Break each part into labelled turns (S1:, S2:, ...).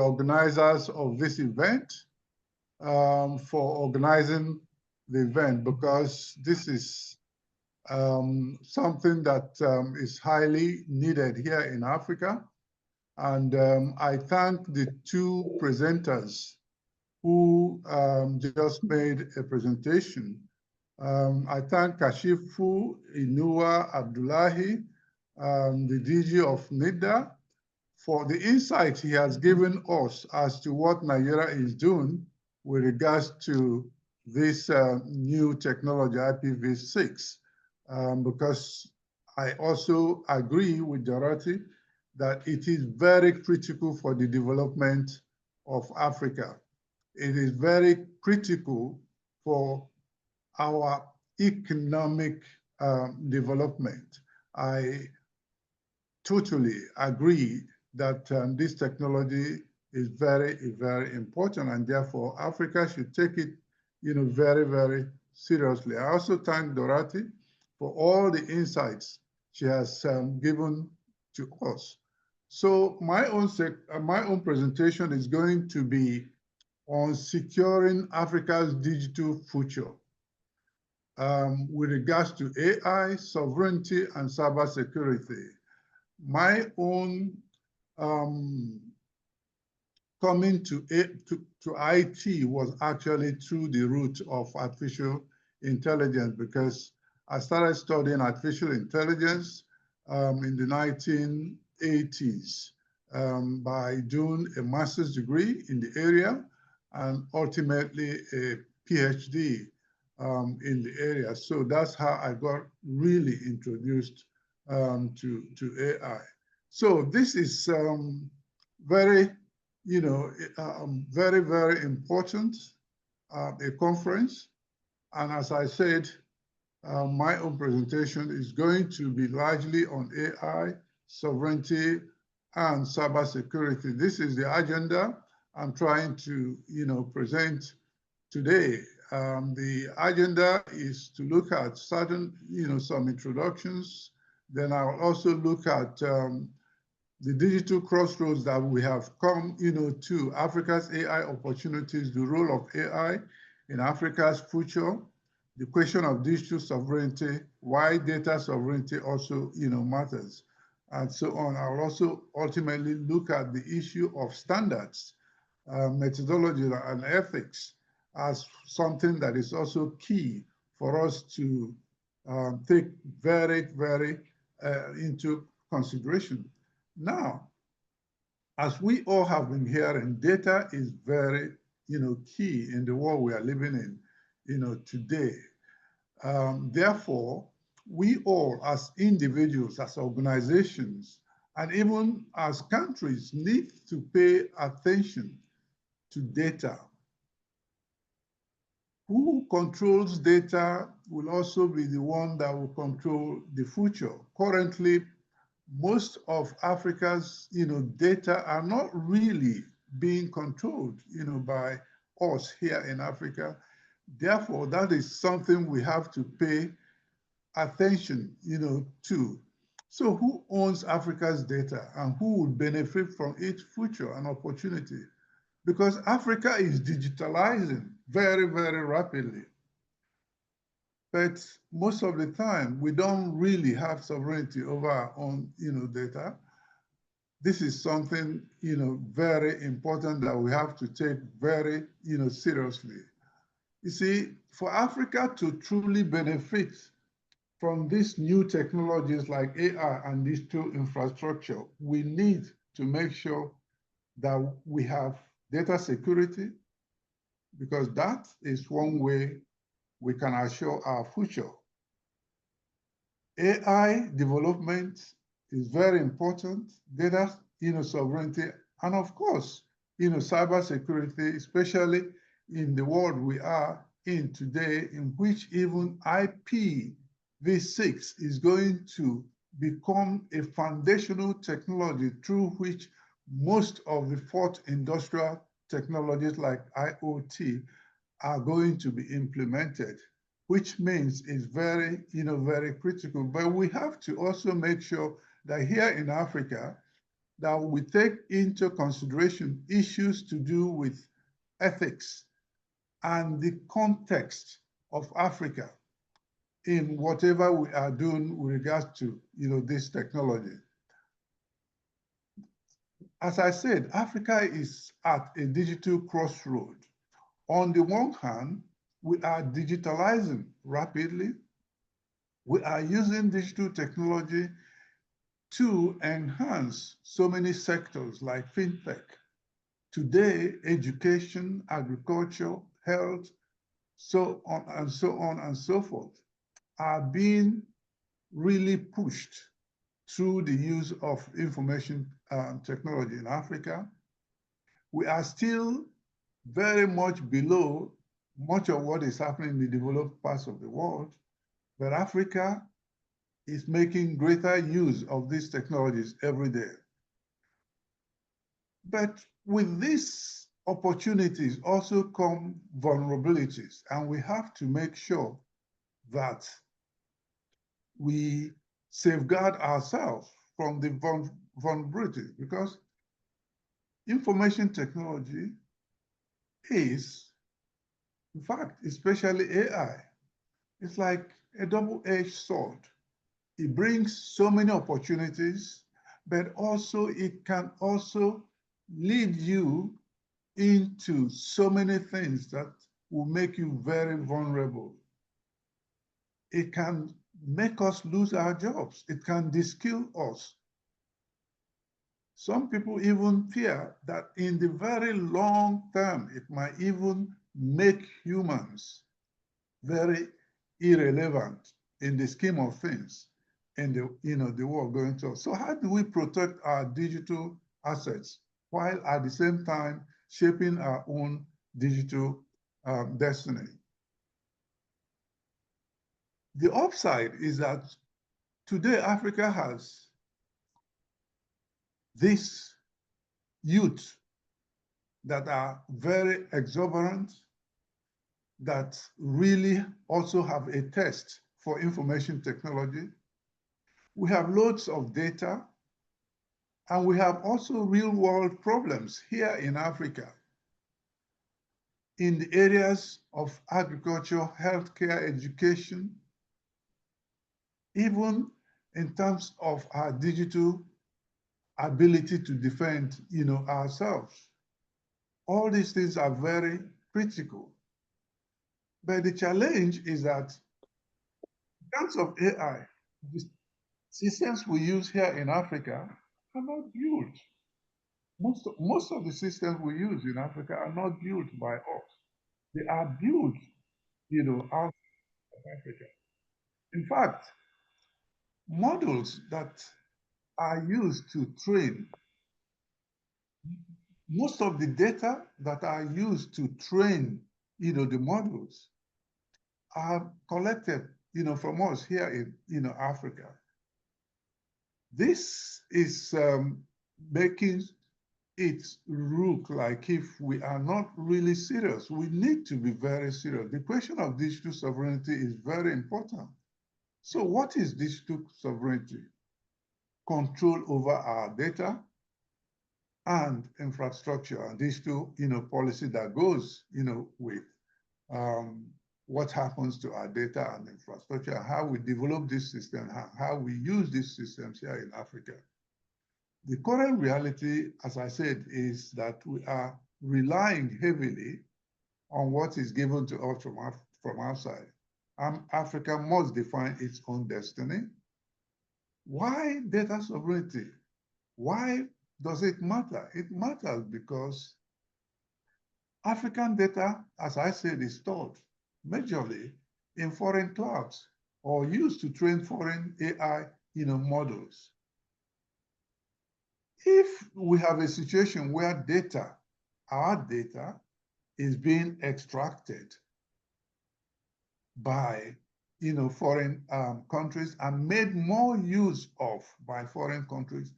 S1: organizers of this event for organizing the event, because this is something that is highly needed here in Africa. And I thank the two presenters who just made a presentation. I thank Kashifu Inua Abdullahi, the DG of NIDA, for the insight he has given us as to what Nigeria is doing with regards to this new technology, IPV6, because I also agree with Dorothy that it is very critical for the development of Africa. It is very critical for our economic development. I totally agree that this technology is very, very important, and therefore Africa should take it, very, very seriously. I also thank Dorothy for all the insights she has given to us. So my own presentation is going to be on securing Africa's digital future with regards to AI, sovereignty, and cybersecurity. My own coming to IT was actually through the route of artificial intelligence, because I started studying artificial intelligence in the 1980s by doing a master's degree in the area and ultimately a PhD in the area. So that's how I got really introduced to AI. So this is very, very, very important, a conference. And as I said, my own presentation is going to be largely on AI, sovereignty, and cybersecurity. This is the agenda I'm trying to, present today. The agenda is to look at certain, some introductions. Then I'll also look at the digital crossroads that we have come, to Africa's AI opportunities, the role of AI in Africa's future, the question of digital sovereignty, why data sovereignty also, matters, and so on. I'll also ultimately look at the issue of standards, methodology, and ethics as something that is also key for us to take very, very into consideration. Now, as we all have been hearing, data is very, key in the world we are living in, today. Therefore, we all as individuals, as organizations, and even as countries need to pay attention to data. Who controls data will also be the one that will control the future. Currently, most of Africa's, data are not really being controlled, by us here in Africa. Therefore, that is something we have to pay attention, to. So who owns Africa's data and who will benefit from its future and opportunity? Because Africa is digitalizing very, very rapidly. But most of the time, we don't really have sovereignty over our own, data. This is something, very important that we have to take very, seriously. You see, for Africa to truly benefit from these new technologies like AI and digital infrastructure, we need to make sure that we have data security, because that is one way we can assure our future. AI development is very important, data, sovereignty, and of course, cybersecurity, especially in the world we are in today, in which even IPv6 is going to become a foundational technology through which most of the fourth industrial technologies like IoT are going to be implemented, which means it's very, very critical. But we have to also make sure that here in Africa, that we take into consideration issues to do with ethics and the context of Africa in whatever we are doing with regards to this technology. As I said, Africa is at a digital crossroad. On the one hand, we are digitalizing rapidly. We are using digital technology to enhance so many sectors like fintech. Today, education, agriculture, health, so on and so on and so forth are being really pushed through the use of information technology in Africa. We are still very much below much of what is happening in the developed parts of the world, but Africa is making greater use of these technologies every day. But with these opportunities also come vulnerabilities, and we have to make sure that we safeguard ourselves from the vulnerabilities, because information technology is, in fact, especially AI, it's like a double-edged sword. It brings so many opportunities, but also it can also lead you into so many things that will make you very vulnerable. It can make us lose our jobs. It can de-skill us. Some people even fear that in the very long term, it might even make humans very irrelevant in the scheme of things in the world going to. So how do we protect our digital assets while at the same time shaping our own digital destiny? The upside is that today Africa has these youth that are very exuberant, that really also have a taste for information technology. We have loads of data, and we have also real-world problems here in Africa in the areas of agriculture, healthcare, education, even in terms of our digital ability to defend ourselves. All these things are very critical. But the challenge is that in terms of AI, the systems we use here in Africa are not built. Most of the systems we use in Africa are not built by us. They are built, out of Africa. In fact, models that are used to train, most of the data that are used to train, the models are collected, from us here in, Africa. This is making it look like if we are not really serious. We need to be very serious. The question of digital sovereignty is very important. So what is digital sovereignty? Control over our data and infrastructure and digital, policy that goes, with what happens to our data and infrastructure, how we develop this system, how we use these systems here in Africa. The current reality, as I said, is that we are relying heavily on what is given to us from outside. Africa must define its own destiny. Why data sovereignty? Why does it matter? It matters because African data, as I said, is stored majorly in foreign clouds or used to train foreign AI models. If we have a situation where our data is being extracted by foreign countries and made more use of by foreign countries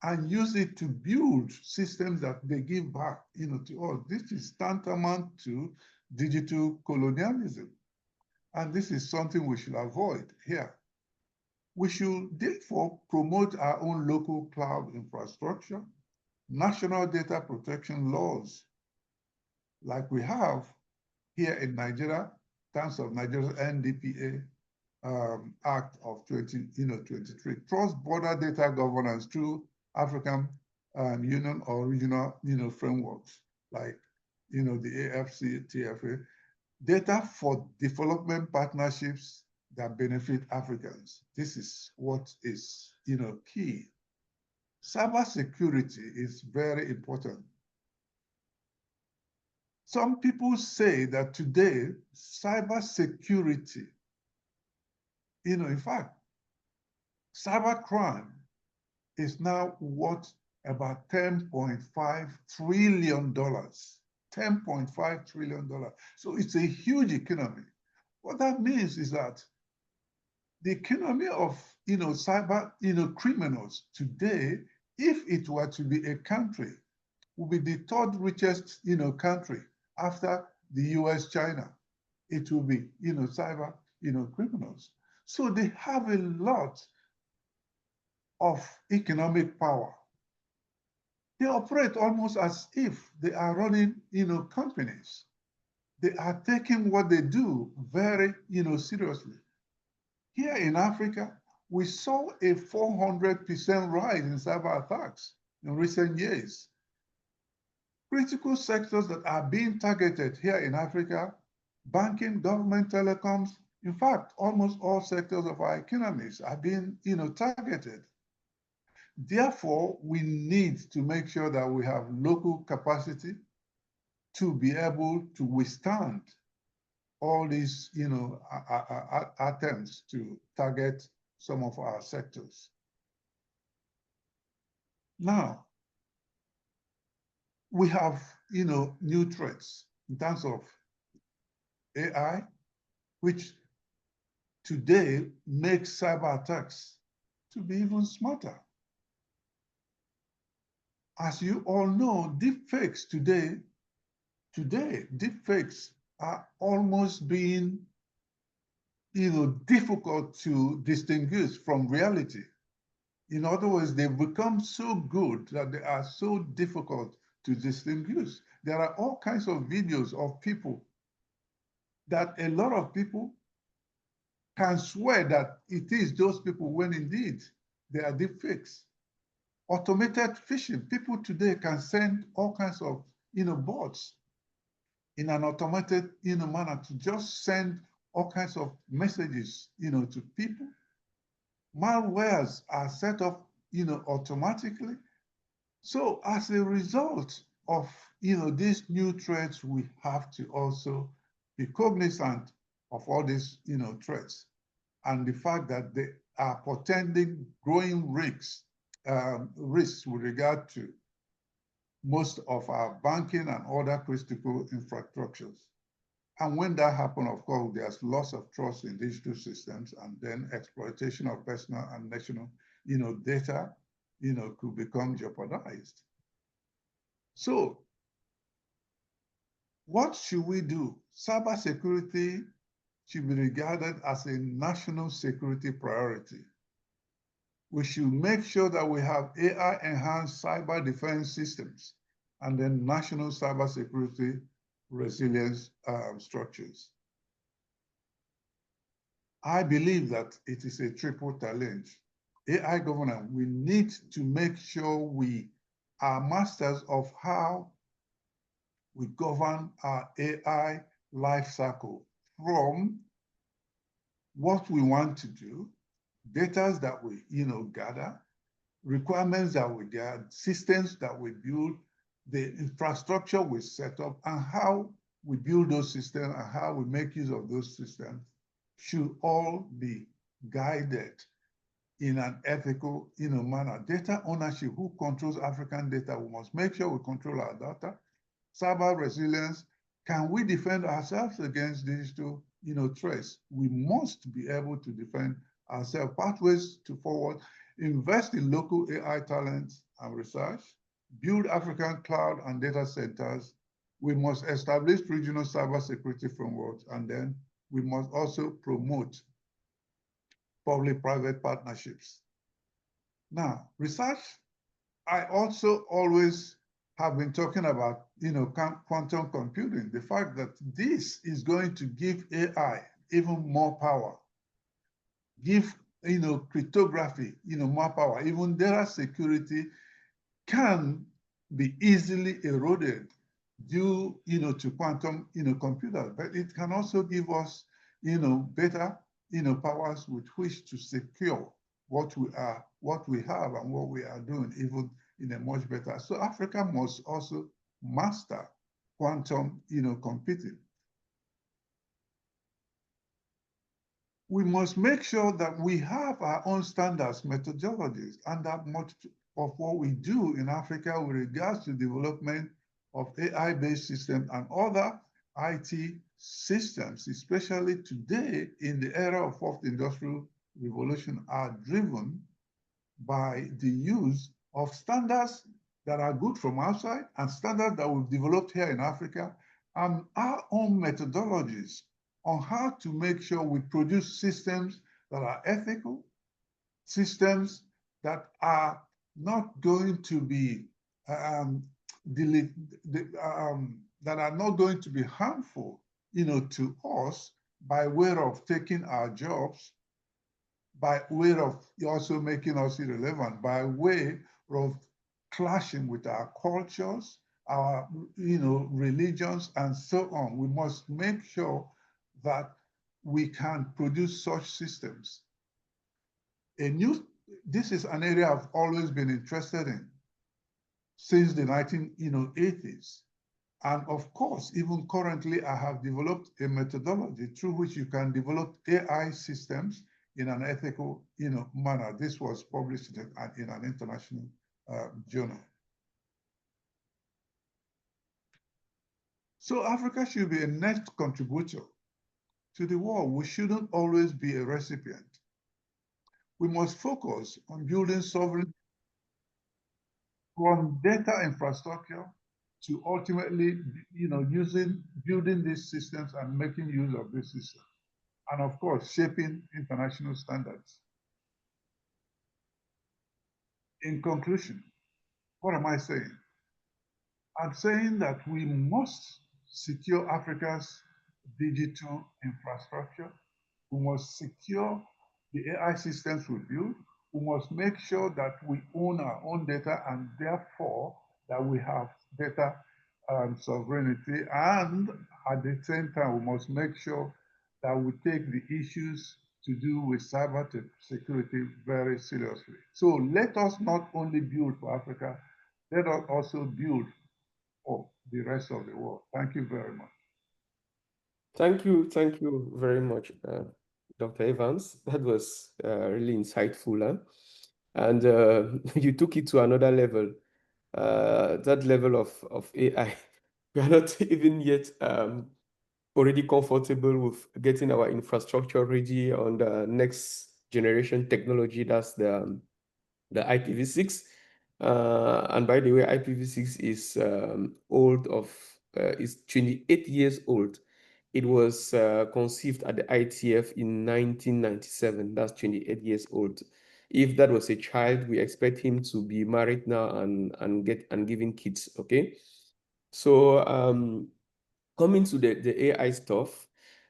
S1: and use it to build systems that they give back to us, this is tantamount to digital colonialism. And this is something we should avoid here. We should therefore promote our own local cloud infrastructure, national data protection laws, like we have here in Nigeria, in terms of Nigeria's NDPA Act of 2023, cross-border data governance through African Union or regional frameworks like the AFCTFA, data for development partnerships that benefit Africans. This is what is key. Cybersecurity is very important. Some people say that today, cybersecurity, in fact, cybercrime is now worth about $10.5 trillion. $10.5 trillion. So it's a huge economy. What that means is that the economy of cyber criminals today, if it were to be a country, would be the third richest country after the US, China. It will be cyber criminals. So they have a lot of economic power. They operate almost as if they are running companies. They are taking what they do very seriously. Here in Africa, we saw a 400% rise in cyber attacks in recent years. Critical sectors that are being targeted here in Africa: banking, government, telecoms. In fact, almost all sectors of our economies are being targeted. Therefore, we need to make sure that we have local capacity to be able to withstand all these attempts to target some of our sectors. Now, we have new threats in terms of AI, which today makes cyber attacks to be even smarter. As you all know, deepfakes today, deepfakes are almost being difficult to distinguish from reality. In other words, they've become so good that they are so difficult to distinguish. There are all kinds of videos of people that a lot of people can swear that it is those people when indeed they are deepfakes. Automated phishing. People today can send all kinds of bots in an automated manner to just send all kinds of messages to people. Malwares are set up automatically. So as a result of these new threats, we have to also be cognizant of all these threats and the fact that they are portending growing risks with regard to most of our banking and other critical infrastructures. And when that happens, of course, there's loss of trust in digital systems, and then exploitation of personal and national data could become jeopardized. So what should we do? Cybersecurity should be regarded as a national security priority. We should make sure that we have AI-enhanced cyber defense systems and then national cybersecurity resilience structures. I believe that it is a triple challenge. AI governance, we need to make sure we are masters of how we govern our AI life cycle, from what we want to do, data that we gather, requirements that we get, systems that we build, the infrastructure we set up, and how we build those systems and how we make use of those systems should all be guided in an ethical manner. Data ownership, who controls African data? We must make sure we control our data. Cyber resilience, can we defend ourselves against digital threats? We must be able to defend ourselves. Pathways to forward: invest in local AI talents and research, build African cloud and data centers. We must establish regional cybersecurity frameworks, and then we must also promote public-private partnerships. Now, research, I also always have been talking about, quantum computing, the fact that this is going to give AI even more power, give, cryptography, more power, even data security can be easily eroded due, to quantum, computers, but it can also give us, better, powers with which to secure what we have and what we are doing, even in a much better. So Africa must also master quantum, computing. We must make sure that we have our own standards, methodologies, and that much of what we do in Africa with regards to development of AI-based systems and other IT systems, especially today in the era of fourth industrial revolution, are driven by the use of standards that are good from outside and standards that we've developed here in Africa, and our own methodologies on how to make sure we produce systems that are ethical, systems that are not going to be that are not going to be harmful, to us by way of taking our jobs, by way of also making us irrelevant, by way of clashing with our cultures, our religions, and so on. We must make sure that we can produce such systems. This is an area I've always been interested in since the 1980s. And of course, even currently, I have developed a methodology through which you can develop AI systems in an ethical, manner. This was published in an international journal. So Africa should be a net contributor to the world. We shouldn't always be a recipient. We must focus on building sovereign from data infrastructure to ultimately, building these systems and making use of these systems. And of course, shaping international standards. In conclusion, what am I saying? I'm saying that we must secure Africa's digital infrastructure. We must secure the AI systems we build. We must make sure that we own our own data and therefore that we have data sovereignty. And at the same time, we must make sure that we take the issues to do with cyber security very seriously. So let us not only build for Africa, let us also build for the rest of the world. Thank you very much.
S2: Thank you very much, Dr. Evans. That was really insightful, huh? And you took it to another level. That level of AI. We are not even yet already comfortable with getting our infrastructure ready on the next generation technology. That's the IPv6. And by the way, IPv6 is is 28 years old. It was conceived at the ITF in 1997. That's 28 years old. If that was a child, we expect him to be married now and giving kids. Okay, so coming to the AI stuff,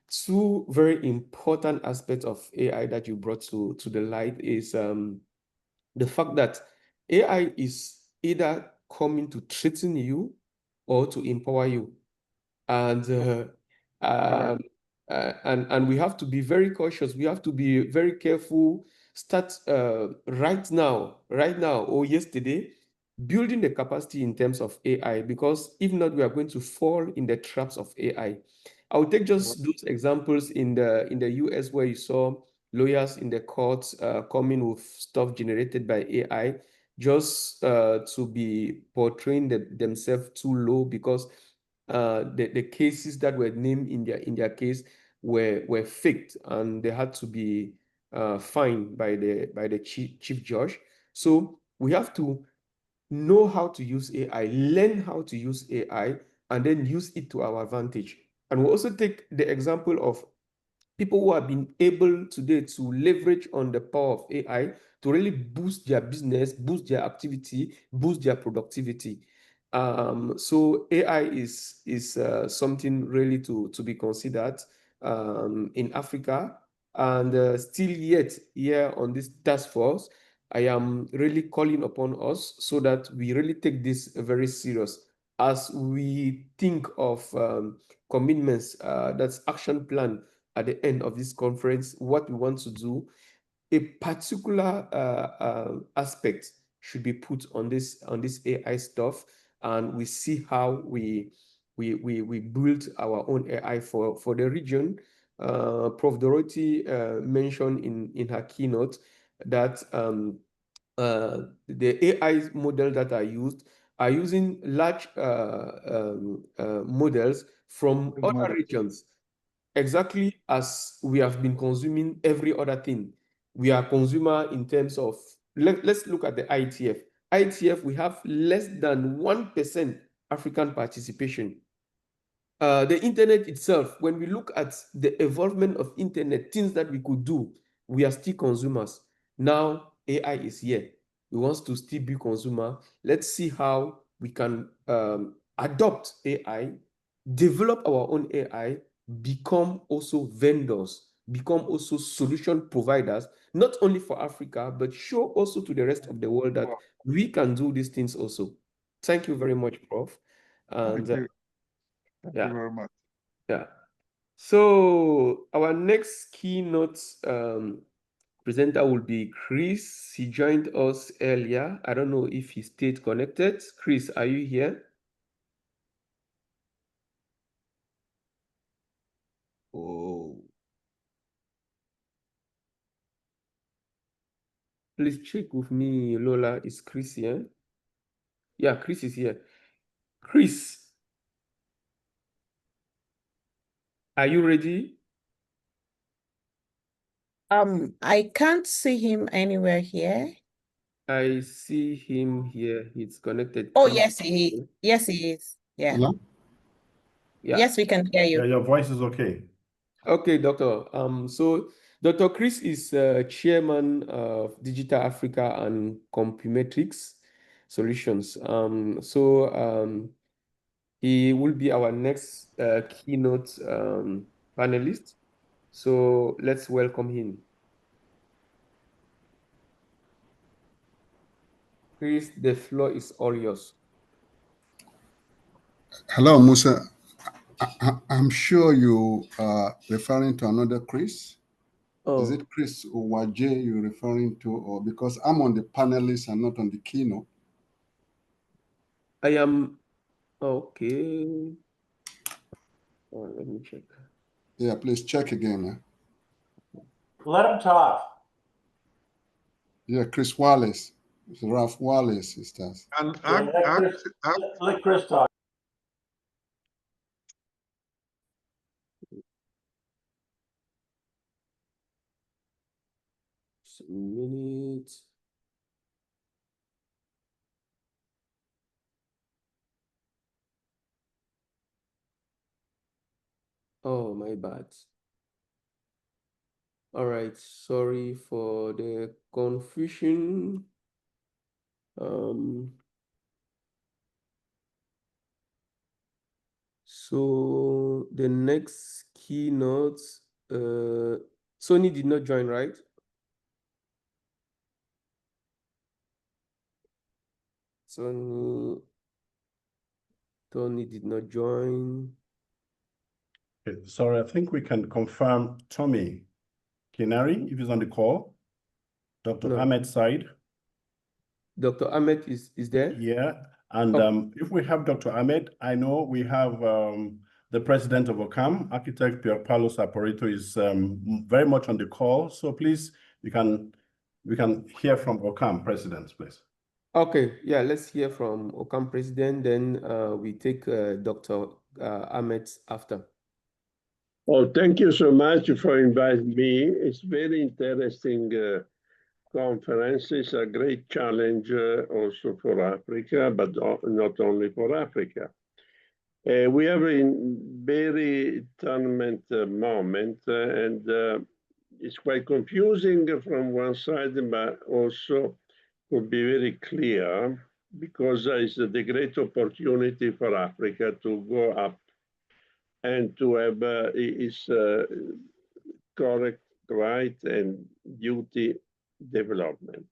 S2: two very important aspects of AI that you brought to the light is the fact that AI is either coming to threaten you or to empower you. And and we have to be very cautious. We have to be very careful. Start right now or yesterday, building the capacity in terms of AI, because if not, we are going to fall in the traps of AI. I will take just those examples in the US, where you saw lawyers in the courts coming with stuff generated by AI just to be portraying themselves too low, because the cases that were named in their case were faked, and they had to be fined by the chief judge. So we have to know how to use AI, learn how to use AI, and then use it to our advantage. And we also take the example of people who have been able today to leverage on the power of AI to really boost their business, boost their activity, boost their productivity. So AI is something really to be considered in Africa. And still yet here on this task force, I am really calling upon us so that we really take this very serious as we think of commitments, that's action plan at the end of this conference, what we want to do. A particular aspect should be put on this AI stuff, and we see how we build our own AI for the region. Prof. Dorothy mentioned in her keynote that the AI model that are using large models from other regions, exactly as we have been consuming every other thing. We are consumer in terms of, let's look at the ITF. ITF, we have less than 1% African participation. The internet itself, when we look at the evolvement of internet, things that we could do, we are still consumers. Now AI is here. We want to still be consumer. Let's see how we can adopt AI, develop our own AI, become also vendors, become also solution providers, not only for Africa, but show also to the rest of the world that we can do these things also. Thank you very much, Prof. And
S1: Thank you very much.
S2: yeah. So our next keynote presenter will be Chris. He joined us earlier. I don't know if he stayed connected. Chris, are you here? Oh. Please check with me, Lola. Is Chris here? Yeah, Chris is here. Chris, are you ready?
S3: I can't see him anywhere here.
S2: I see him here. He's connected.
S3: Oh,
S2: Come.
S3: yes, yes, he is. Yeah.
S4: Hello?
S2: Yeah.
S3: Yes, we can hear you.
S4: Yeah, your voice is okay.
S2: Okay, Doctor. So Dr. Chris is chairman of Digital Africa and Compumetrics Solutions. He will be our next keynote panelist. So let's welcome him. Chris, the floor is all yours.
S4: Hello, Musa. I'm sure you are referring to another Chris.
S2: Oh,
S4: Is it Chris Uwaje you're referring to, or because I'm on the panelist and not on the keynote?
S2: I am okay. Let me check.
S4: Yeah, please check again.
S5: Let him talk.
S4: Yeah, Chris Wallace. It's Ralph Wallace, it does.
S1: And
S5: Let Chris talk.
S2: Just a minute. Oh, my bad. All right, sorry for the confusion. So the next keynote, Sony did not join, right? Tony did not join.
S4: Okay, sorry, I think we can confirm Tommy Kinari, if he's on the call. Dr.
S2: No.
S4: Ahmed Said.
S2: Dr. Ahmed is there?
S4: Yeah, and if we have Dr. Ahmed, I know we have the president of OCAM, architect Pierre Paulo Saporito, is very much on the call. So please, we can hear from OCAM president, please.
S2: Okay, yeah, let's hear from OCAM president, then we take Dr. Ahmed after.
S6: Oh, thank you so much for inviting me. It's very interesting conference. It's a great challenge also for Africa, but not only for Africa. We have very tournament moment, and it's quite confusing from one side, but also could be very clear because it's the great opportunity for Africa to go up and to have its correct, right, and duty development.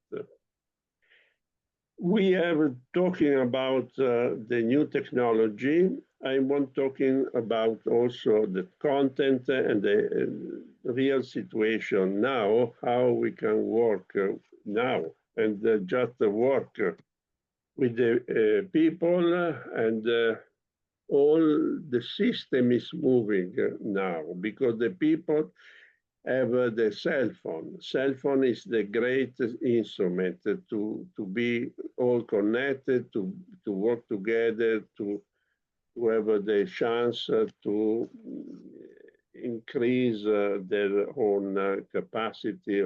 S6: We are talking about the new technology. I want talking about also the content and the real situation now, how we can work now and just work with the people and all the system is moving now because the people have the cell phone. Cell phone is the great instrument to be all connected, to work together, to have the chance to increase their own capacity.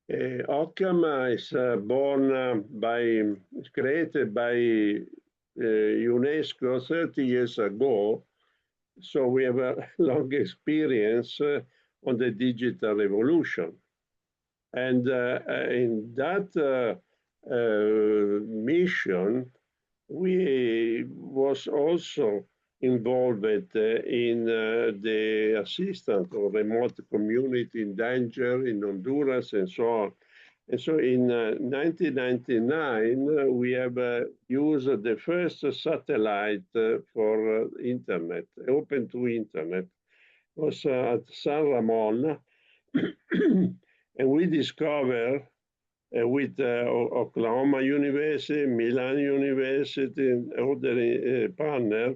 S6: Occam is created by UNESCO 30 years ago. So we have a long experience on the digital revolution. And in that mission, we was also involved in the assistance of remote community in danger in Honduras and so on. And so in 1999, we have used the first satellite for internet, open to internet, was at San Ramon. And we discovered with Oklahoma University, Milan University, and other partners,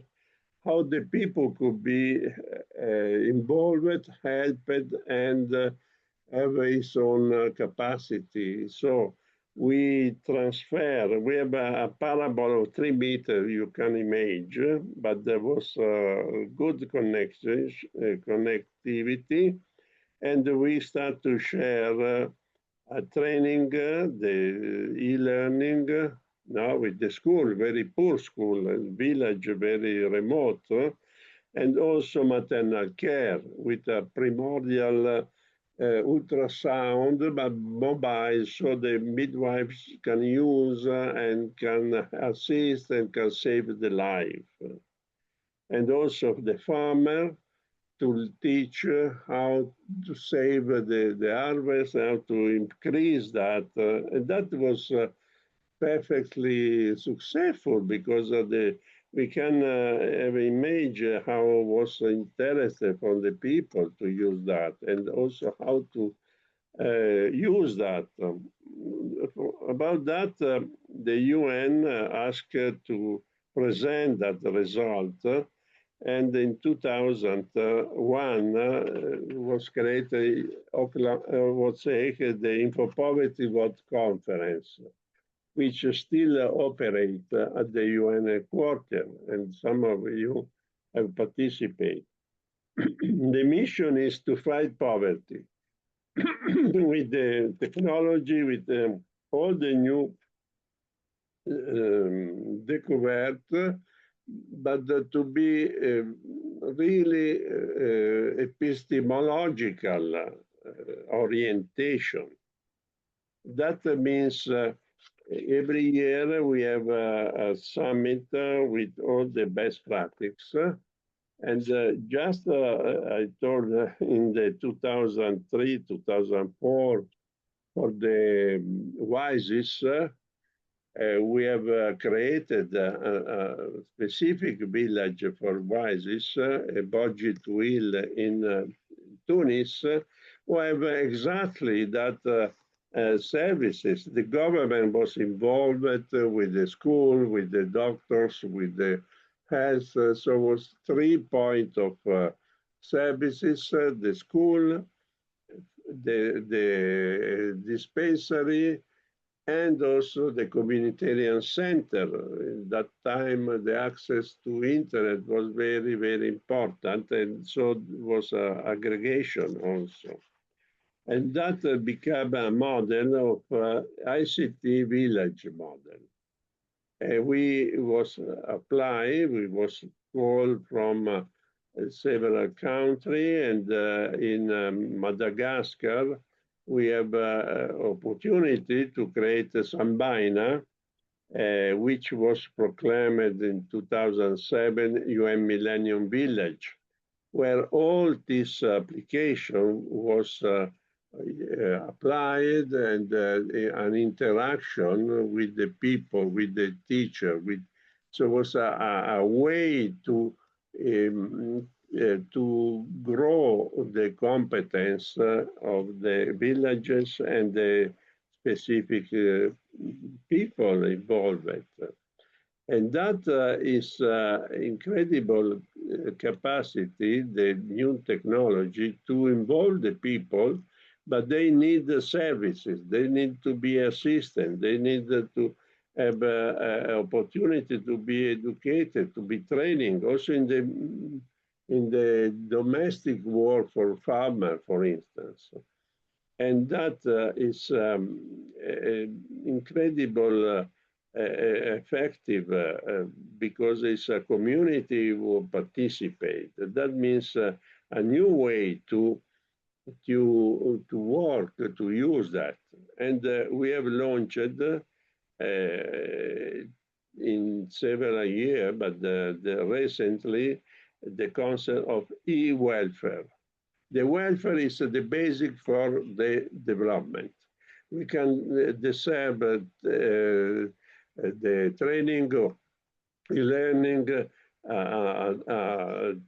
S6: how the people could be involved, helped, and have its own capacity. So we transfer, we have a parabol of 3 meters, you can imagine, but there was good connection, connectivity, and we start to share training, the e-learning, now with the school, very poor school, village, very remote, and also maternal care with a primordial ultrasound, but mobile, so the midwives can use and can assist and can save the life. And also the farmer to teach how to save the harvest, how to increase that. And that was perfectly successful because of we can have an image how was interested from the people to use that and also how to use that. About that, the UN asked to present that result. And in 2001 was created the Info Poverty World Conference, which still operate at the UN headquarters, and some of you have participated. The mission is to fight poverty with the technology, with all the new discovered, but to be really epistemological orientation. That means every year we have a summit with all the best practices. And just I told in the 2003, 2004, for the WISES, we have created a specific village for WISES, a budget wheel in Tunis, who have exactly that services. The government was involved with the school, with the doctors, with the health. So it was 3 points of services, the school, the dispensary, and also the communitarian center. At that time, the access to internet was very, very important, and so it was aggregation also. And that became a model of ICT village model. We was applied, we was called from several countries, and in Madagascar, we have opportunity to create a Sambaina, which was proclaimed in 2007 UN Millennium Village, where all this application was applied, and an interaction with the people, with the teacher, so it was a way to grow the competence of the villages and the specific people involved. And that is incredible capacity, the new technology, to involve the people, but they need the services, they need to be assisted, they need to have opportunity to be educated, to be training, also in the domestic work for farmer, for instance. And that is incredible effective because it's a community who participate. That means a new way to work, to use that. And we have launched in several years, but recently, the concept of e-welfare. The welfare is the basic for the development. We can deserve the training or e-learning,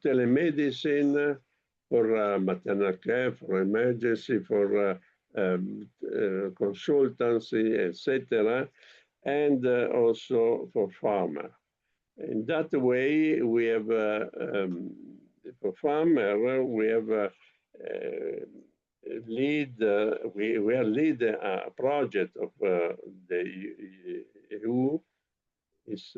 S6: telemedicine for maternal care, for emergency, for consultancy, etc., and also for farmer. In that way, we have for farmer, we have we are lead a project of the EU. Is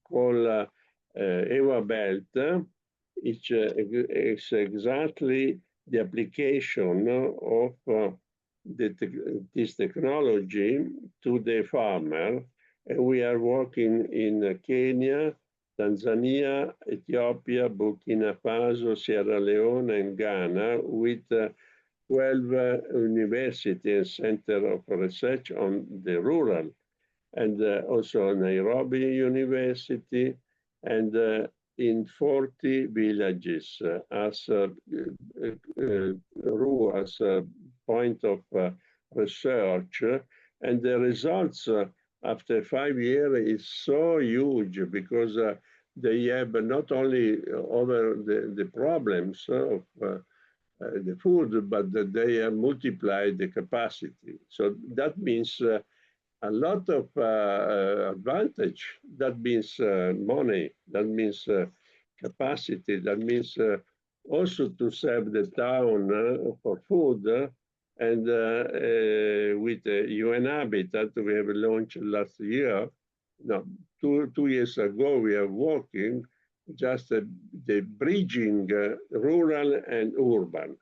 S6: called EWA Belt. It's exactly the application of this technology to the farmer. And we are working in Kenya, Tanzania, Ethiopia, Burkina Faso, Sierra Leone, and Ghana with 12 universities and center of research on the rural, and also Nairobi University, and in 40 villages as a point of research. And the results after 5 years is so huge because they have not only over the problems of the food, but they have multiplied the capacity. So that means a lot of advantage. That means money, that means capacity, that means also to serve the town for food. And with UN Habitat, we have launched last year. No, two years ago, we are working just the bridging rural and urban.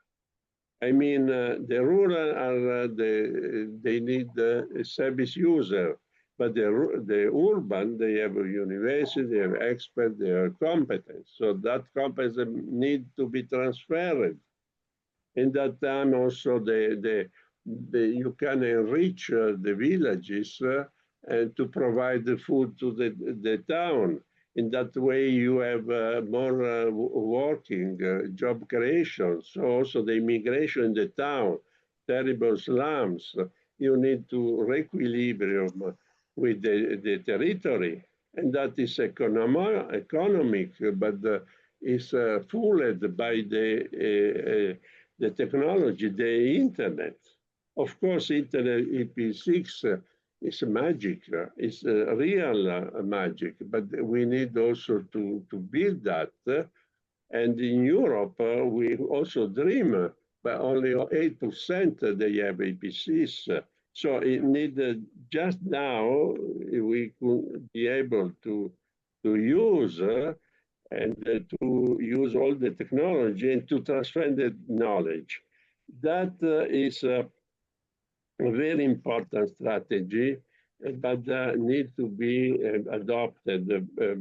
S6: I mean, the rural are they need a service user, but the urban, they have a university, they have experts, they have competence. So that competence need to be transferred. In that time, also you can enrich the villages and to provide the food to the town. In that way, you have more working, job creation. So also the immigration in the town, terrible slums. You need to re-equilibrium with the territory. And that is economic, but is fooled by the technology, the internet. Of course, internet IPv6 is magic, it's real magic, but we need also to build that. And in Europe, we also dream, but only 8% they have IPv6. So it needed just now, we could be able to use and to use all the technology and to transfer the knowledge. That is a very important strategy but need to be adopted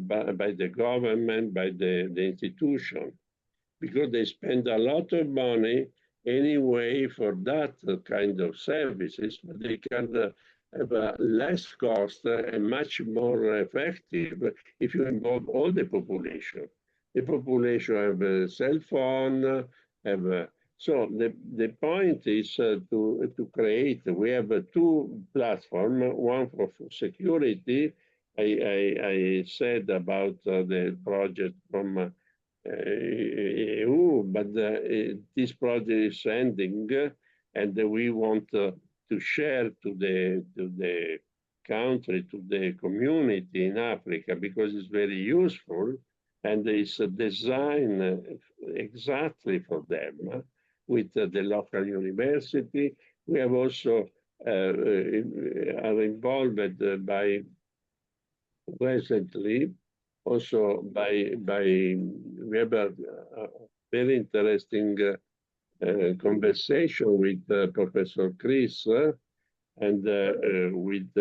S6: by the government, by the institution, because they spend a lot of money anyway for that kind of services, but they can have less cost and much more effective if you involve all the population. The population have a cell phone, have so the point is to create. We have two platforms, one for security. I said about the project from EU, but this project is ending, and we want to share to the country, to the community in Africa, because it's very useful and it's designed exactly for them with the local university. We have also are involved by recently also by we have a very interesting conversation with Professor Chris and with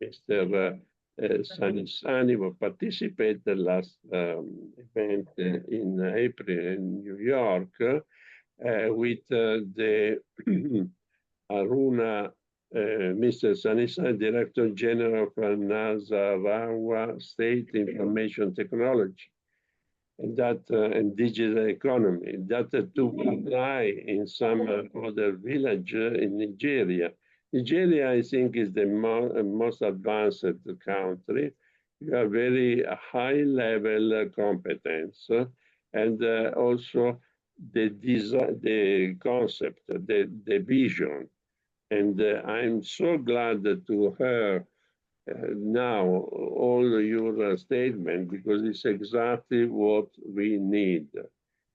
S6: Mr. Sanisani, who participated last event in April in New York with the Aruna Mr. Sanisani, Director General for Nasarawa State Information Technology, and that and digital economy. That to apply in some other village in Nigeria. Nigeria, I think, is the most advanced country. You have very high level competence, and also the concept, the vision. And I'm so glad to hear now all your statement, because it's exactly what we need.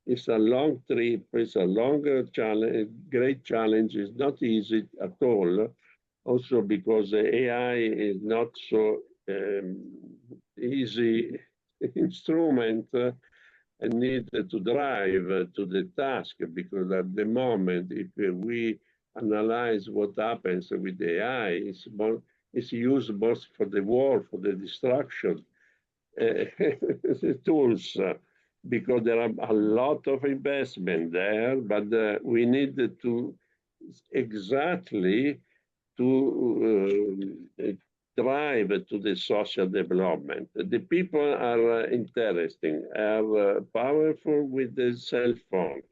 S6: It's a long trip, it's a longer challenge, great challenge. It's not easy at all. Also because AI is not so easy instrument and need to drive to the task, because at the moment, if we analyze what happens with AI, it's used both for the war, for the destruction tools, because there are a lot of investment there, but we need to exactly to drive to the social development. The people are interesting, are powerful with the cell phone.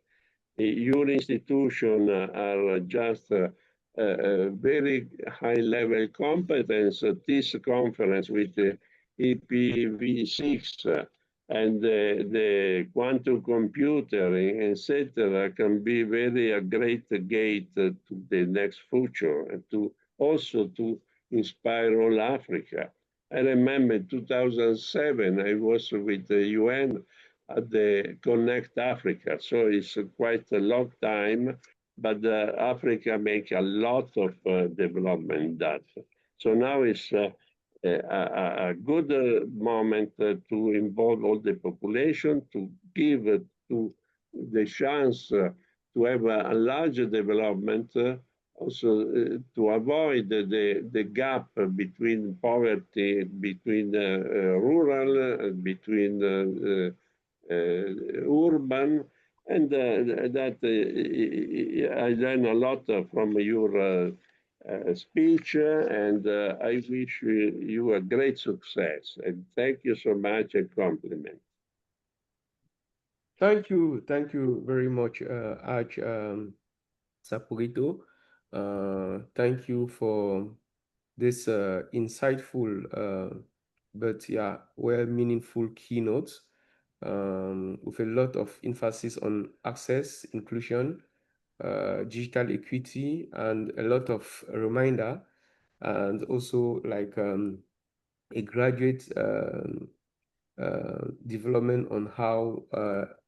S6: Your institution are just very high level competence. This conference with the IPV6 and the quantum computing, etc., can be very a great gate to the next future, and to also to inspire all Africa. I remember 2007, I was with the UN at the Connect Africa, so it's quite a long time, but Africa make a lot of development in that. So now it's a good moment to involve all the population, to give to the chance to have a larger development, also to avoid the gap between poverty, between rural, between urban, and that I learned a lot from your speech, and I wish you a great success. And thank you so much, and compliment.
S2: Thank you very much, Arch Saporito. Thank you for this insightful, but yeah, well meaningful keynote with a lot of emphasis on access, inclusion, digital equity, and a lot of reminder, and also like a graduate development on how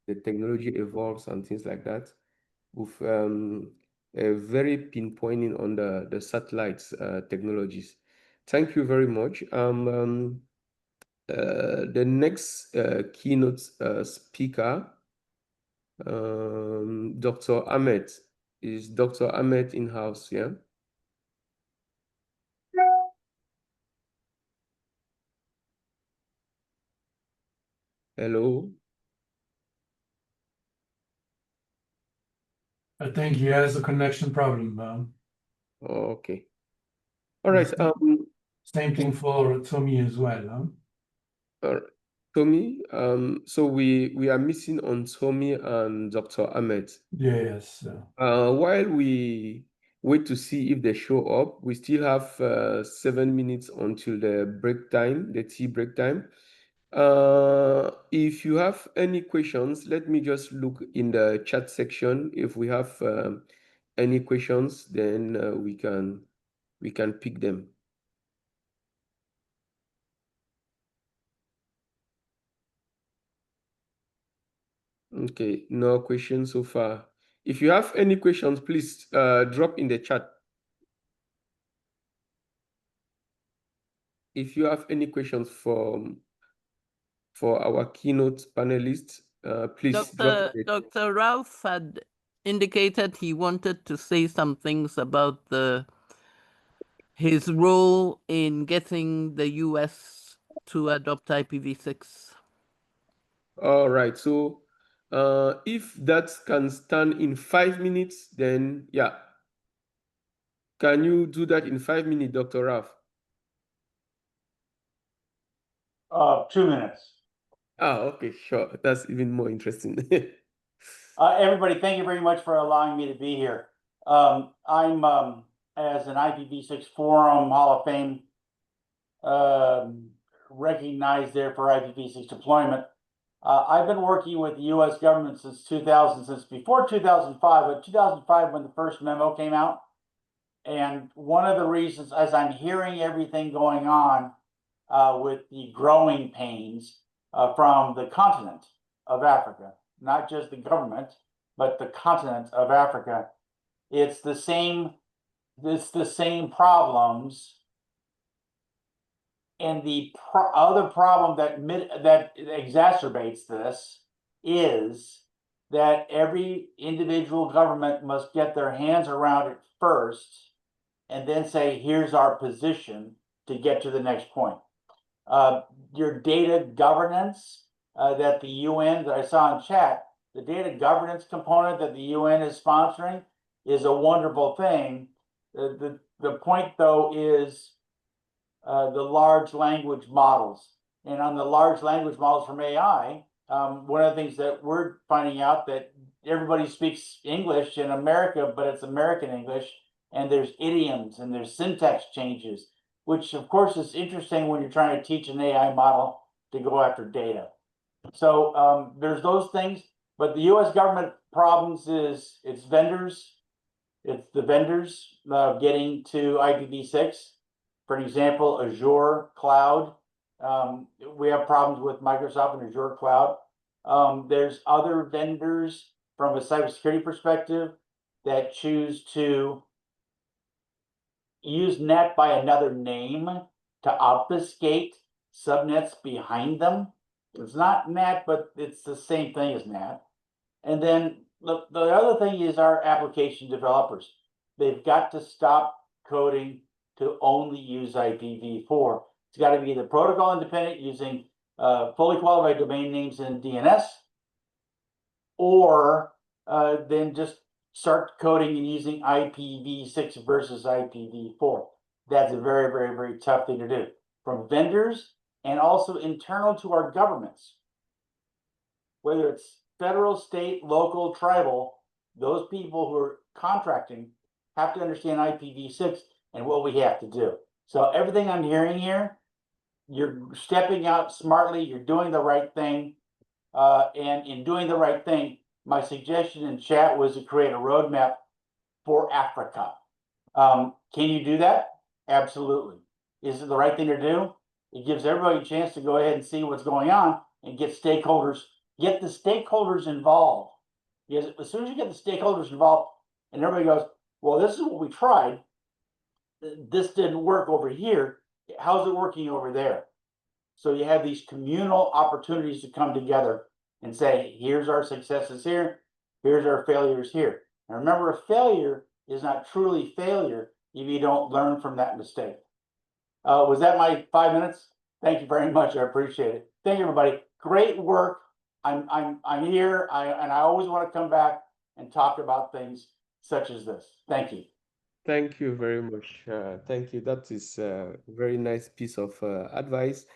S2: the technology evolves and things like that, with a very pinpointing on the satellites technologies. Thank you very much. The next keynote speaker, Dr. Ahmed. Is Dr. Ahmed in-house, yeah? Hello.
S7: I think he has a connection problem.
S2: Okay. All right.
S7: Same thing for Tommy as well.
S2: All right. Tommy, so we are missing on Tommy and Dr. Ahmed.
S7: Yes.
S2: While we wait to see if they show up, we still have 7 minutes until the break time, the tea break time. If you have any questions, let me just look in the chat section. If we have any questions, then we can pick them. Okay, no questions so far. If you have any questions, please drop in the chat. If you have any questions for our keynote panelists, please drop it.
S8: Dr. Ralph had indicated he wanted to say some things about his role in getting the US to adopt IPv6.
S2: All right. So if that can stand in 5 minutes, then yeah. Can you do that in 5 minutes, Dr. Ralph?
S5: 2 minutes.
S2: Okay, sure. That's even more interesting.
S5: Everybody, thank you very much for allowing me to be here. I'm as an IPv6 Forum Hall of Fame recognized there for IPv6 deployment. I've been working with the U.S. government since 2000, since before 2005, but 2005 when the first memo came out. And one of the reasons, as I'm hearing everything going on with the growing pains from the continent of Africa, not just the government, but the continent of Africa, it's the same problems. And the other problem that exacerbates this is that every individual government must get their hands around it first and then say, here's our position to get to the next point. Your data governance that the UN, that I saw in chat, the data governance component that the UN is sponsoring is a wonderful thing. The point, though, is the large language models. And on the large language models from AI, one of the things that we're finding out that everybody speaks English in America, but it's American English, and there's idioms and there's syntax changes, which of course is interesting when you're trying to teach an AI model to go after data. So there's those things, but the US government problems is its vendors. It's the vendors getting to IPv6. For example, Azure Cloud. We have problems with Microsoft and Azure Cloud. There's other vendors from a cybersecurity perspective that choose to use NAT by another name to obfuscate subnets behind them. It's not NAT, but it's the same thing as NAT. And then the other thing is our application developers. They've got to stop coding to only use IPv4. It's got to be either protocol independent using fully qualified domain names in DNS, or then just start coding and using IPv6 versus IPv4. That's a very, very, very tough thing to do from vendors and also internal to our governments. Whether it's federal, state, local, tribal, those people who are contracting have to understand IPv6 and what we have to do. So everything I'm hearing here, you're stepping out smartly, you're doing the right thing. And in doing the right thing, my suggestion in chat was to create a roadmap for Africa. Can you do that? Absolutely. Is it the right thing to do? It gives everybody a chance to go ahead and see what's going on and get the stakeholders involved. Because as soon as you get the stakeholders involved and everybody goes, well, this is what we tried, this didn't work over here, how's it working over there? So you have these communal opportunities to come together and say, here's our successes here, here's our failures here. And remember, a failure is not truly failure if you don't learn from that mistake. Was that my 5 minutes? Thank you very much. I appreciate it. Thank you, everybody. great work. I'm here. And I always want to come back and talk about things such as this. Thank you.
S2: Thank you very much. Thank you. That is a very nice piece of advice.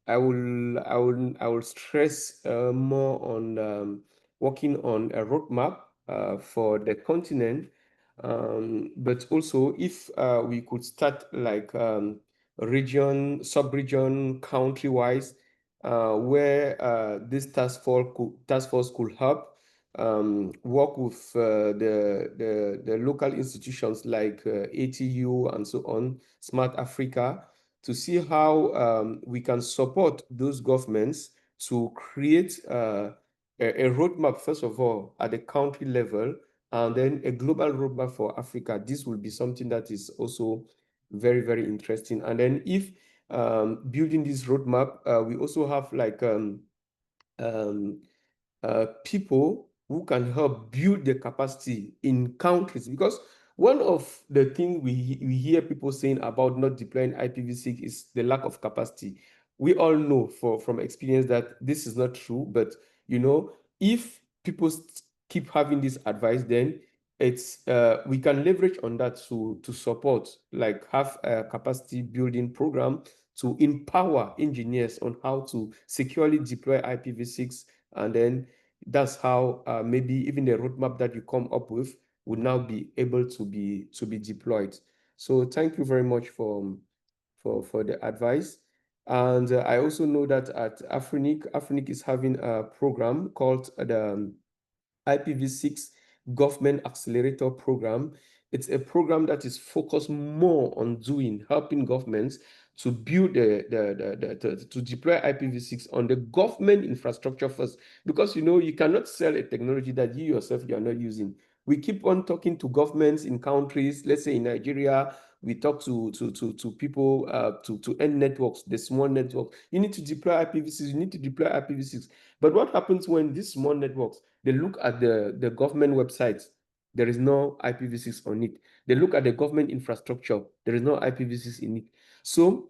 S2: I will stress more on working on a roadmap for the continent. But also, if we could start like sub-region, country-wise, where this task force could help work with the local institutions like ATU and so on, Smart Africa, to see how we can support those governments to create a roadmap, first of all, at the country level, and then a global roadmap for Africa. This will be something that is also very, very interesting. And then if building this roadmap, we also have like people who can help build the capacity in countries, because one of the things we hear people saying about not deploying IPv6 is the lack of capacity. We all know from experience that this is not true, but you know, if people keep having this advice, then it's we can leverage on that to support, like have a capacity building program to empower engineers on how to securely deploy IPv6, and then that's how maybe even the roadmap that you come up with would now be able to be deployed. So thank you very much for the advice. And I also know that at Afrinic is having a program called the IPv6 Government Accelerator Program. It's a program that is focused more on helping governments to build to deploy IPv6 on the government infrastructure first, because you know you cannot sell a technology that you yourself are not using. We keep on talking to governments in countries. Let's say in Nigeria, we talk to people to end networks, the small networks. You need to deploy IPv6. You need to deploy IPv6. But what happens when these small networks, they look at the government websites, there is no IPv6 on it. They look at the government infrastructure, there is no IPv6 in it. So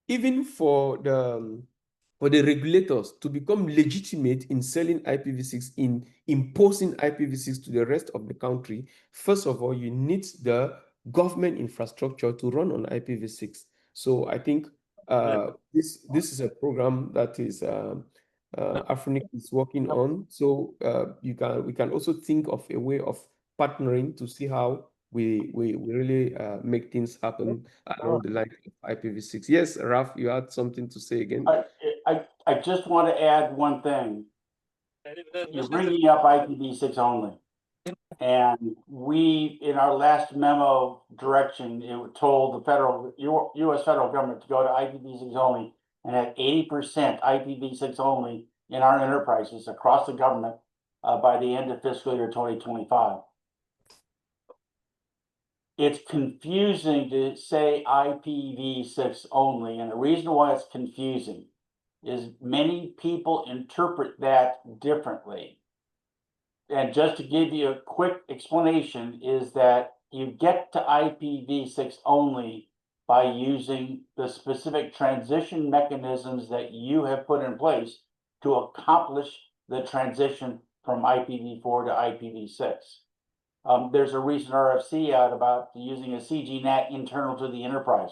S2: even for the regulators to become legitimate in selling IPv6, in imposing IPv6 to the rest of the country, first of all, you need the government infrastructure to run on IPv6. So I think this is a program that is Afrinic is working on. So we can also think of a way of partnering to see how we really make things happen along the line of IPv6. Yes, Raf, you had something to say again?
S5: I just want to add one thing. You're bringing up IPv6 only. And we, in our last memo direction, it told the U.S. federal government to go to IPv6 only, and at 80% IPv6 only in our enterprises across the government by the end of fiscal year 2025. It's confusing to say IPv6 only, and the reason why it's confusing is many people interpret that differently. And just to give you a quick explanation is that you get to IPv6 only by using the specific transition mechanisms that you have put in place to accomplish the transition from IPv4 to IPv6. There's a recent RFC out about using a CGNAT internal to the enterprise,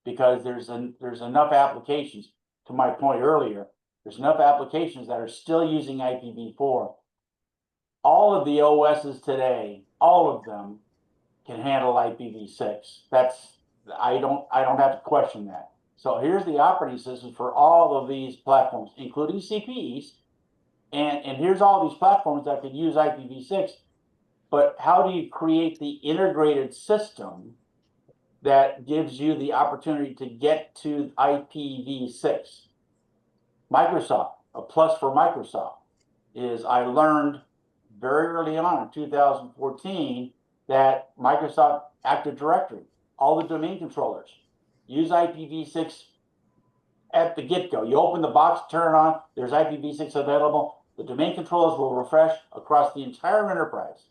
S5: because there's enough applications, to my point earlier, there's enough applications that are still using IPv4. All of the OSs today, all of them can handle IPv6. I don't have to question that. So here's the operating system for all of these platforms, including CPEs. And here's all these platforms that could use IPv6. But how do you create the integrated system that gives you the opportunity to get to IPv6? Microsoft, a plus for Microsoft, is I learned very early on in 2014 that Microsoft Active Directory, all the domain controllers, use IPv6 at the get-go. You open the box, turn it on, there's IPv6 available. The domain controllers will refresh across the entire enterprise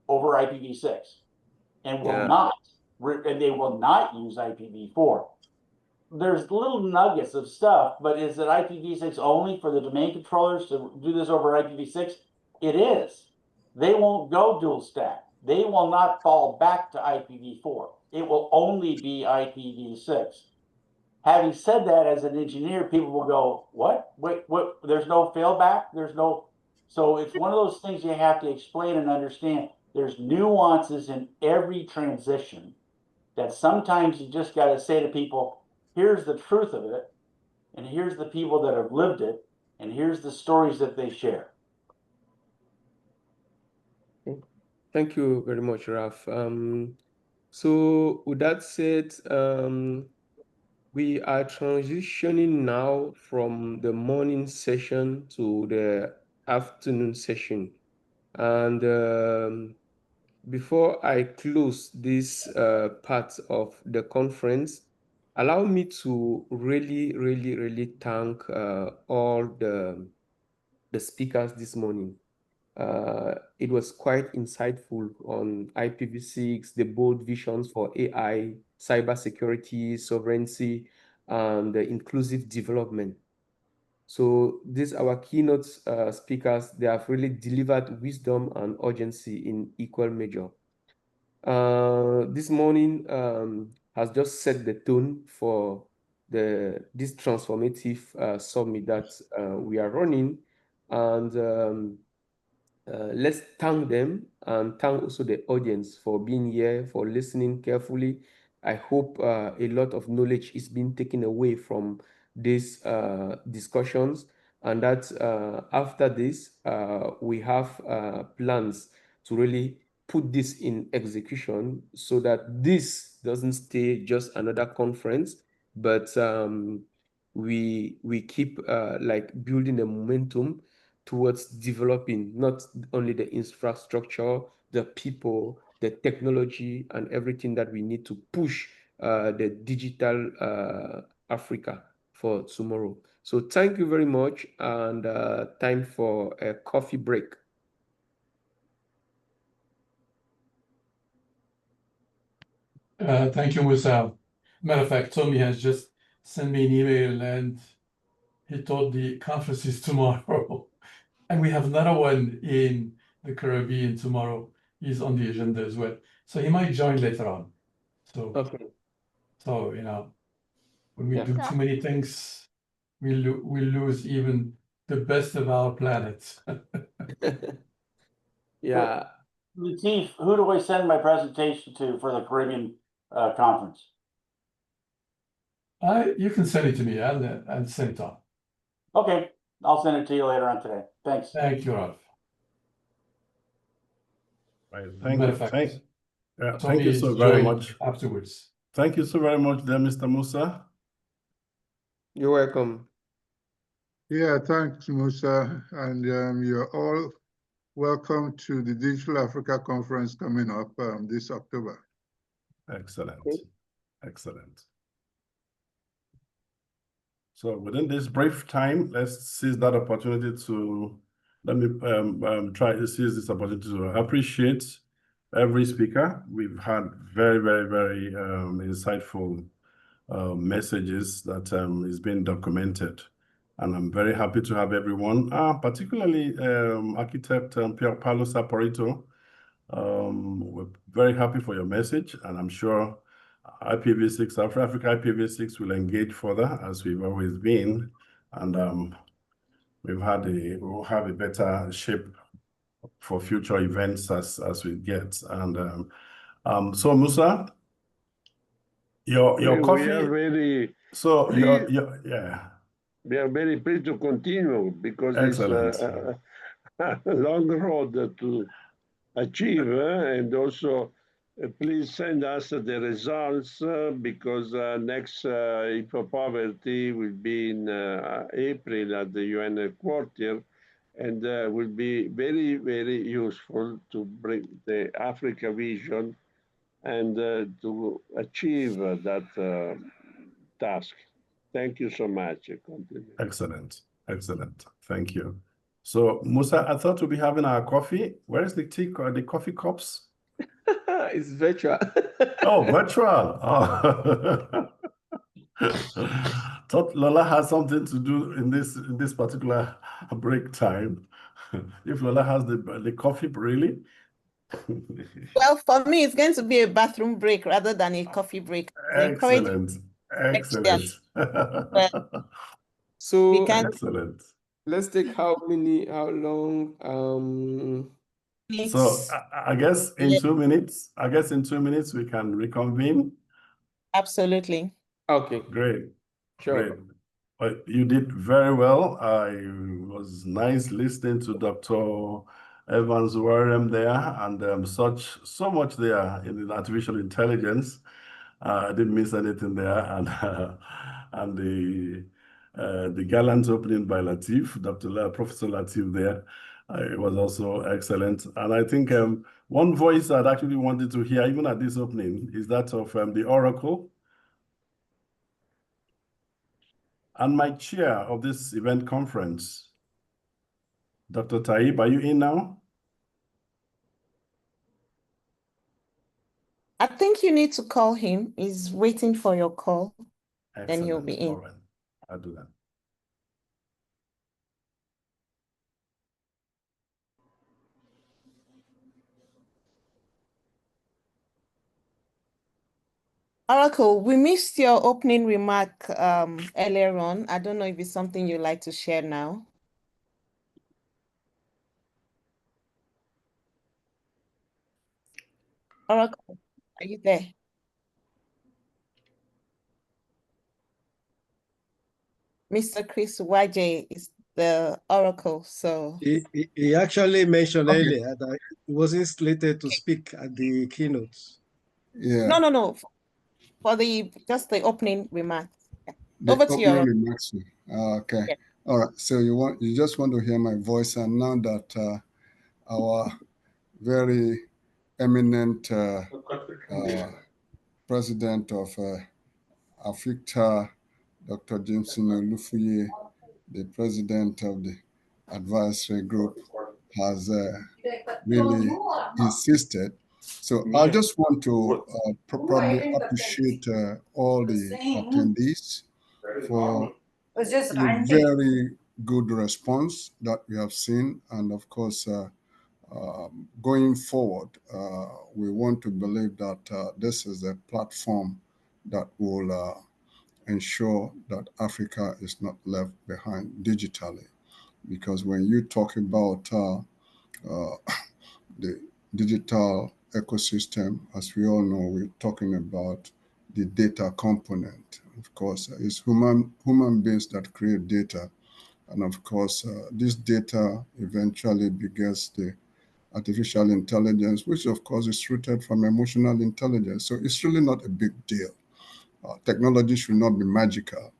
S5: over IPv6 and will not, and they will not use IPv4. there's little nuggets of stuff, but is it IPv6 only for the domain controllers to do this over IPv6? It is. They won't go dual stack. They will not fall back to IPv4. It will only be IPv6. Having said that, as an engineer, people will go, what? Wait, what? There's no failback? There's no. So it's one of those things you have to explain and understand. There's nuances in every transition that sometimes you just got to say to people, here's the truth of it, and here's the people that have lived it, and here's the stories that they share.
S2: Thank you very much, Raf. So with that said, we are transitioning now from the morning session to the afternoon session. And before I close this part of the conference, allow me to really thank all the speakers this morning. It was quite insightful on IPv6, the bold visions for AI, cybersecurity, sovereignty, and inclusive development. So these our keynote speakers. They have really delivered wisdom and urgency in equal measure. This morning has just set the tone for this transformative summit that we are running, and let's thank them and thank also the audience for being here, for listening carefully. I hope a lot of knowledge is being taken away from these discussions, and that after this, we have plans to really put this in execution so that this doesn't stay just another conference, but we keep like building a momentum towards developing not only the infrastructure, the people, the technology, and everything that we need to push the digital Africa for tomorrow. So thank you very much, and time for a coffee break.
S7: Thank you, Musa. Matter of fact, Tommy has just sent me an email and he told the conference is tomorrow. And we have another one in the Caribbean tomorrow. He's on the agenda as well. So he might join later on. So,
S2: Okay.
S7: so you know, when we
S2: Yeah.
S7: do too many things, we lose even the best of our planet.
S2: Yeah.
S5: Latif, who do I send my presentation to for the Caribbean conference?
S7: You can send it to me. I'll send it on.
S5: Okay, I'll send it to you later on today. Thanks.
S7: Thank you, Ralph.
S4: Right.
S7: Matter of fact,
S4: Thank
S7: Tommy
S4: you so
S7: is
S4: very
S7: joining
S4: much.
S7: afterwards.
S4: Thank you so very much, there, Mr. Musa.
S2: You're welcome.
S1: Yeah, thanks, Musa. And you're all welcome to the Digital Africa Conference coming up this October.
S4: Excellent. Excellent. So within this brief time, let's seize that opportunity to, let me try to seize this opportunity to appreciate every speaker. We've had very insightful messages that is being documented. And I'm very happy to have everyone, particularly Architect Pierpaolo Saporito. We're very happy for your message, and I'm sure IPv6, Africa IPv6 will engage further as we've always been, and we'll have a better shape for future events as we get. And so Musa, your coffee.
S6: We are very.
S4: So
S6: pleased,
S4: yeah.
S6: We are very pleased to continue because
S4: Excellent.
S6: it's a long road to achieve, and also please send us the results because next IPO poverty will be in April at the UN headquarters, and will be very useful to bring the Africa vision and to achieve that task. Thank you so much.
S4: Excellent. Thank you. So Musa, I thought we'll be having our coffee. Where is the tea or the coffee cups?
S2: It's virtual.
S4: Oh, virtual. Oh. Thought Lola has something to do in this particular break time. If Lola has the coffee, really.
S3: Well, for me, it's going to be a bathroom break rather than a coffee break. I encourage
S4: Excellent.
S3: Excellent.
S4: Excellent.
S2: So
S3: we can
S4: Excellent.
S2: let's take how long?
S4: So I guess in 2 minutes, we can reconvene.
S3: Absolutely.
S2: Okay,
S4: Great.
S2: sure.
S4: Great. But you did very well. I was nice listening to Dr. Evans Wareham there, and so much there in the artificial intelligence. I didn't miss anything there, and the gallant opening by Latif, Professor Latif there, it was also excellent. And I think one voice I'd actually wanted to hear, even at this opening, is that of the Oracle. And my chair of this event conference, Dr. Taib, are you in now?
S3: I think you need to call him. He's waiting for your call.
S4: Excellent.
S3: Then he'll be in.
S4: All right, I'll do that.
S3: Oracle, we missed your opening remark earlier on. I don't know if it's something you'd like to share now. Oracle, are you there? Mr. Chris Waje is the Oracle, so.
S9: He actually mentioned earlier that he wasn't slated to speak at the keynote.
S10: Yeah.
S3: No. For just the opening remarks.
S10: The
S3: Over to you.
S10: opening remarks. Okay.
S3: Yeah.
S10: All right. So you just want to hear my voice, and now that our very eminent president of AFRICTA, Dr. Jameson Olufuye, the president of the advisory group, has really insisted. So I just want to probably appreciate all the attendees for a very good response that we have seen. And of course, going forward, we want to believe that this is a platform that will ensure that Africa is not left behind digitally. Because when you talk about the digital ecosystem, as we all know, we're talking about the data component. Of course, it's human beings that create data. And of course, this data eventually begets the artificial intelligence, which of course is rooted from emotional intelligence. So it's really not a big deal. Technology should not be magical.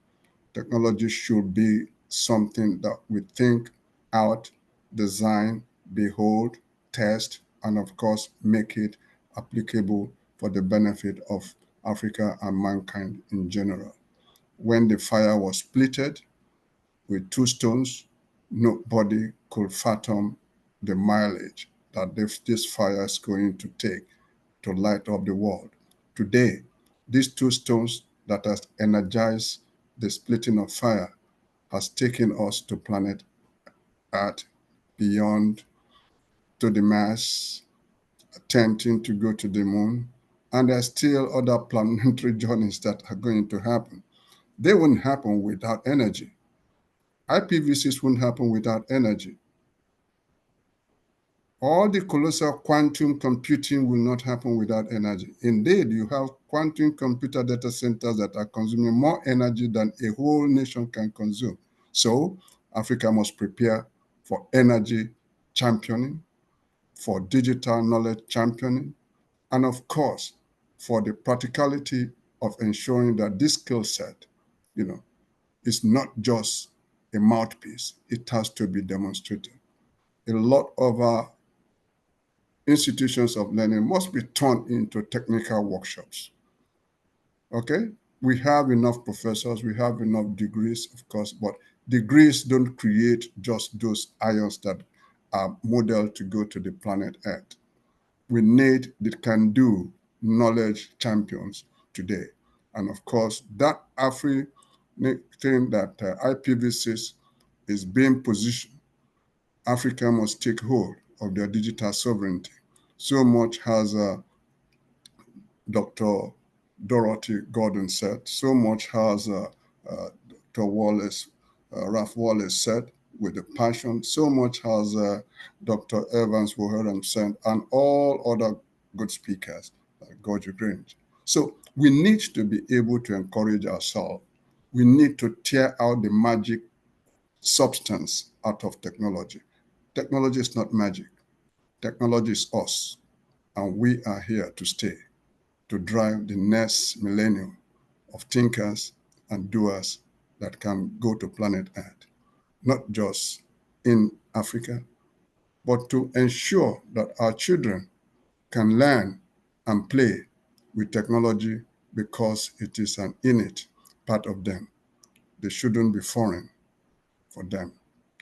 S10: Technology should be something that we think out, design, behold, test, and of course, make it applicable for the benefit of Africa and mankind in general. When the fire was splitted with 2 stones, nobody could fathom the mileage that this fire is going to take to light up the world. Today, these 2 stones that has energized the splitting of fire has taken us to planet Earth, beyond to the Mars, attempting to go to the moon, and there are still other planetary journeys that are going to happen. They wouldn't happen without energy. IPV6 wouldn't happen without energy. All the colossal quantum computing will not happen without energy. Indeed, you have quantum computer data centers that are consuming more energy than a whole nation can consume. So Africa must prepare for energy championing, for digital knowledge championing, and of course, for the practicality of ensuring that this skill set, is not just a mouthpiece. It has to be demonstrated. A lot of our institutions of learning must be turned into technical workshops. Okay? We have enough professors, we have enough degrees, of course, but degrees don't create just those ions that are modeled to go to the planet Earth. We need the can-do knowledge champions today. And of course, that thing that IPV6 is being positioned, Africa must take hold of their digital sovereignty. So much has Dr. Dorothy Gordon said, so much has Dr. Wallace, Ralph Wallace said with the passion, so much has Dr. Evans Woheran said, and all other good speakers like George Grange. So we need to be able to encourage ourselves. We need to tear out the magic substance out of technology. Technology is not magic. Technology is us, and we are here to stay, to drive the next millennium of thinkers and doers that can go to planet Earth, not just in Africa, but to ensure that our children can learn and play with technology because it is an innate part of them. They shouldn't be foreign for them.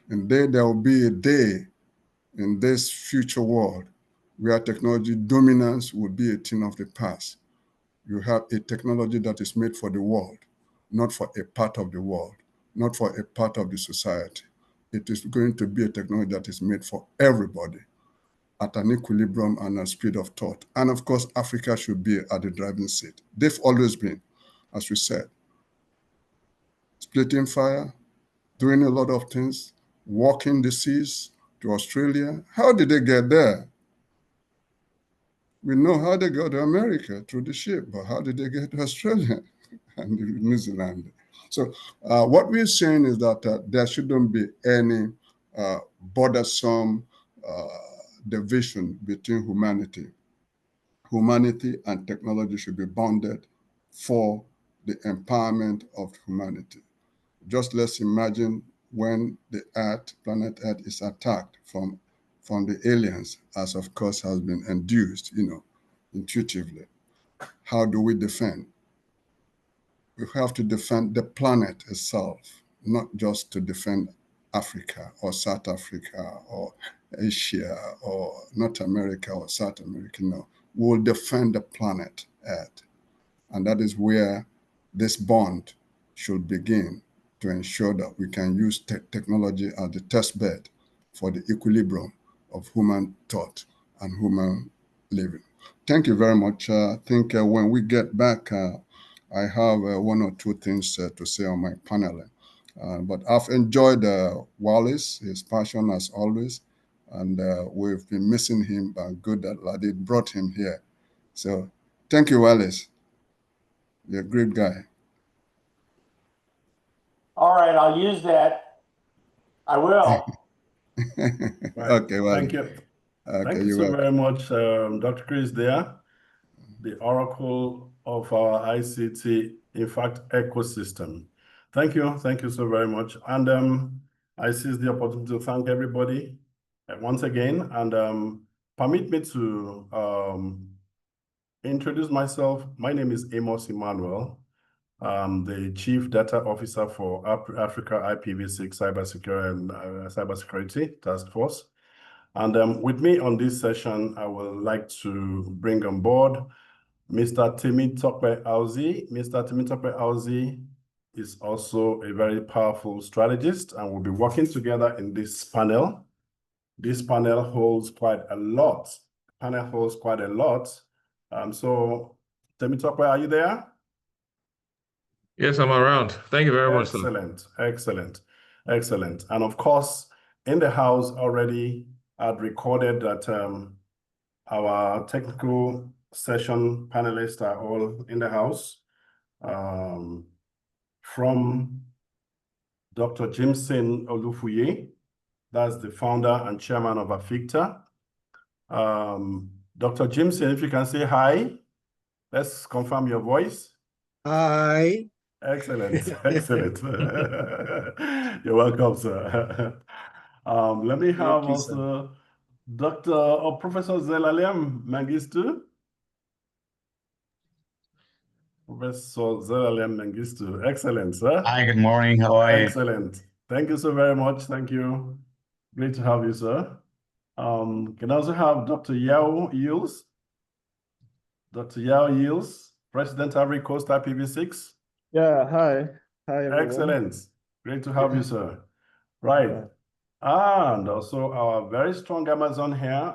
S10: And there will be a day in this future world where technology dominance will be a thing of the past. You have a technology that is made for the world, not for a part of the world, not for a part of the society. It is going to be a technology that is made for everybody at an equilibrium and a speed of thought. And of course, Africa should be at the driving seat. They've always been, as we said, splitting fire, doing a lot of things, walking the seas to Australia. How did they get there? We know how they got to America through the ship, but how did they get to Australia and New Zealand? So what we're saying is that there shouldn't be any bothersome division between humanity. Humanity and technology should be bonded for the empowerment of humanity. Just let's imagine when the Earth, planet Earth, is attacked from the aliens, as of course has been induced, intuitively. How do we defend? We have to defend the planet itself, not just to defend Africa or South Africa or Asia or North America or South America. No, we will defend the planet Earth. And that is where this bond should begin, to ensure that we can use technology as the test bed for the equilibrium of human thought and human living. Thank you very much. I think when we get back, I have one or two things to say on my panel. But I've enjoyed Wallace, his passion as always, and we've been missing him, but good that Ladi brought him here. So thank you, Wallace. You're a great guy.
S5: All right, I'll use that. I will.
S4: Right.
S10: Okay, well,
S4: thank you.
S10: Okay,
S4: Thank you so very much, Dr. Chris there, the oracle of our ICT, in fact, ecosystem. Thank you so very much. And I seize the opportunity to thank everybody once again, and permit me to introduce myself. My name is Amos Emmanuel. I'm the Chief Data Officer for Africa IPV6 Cybersecurity Task Force. And with me on this session, I would like to bring on board Mr. Temitope Auzi. Mr. Temitope Auzi is also a very powerful strategist, and we'll be working together in this panel. This panel holds quite a lot. So Temitope, are you there?
S11: Yes, I'm around. Thank you very much.
S4: Excellent. And of course, in the house already, I'd recorded that our technical session panelists are all in the house. From Dr. Jimson Olufuye, that's the founder and chairman of AFICTA. Dr. Jimson, if you can say hi, let's confirm your voice.
S9: Hi.
S4: Excellent. You're welcome, sir. Let me have also Dr. or Professor Zelalem Mengistu. Professor Zelalem Mengistu. Excellent, sir.
S12: Hi, good morning. How are you?
S4: Excellent. Thank you so very much. Thank you. Great to have you, sir. Can also have Dr. Yao Yields. Dr. Yao Yields. President Ivory Coast IPv6.
S12: Yeah, hi. Hi, everyone.
S4: Excellent. Great to have you, sir. Right. And also our very strong Amazon here,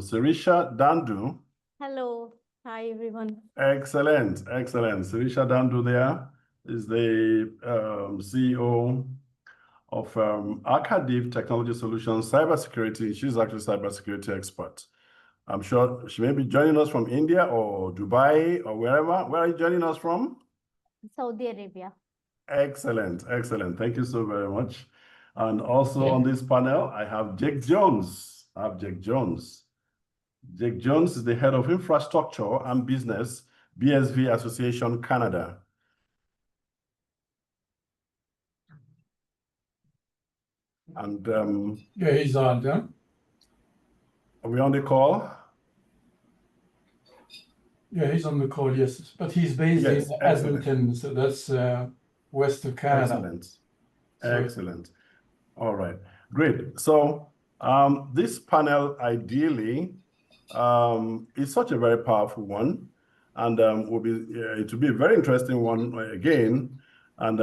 S4: Sirisha Dandu.
S13: Hello. Hi, everyone.
S4: Excellent, excellent. Sirisha Dandu there is the CEO of Arcadiv Technology Solutions Cybersecurity. She's actually a cybersecurity expert. I'm sure she may be joining us from India or Dubai or wherever. Where are you joining us from?
S13: Saudi Arabia.
S4: Excellent, excellent. Thank you so very much. And also on this panel, I have Jake Jones. Jake Jones is the head of infrastructure and business, BSV Association Canada. And
S7: yeah, he's on, yeah.
S4: Are we on the call?
S7: Yeah, he's on the call, yes. But he's based
S4: Yes,
S7: in
S4: excellent.
S7: Edmonton, so that's west of Canada.
S4: Excellent.
S7: So-
S4: Excellent. All right, great. So this panel ideally is such a very powerful one, and it will be a very interesting one again. And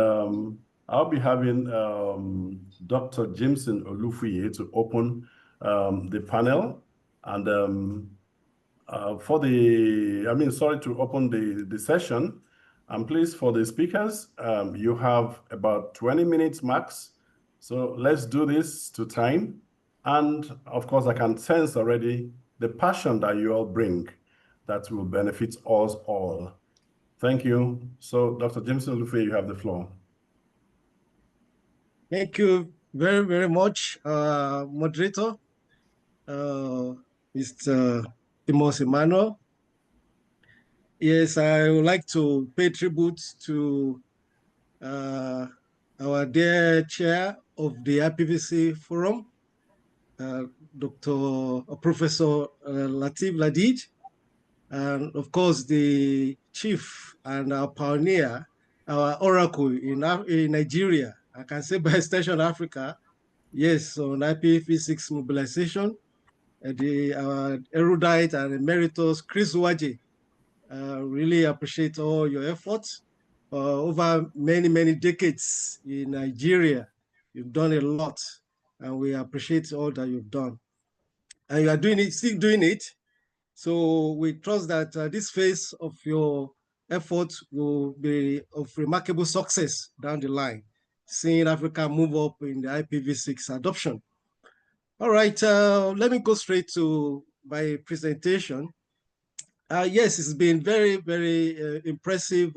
S4: I'll be having Dr. Jameson Olufuye to open the panel, and to open the session. And please, for the speakers, you have about 20 minutes max. So let's do this to time. And of course, I can sense already the passion that you all bring that will benefit us all. Thank you. So Dr. Jameson Olufuye, you have the floor.
S9: Thank you very, very much, moderator, Mr. Timos Emmanuel. Yes, I would like to pay tribute to our dear chair of the IPVC Forum, Professor Latif Ladid, and of course the chief and our pioneer, our oracle in Nigeria, I can say by extension Africa, yes, on IPv6 mobilization, our erudite and emeritus Chris Waje. Really appreciate all your efforts. Over many, many decades in Nigeria, you've done a lot, and we appreciate all that you've done. And you are doing it, still doing it. So we trust that this phase of your efforts will be of remarkable success down the line, seeing Africa move up in the IPv6 adoption. All right, let me go straight to my presentation. Yes, it's been very, very impressive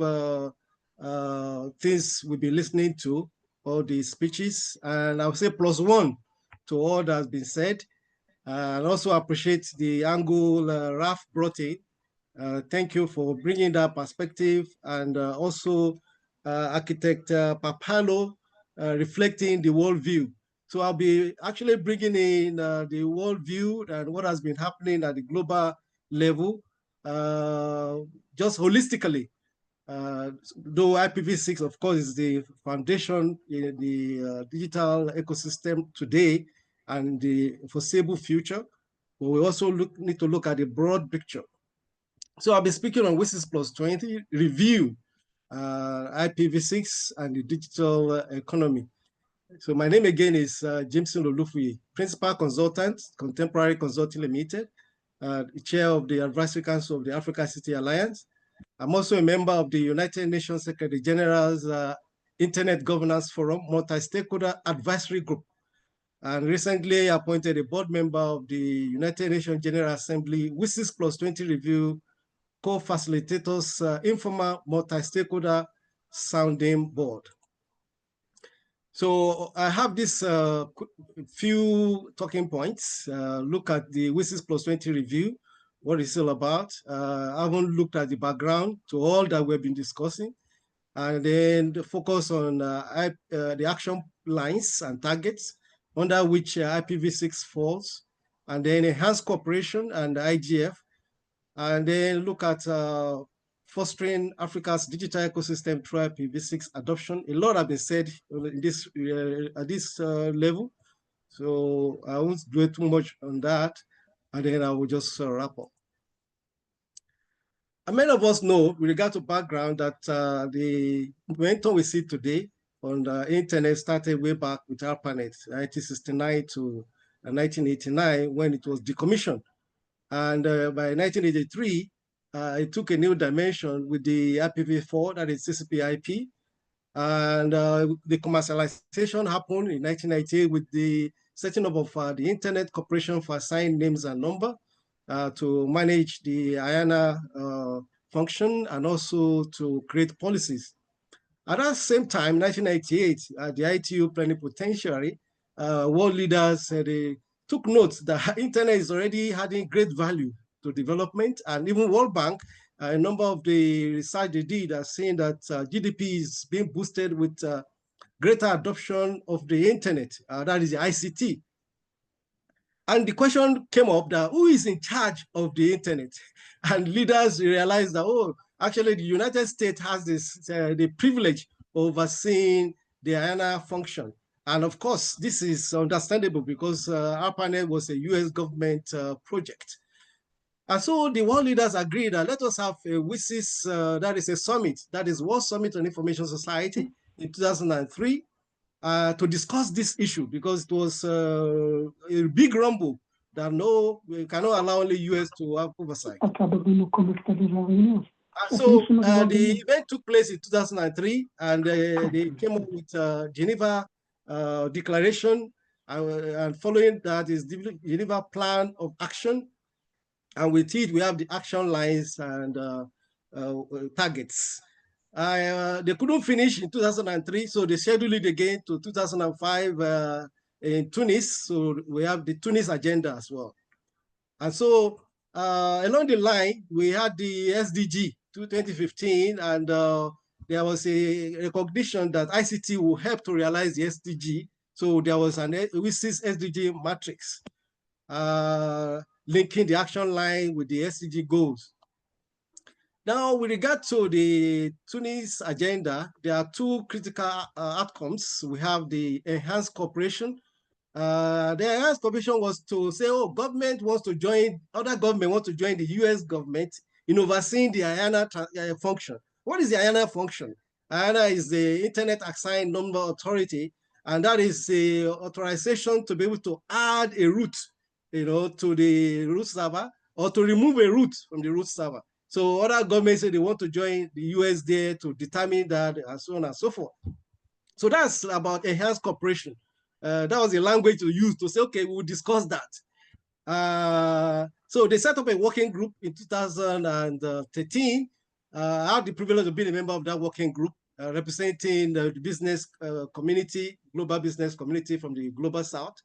S9: things we've been listening to, all the speeches, and I'll say +1 to all that has been said. And also appreciate the angle Raf brought in. Thank you for bringing that perspective, and also Architect Papalo reflecting the worldview. So I'll be actually bringing in the worldview and what has been happening at the global level, just holistically. Though IPv6, of course, is the foundation in the digital ecosystem today and the foreseeable future, but we also need to look at the broad picture. So I'll be speaking on WSIS Plus 20 review, IPv6 and the digital economy. So my name again is Jameson Olufuye, Principal Consultant, Contemporary Consulting Limited, Chair of the Advisory Council of the Africa City Alliance. I'm also a member of the United Nations Secretary General's Internet Governance Forum Multi-Stakeholder Advisory Group, and recently appointed a board member of the United Nations General Assembly WSIS Plus 20 Review Co-Facilitators Informal Multi-Stakeholder Sounding Board. So I have this few talking points. Look at the WSIS Plus 20 review, what it's all about. I haven't looked at the background to all that we've been discussing, and then the focus on the action lines and targets under which IPv6 falls, and then enhanced cooperation and IGF, and then look at fostering Africa's digital ecosystem through IPv6 adoption. A lot has been said in this, at this level, so I won't dwell too much on that, and then I will just wrap up. many of us know, with regard to background, that the momentum we see today on the internet started way back with ARPANET, 1969 to 1989, when it was decommissioned. And by 1983, it took a new dimension with the IPV4, that is TCP/IP. And the commercialization happened in 1998 with the setting up of the Internet Corporation for Assigned Names and Number to manage the IANA function and also to create policies. At that same time, 1998, the ITU plenipotentiary, world leaders they took note that internet is already having great value to development, and even World Bank, a number of the research they did are saying that GDP is being boosted with greater adoption of the internet, that is the ICT. And the question came up that who is in charge of the internet? And leaders realized that, oh, actually the United States has this the privilege of overseeing the IANA function. And of course, this is understandable because ARPANET was a US government project. And so the world leaders agreed that let us have a WSIS, that is a summit, that is World Summit on Information Society in 2003, to discuss this issue because it was a big rumble that no, we cannot allow only US to have oversight. So the event took place in 2003 and they came up with Geneva Declaration, and following that is the Geneva Plan of Action. And with it, we have the action lines and targets. They couldn't finish in 2003, so they scheduled it again to 2005 in Tunis. So we have the Tunis agenda as well. And so along the line, we had the SDG 2015, and there was a recognition that ICT will help to realize the SDG. So there was an WSIS SDG matrix linking the action line with the SDG goals. Now, with regard to the Tunis agenda, there are two critical outcomes. We have the enhanced cooperation. The enhanced cooperation was to say, oh, government wants to join, other government wants to join the US government in overseeing the IANA function. What is the IANA function? IANA is the Internet Assigned Number Authority, and that is the authorization to be able to add a root, to the root server, or to remove a root from the root server. So other governments say they want to join the US there to determine that, and so on and so forth. So that's about enhanced cooperation. That was the language to use to say, okay, we'll discuss that. So they set up a working group in 2013. I had the privilege of being a member of that working group, representing the business community, global business community from the Global South.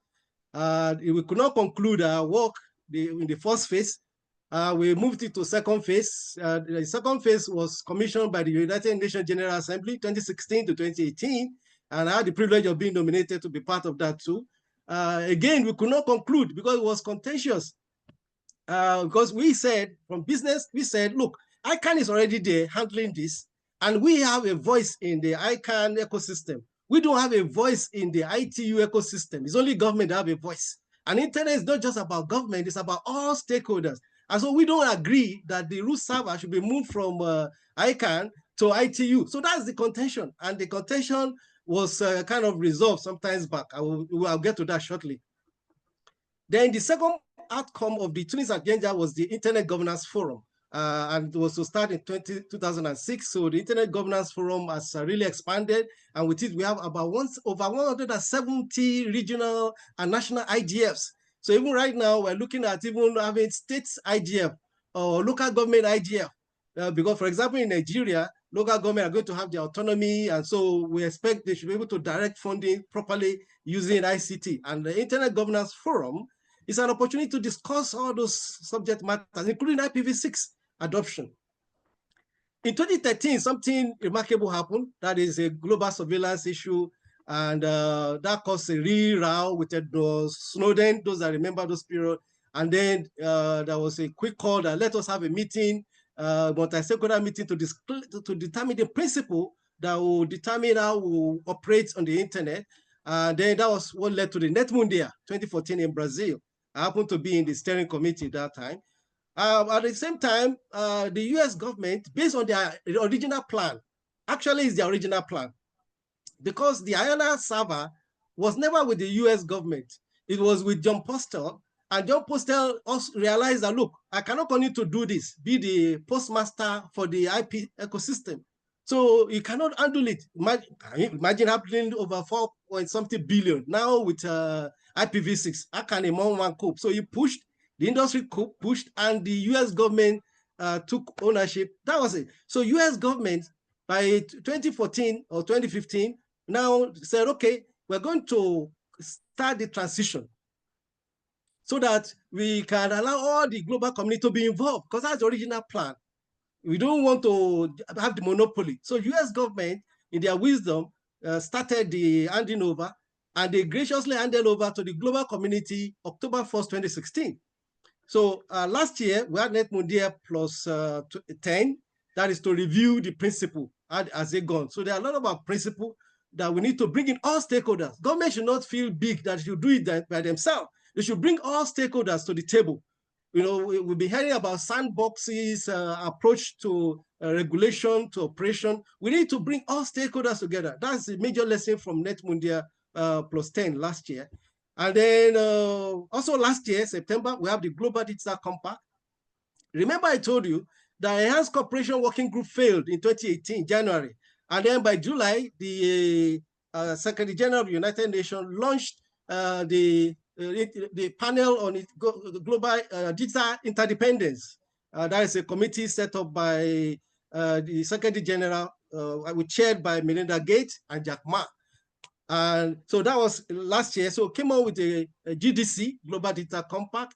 S9: We could not conclude our work in the first phase. We moved it to second phase. The second phase was commissioned by the United Nations General Assembly 2016 to 2018. And I had the privilege of being nominated to be part of that too. Again, we could not conclude because it was contentious. Because we said, from business, we said, look, ICANN is already there handling this, and we have a voice in the ICANN ecosystem. We don't have a voice in the ITU ecosystem. It's only government that have a voice. And internet is not just about government, it's about all stakeholders. And so we don't agree that the root server should be moved from ICANN to ITU. So that's the contention. And the contention was kind of resolved sometimes back. I'll get to that shortly. Then the second outcome of the Tunis agenda was the Internet Governance Forum. And it was to start in 2006. So the Internet Governance Forum has really expanded. And with it, we have about over 170 regional and national IGFs. So even right now, we're looking at even having states IGF or local government IGF. Because, for example, in Nigeria, local government are going to have their autonomy. And so we expect they should be able to direct funding properly using ICT. And the Internet Governance Forum is an opportunity to discuss all those subject matters, including IPV6 adoption. In 2013, something remarkable happened. That is a global surveillance issue. And that caused a real row with Snowden, those that remember those period. And then there was a quick call that let us have a meeting, multi-stakeholder meeting to determine the principle that will determine how we operate on the internet. Then that was what led to the NetMundia 2014 in Brazil. I happened to be in the steering committee at that time. At the same time, the US government, based on their original plan, actually is the original plan, because the IONA server was never with the US government. It was with John Postel, and John Postel also realized that, look, I cannot continue to do this, be the postmaster for the IP ecosystem. So you cannot handle it. Imagine happening over 4-point-something billion now with IPv6. How can a one cope? So you pushed, the industry pushed, and the US government took ownership. That was it. So US government by 2014 or 2015 now said, okay, we're going to start the transition so that we can allow all the global community to be involved, because that's the original plan. We don't want to have the monopoly. So US government, in their wisdom, started the handing over, and they graciously handed over to the global community October 1st, 2016. So last year, we had NetMundia plus 10, that is to review the principle as they gone. So there are a lot of our principle that we need to bring in all stakeholders. Government should not feel big that you do it by themselves. They should bring all stakeholders to the table. You know, we'll be hearing about sandboxes, approach to regulation, to operation. We need to bring all stakeholders together. That's the major lesson from NetMundia plus 10 last year. And then also last year, September, we have the Global Digital Compact. Remember I told you the Enhanced Cooperation Working Group failed in 2018, January. And then by July, the Secretary General of the United Nations launched the panel on global digital interdependence. That is a committee set up by the Secretary General, chaired by Melinda Gates and Jack Ma. And so that was last year. So came out with a GDC, Global Digital Compact,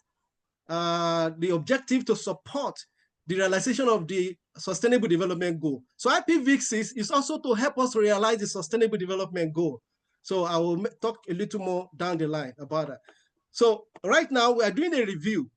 S9: the objective to support the realization of the Sustainable Development Goal. So IPv6 is also to help us realize the Sustainable Development Goal. So I will talk a little more down the line about that. So right now we are doing a review.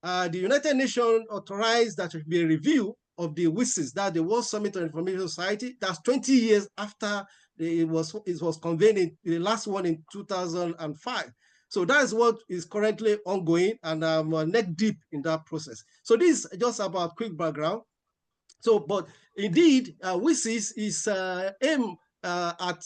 S9: The United Nations authorized that there should be a review of the WSIS, that the World Summit on Information Society. That's 20 years after it was convened in the last one in 2005. So that is what is currently ongoing, and I'm neck deep in that process. So this is just about quick background. So, but indeed, WSIS is aimed at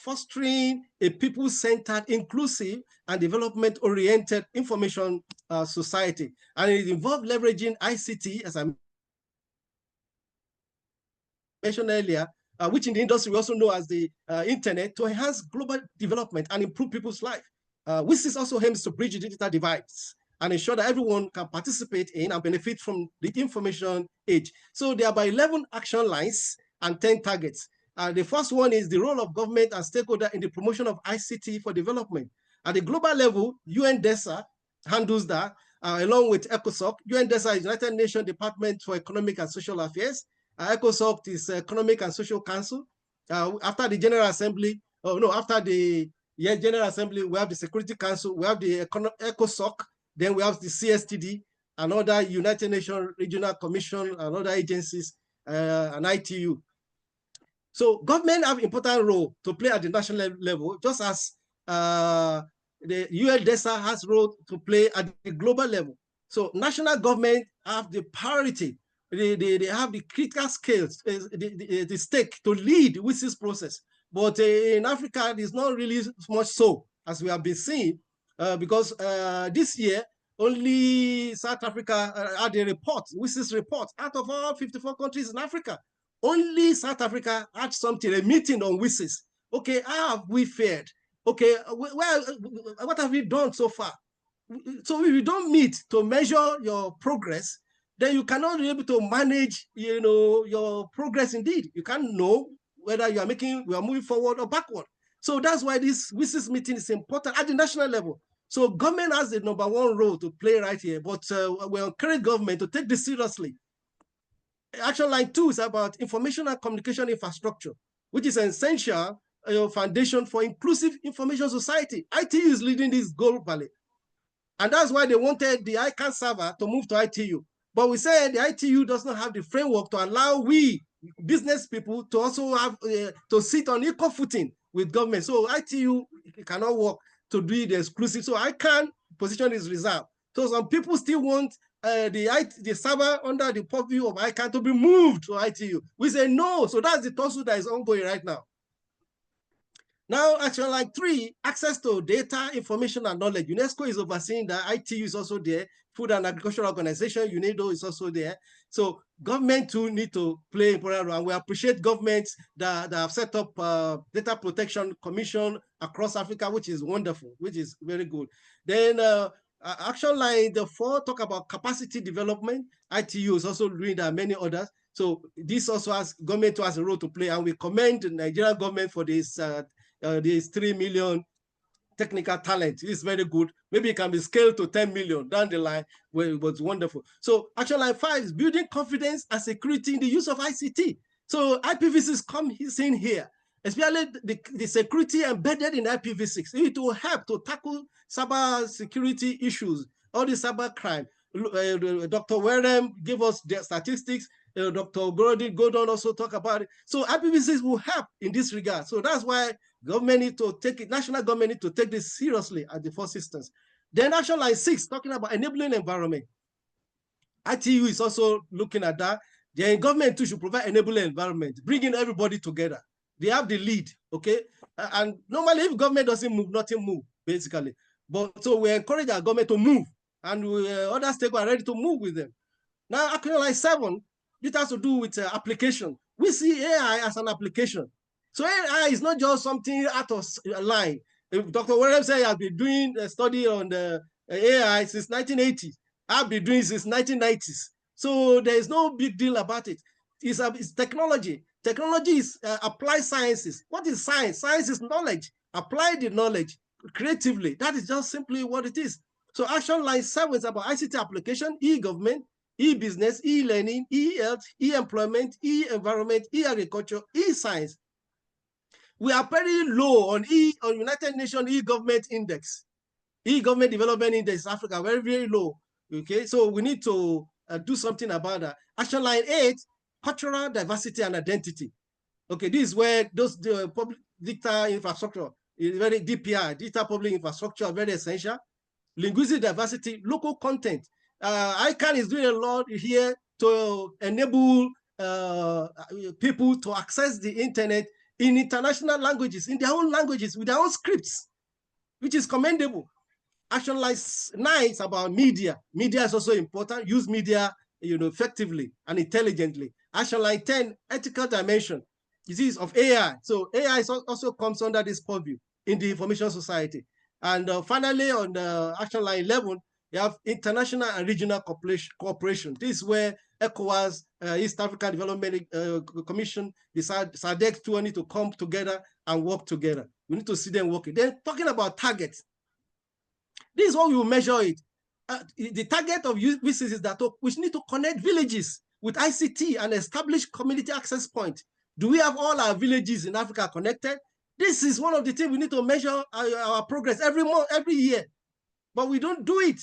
S9: fostering a people-centered, inclusive, and development-oriented information society. And it involves leveraging ICT, as I mentioned earlier, which in the industry we also know as the internet, to enhance global development and improve people's life. WSIS also aims to bridge the digital divides and ensure that everyone can participate in and benefit from the information age. So there are about 11 action lines and 10 targets. The first one is the role of government and stakeholder in the promotion of ICT for development. At the global level, UNDESA handles that, along with ECOSOC. UNDESA is United Nations Department for Economic and Social Affairs. ECOSOC is Economic and Social Council. After the General Assembly, after the General Assembly, we have the Security Council, we have the ECOSOC, then we have the CSTD, and other United Nations Regional Commission, and other agencies, and ITU. So government have important role to play at the national level, just as the UNDESA has role to play at the global level. So national government have the priority. They have the critical skills, the stake to lead with this process. But in Africa, it's not really much so, as we have been seeing, because this year, only South Africa had a report, WSIS report, out of all 54 countries in Africa. Only South Africa had something, a meeting on WSIS. Okay, how have we fared? Okay, what have we done so far? So if you don't meet to measure your progress, then you cannot be able to manage, your progress indeed. You can't know whether we are moving forward or backward. So that's why this WSIS meeting is important at the national level. So government has the #1 role to play right here, but we encourage government to take this seriously. Action line 2 is about information and communication infrastructure, which is an essential foundation for inclusive information society. ITU is leading this globally. And that's why they wanted the ICANN server to move to ITU. But we said the ITU does not have the framework to allow we business people to also have to sit on equal footing with government. So ITU cannot work to do the exclusive. So ICANN position is reserved. So some people still want the server under the purview of ICANN to be moved to ITU. We say no, so that's the tussle that is ongoing right now. Now, action line 3, access to data, information, and knowledge. UNESCO is overseeing that. ITU is also there. Food and Agricultural Organization, UNIDO, is also there. So government too need to play important role. And we appreciate governments that have set up data protection commission across Africa, which is wonderful, which is very good. Then action line the 4 talk about capacity development. ITU is also doing that, many others. So this also has government has a role to play, and we commend the Nigerian government for this 3 million technical talent. It's very good. Maybe it can be scaled to 10 million down the line, where it was wonderful. So action line 5 is building confidence and security in the use of ICT. So IPv6 comes in here, especially the security embedded in IPv6. It will help to tackle cyber security issues, all the cyber crime. Dr. Werem gave us the statistics. Dr. Gordon also talk about it. So IPv6 will help in this regard. So that's why government need to take it, national government need to take this seriously at the first instance. Then action line 6, talking about enabling environment. ITU is also looking at that. The government too should provide enabling environment, bringing everybody together. They have the lead, okay? And normally if government doesn't move, nothing move, basically. But so we encourage our government to move, and other stakeholders are ready to move with them. Now, action line 7, it has to do with application. We see AI as an application. So AI is not just something out of line. If Dr. Werem said I've been doing a study on the AI since 1980. I've been doing since 1990s. So there is no big deal about it. It's technology. Technology is applied sciences. What is science? Science is knowledge. Apply the knowledge creatively. That is just simply what it is. So action line 7 is about ICT application, e-government, e-business, e-learning, e-health, e-employment, e-environment, e-agriculture, e-science. We are very low on United Nations e-government index. E-government development index in Africa, very, very low. Okay, so we need to do something about that. Action line 8, cultural diversity and identity. Okay, this is where the public digital infrastructure is very DPI, digital public infrastructure, are very essential. Linguistic diversity, local content. ICANN is doing a lot here to enable people to access the internet in international languages, in their own languages, with their own scripts, which is commendable. Action line 9 is about media. Media is also important. Use media, effectively and intelligently. Action line 10, ethical dimension. This is of AI. So AI also comes under this purview in the information society. And finally, on the action line 11, you have international and regional cooperation. This is where ECOWAS, East African Development Commission, the SADC too need to come together and work together. We need to see them working. Then talking about targets. This is how we will measure it. The target of UVCs is that we need to connect villages with ICT and establish community access points. Do we have all our villages in Africa connected? This is one of the things we need to measure our progress every month, every year. But we don't do it.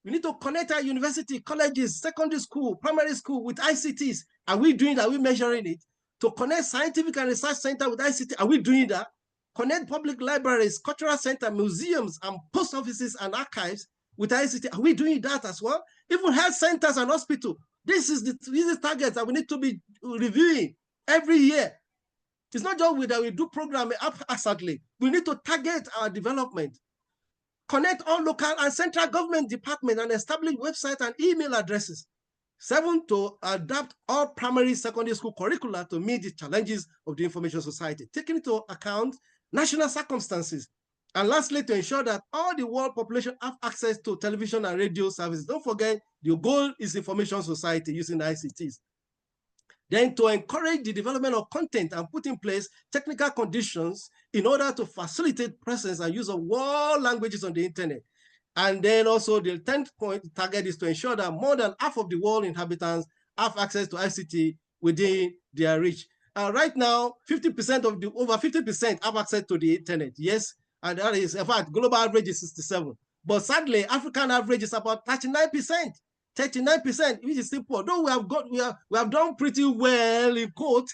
S9: We need to connect our university, colleges, secondary school, primary school with ICTs. Are we doing that? Are we measuring it? To connect scientific and research center with ICT, are we doing that? Connect public libraries, cultural center, museums, and post offices and archives with ICT. Are we doing that as well? Even health centers and hospitals. These are the targets that we need to be reviewing every year. It's not just that we do programming haphazardly. We need to target our development. Connect all local and central government departments and establish websites and email addresses. 7, to adapt all primary secondary school curricula to meet the challenges of the information society, taking into account national circumstances. And lastly, to ensure that all the world population have access to television and radio services. Don't forget, the goal is information society using ICTs. Then to encourage the development of content and put in place technical conditions in order to facilitate presence and use of world languages on the internet. And then also the 10th point target is to ensure that more than half of the world inhabitants have access to ICT within their reach. Right now, 50% of over 50% have access to the internet. Yes, and that is, in fact, global average is 67. But sadly, African average is about 39%. 39%, which is simple. Though we have done pretty well in quote,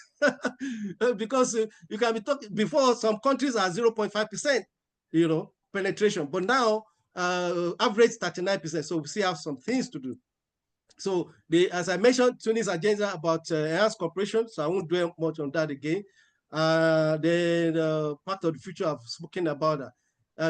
S9: because you can be talking before some countries are 0.5%, penetration, but now average 39%. So we still have some things to do. So as I mentioned, Tony's agenda about enhanced cooperation, so I won't dwell much on that again. The part of the future I've spoken about that.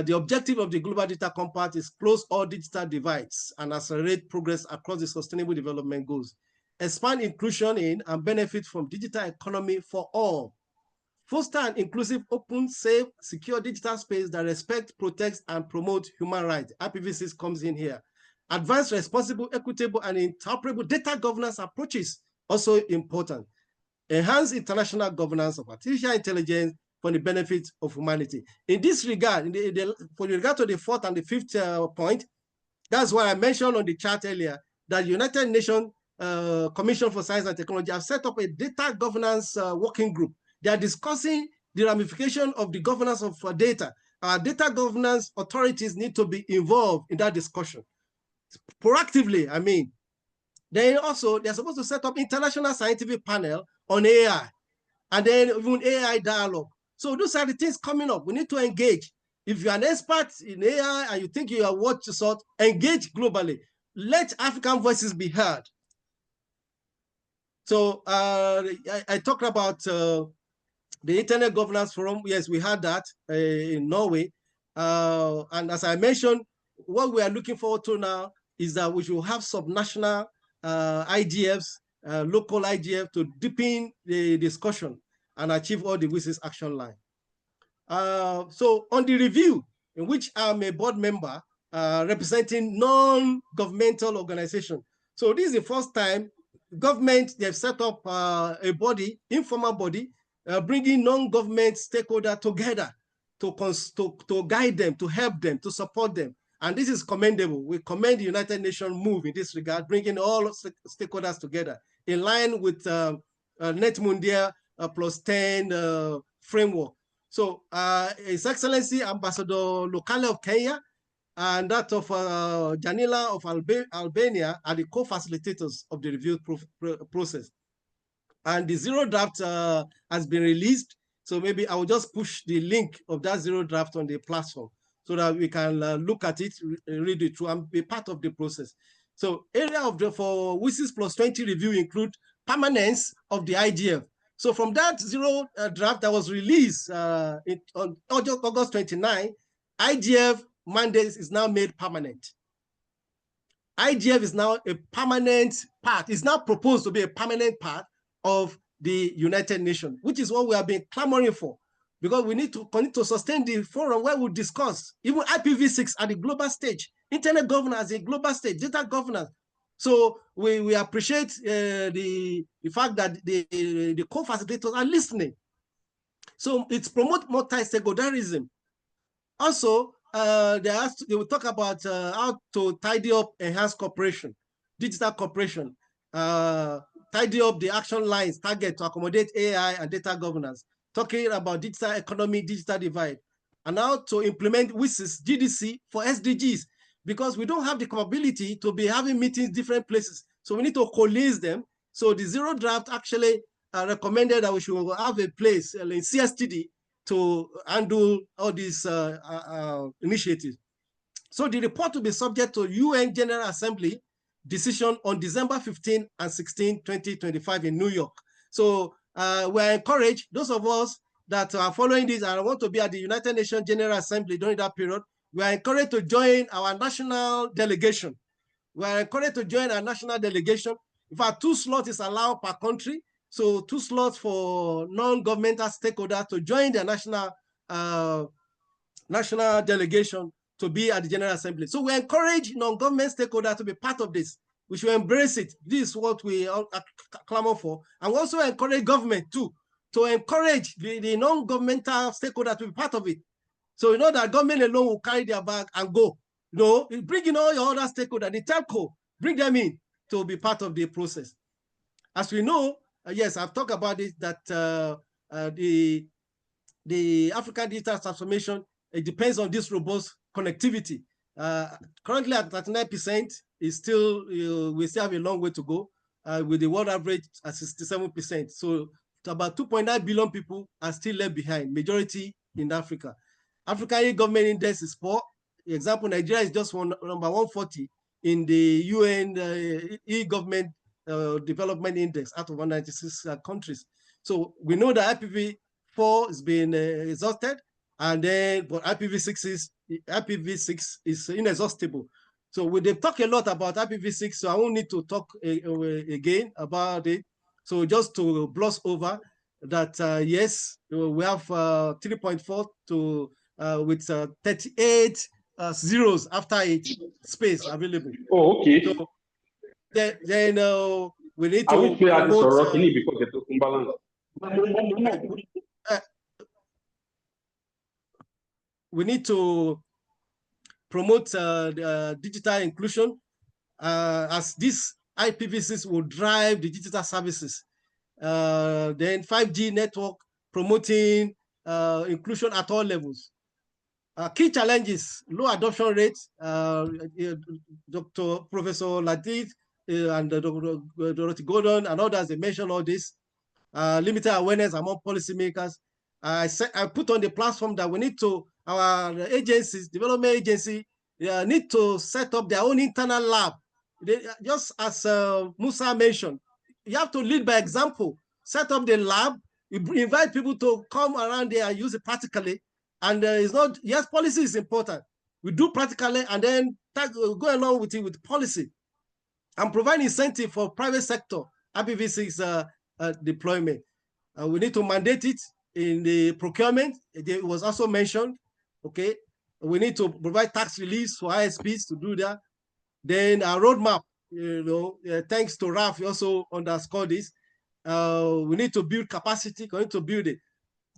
S9: The objective of the Global Data Compact is close all digital divides and accelerate progress across the Sustainable Development Goals. Expand inclusion in and benefit from digital economy for all. Foster an inclusive, open, safe, secure digital space that respects, protects, and promotes human rights. IPV6 comes in here. Advance responsible, equitable, and interoperable data governance approaches, also important. Enhance international governance of artificial intelligence for the benefit of humanity. In this regard, for regard to the fourth and the fifth point, that's why I mentioned on the chart earlier that United Nations Commission for Science and Technology have set up a data governance working group. They are discussing the ramification of the governance of data. Our data governance authorities need to be involved in that discussion. Proactively, I mean. Then also, they're supposed to set up international scientific panel on AI, and then even AI dialogue. So those are the things coming up. We need to engage. If you're an expert in AI and you think you are what you sort, engage globally. Let African voices be heard. So I talked about the Internet Governance Forum. Yes, we had that in Norway. And as I mentioned, what we are looking forward to now is that we should have subnational IGFs, local IGF to deepen the discussion and achieve all the WSIS action line. So on the review, in which I'm a board member representing non-governmental organization. So this is the first time government, they've set up a body, informal body, bringing non-government stakeholders together to guide them, to help them, to support them. And this is commendable. We commend the United Nations move in this regard, bringing all stakeholders together in line with Net Mundial +10 framework. So His Excellency Ambassador Lokale of Kenya and that of Janila of Albania are the co-facilitators of the review process. And the zero draft has been released. So maybe I will just push the link of that zero draft on the platform so that we can look at it, read it through, and be part of the process. So area of for WSIS +20 review include permanence of the IGF. So from that zero draft that was released on August 29, IGF mandate is now made permanent. IGF is now a permanent part. It's now proposed to be a permanent part of the United Nations, which is what we have been clamoring for, because we need to continue to sustain the forum where we discuss even IPv6 at the global stage, internet governance at a global stage, data governance. So we appreciate the fact that the co-facilitators are listening. So it's promote multi-stakeholderism. Also, they will talk about how to tidy up enhanced cooperation, digital cooperation, tidy up the action lines target to accommodate AI and data governance, talking about digital economy, digital divide, and how to implement WSIS GDC for SDGs, because we don't have the capability to be having meetings different places. So we need to coalesce them. So the zero draft actually recommended that we should have a place in CSTD to handle all these initiatives. So the report will be subject to UN General Assembly decision on December 15 and 16, 2025 in New York. So we're encouraged, those of us that are following this and want to be at the United Nations General Assembly during that period, we are encouraged to join our national delegation. We are encouraged to join our national delegation. In fact, 2 slots is allowed per country. So 2 slots for non-governmental stakeholders to join the national delegation to be at the General Assembly. So we encourage non-government stakeholders to be part of this. We should embrace it. This is what we clamor for. And we also encourage government too, to encourage the non-governmental stakeholders to be part of it. So you know that government alone will carry their bag and go. You know, bring in all your other stakeholders, the telco, bring them in to be part of the process. As we know, yes, I've talked about it, that the African digital transformation, it depends on this robust connectivity. Currently at 39%, is still, we still have a long way to go, with the world average at 67%. So about 2.9 billion people are still left behind, majority in Africa. African government index is poor. For example, Nigeria is just number 140, in the UN e-government development index out of 196 countries. So we know that IPv4 is being exhausted, and then but IPv6 is inexhaustible. So they've talked a lot about IPv6, so I won't need to talk again about it. So just to gloss over that, yes, we have 3.4 to with 38 zeros after each space available.
S6: Oh, okay.
S9: So then we need
S6: I
S9: to
S6: wish we had this
S9: promote.
S6: already because it's imbalance.
S9: We need to promote digital inclusion as this IPv6 will drive the digital services. Then 5G network promoting inclusion at all levels. Key challenges: low adoption rates. Dr. Professor Ladid and Dr. Dorothy Gordon and others, they mentioned all this. Limited awareness among policymakers. I put on the platform that we need to, our agencies, development agency, need to set up their own internal lab. Just as Musa mentioned, you have to lead by example. Set up the lab, invite people to come around there and use it practically. And it's not, yes, policy is important. We do practically and then go along with it with policy and provide incentive for private sector IPv6 deployment. We need to mandate it in the procurement. It was also mentioned, okay? We need to provide tax reliefs for ISPs to do that. Then our roadmap, thanks to Raf, you also underscored this. We need to build capacity, going to build it,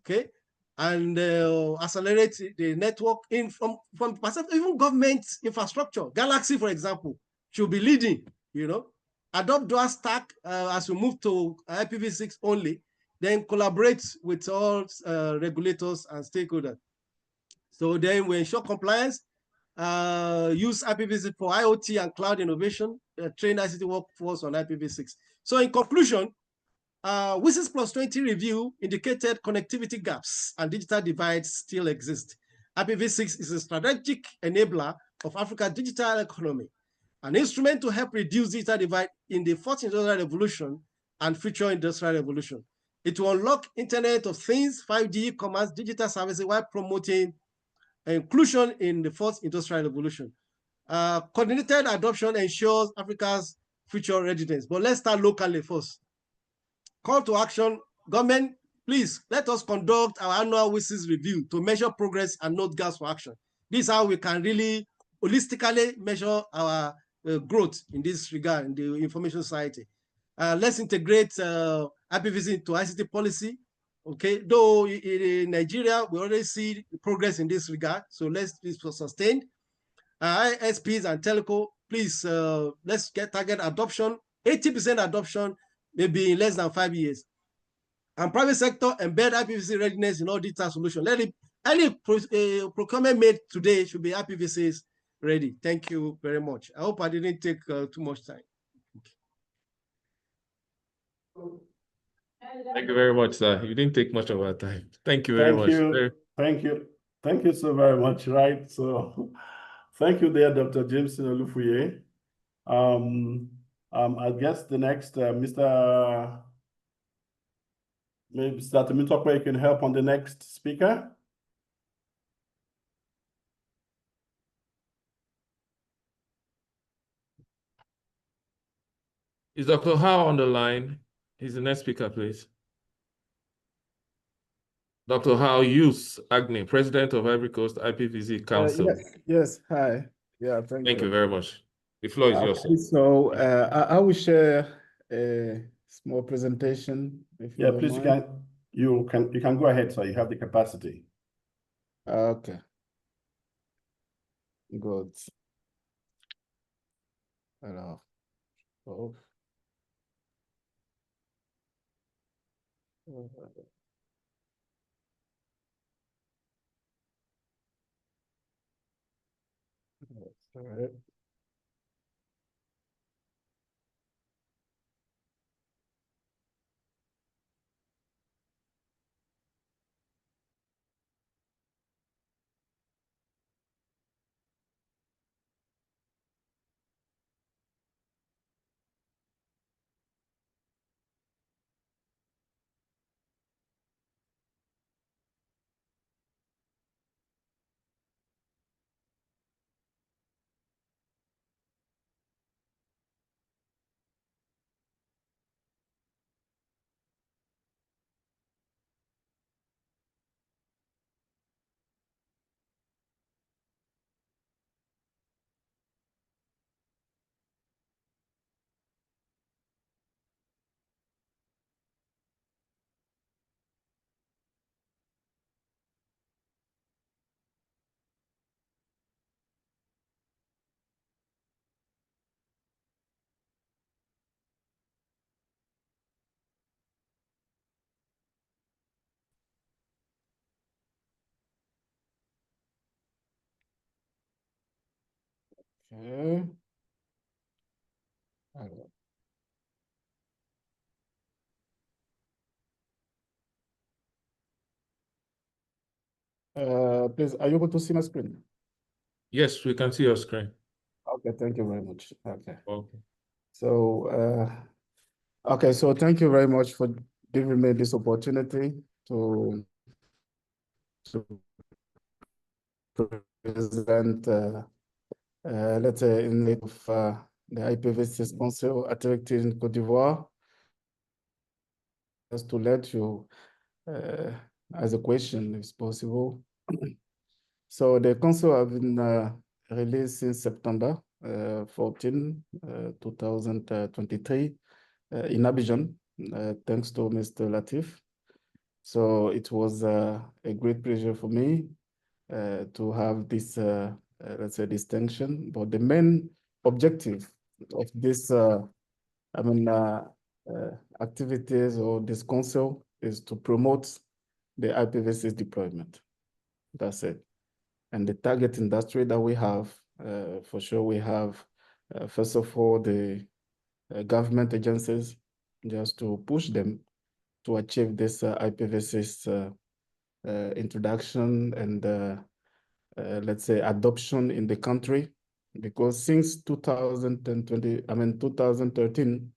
S9: okay? And accelerate the network in from even government infrastructure. Galaxy, for example, should be leading, adopt dual stack as we move to IPv6 only, then collaborate with all regulators and stakeholders. So then we ensure compliance, use IPv6 for IoT and cloud innovation, train ICT workforce on IPv6. So in conclusion, WSIS Plus 20 review indicated connectivity gaps and digital divides still exist. IPv6 is a strategic enabler of Africa's digital economy, an instrument to help reduce digital divide in the fourth industrial revolution and future industrial revolution. It will unlock Internet of Things, 5G, commerce, digital services while promoting inclusion in the fourth industrial revolution. Coordinated adoption ensures Africa's future readiness. But let's start locally first. Call to action, government, please let us conduct our annual WSIS review to measure progress and note gaps for action. This is how we can really holistically measure our growth in this regard in the information society. Let's integrate IPv6 into ICT policy. Okay, though in Nigeria, we already see progress in this regard, so let's be sustained. ISPs and telco, please, let's get target adoption, 80% adoption, maybe in less than 5 years. And private sector, embed IPv6 readiness in all digital solutions. Any procurement made today should be IPv6 ready. Thank you very much. I hope I didn't take too much time.
S11: Thank you very much, sir. You didn't take much of our time. Thank you very much.
S4: Thank you so very much. Right. So thank you there, Dr. Jameson Olufuye. I guess the next Mr. Temitope, you can help on the next speaker.
S11: Is Dr. Howe on the line? He's the next speaker, please. Dr. Howe Yus Agni, President of Ivory Coast IPv6 Council.
S12: Yes, hi. Yeah,
S11: Thank you very much. The floor is yours.
S12: Okay, so I will share a small presentation. If you
S4: Yeah,
S12: don't
S4: please,
S12: mind.
S4: you can go ahead, sir. You have the capacity.
S12: Okay. Good. Hello. Oh. All right. Okay. Please, are you able to see my screen?
S11: Yes, we can see your screen.
S12: Okay, thank you very much. Okay.
S11: Okay.
S12: So, okay, so thank you very much for giving me this opportunity to present, let's say, in the of the IPv6 Council activity in Cote d'Ivoire. Just to let you as a question, if possible. So the council have been released since September 14, 2023 in Abidjan, thanks to Mr. Latif. So it was a great pleasure for me to have this, let's say, distinction. But the main objective of this, activities or this council is to promote the IPv6 deployment. That's it. And the target industry that we have, for sure, we have, first of all, the government agencies, just to push them to achieve this IPv6 introduction and, let's say, adoption in the country. Because since 2013,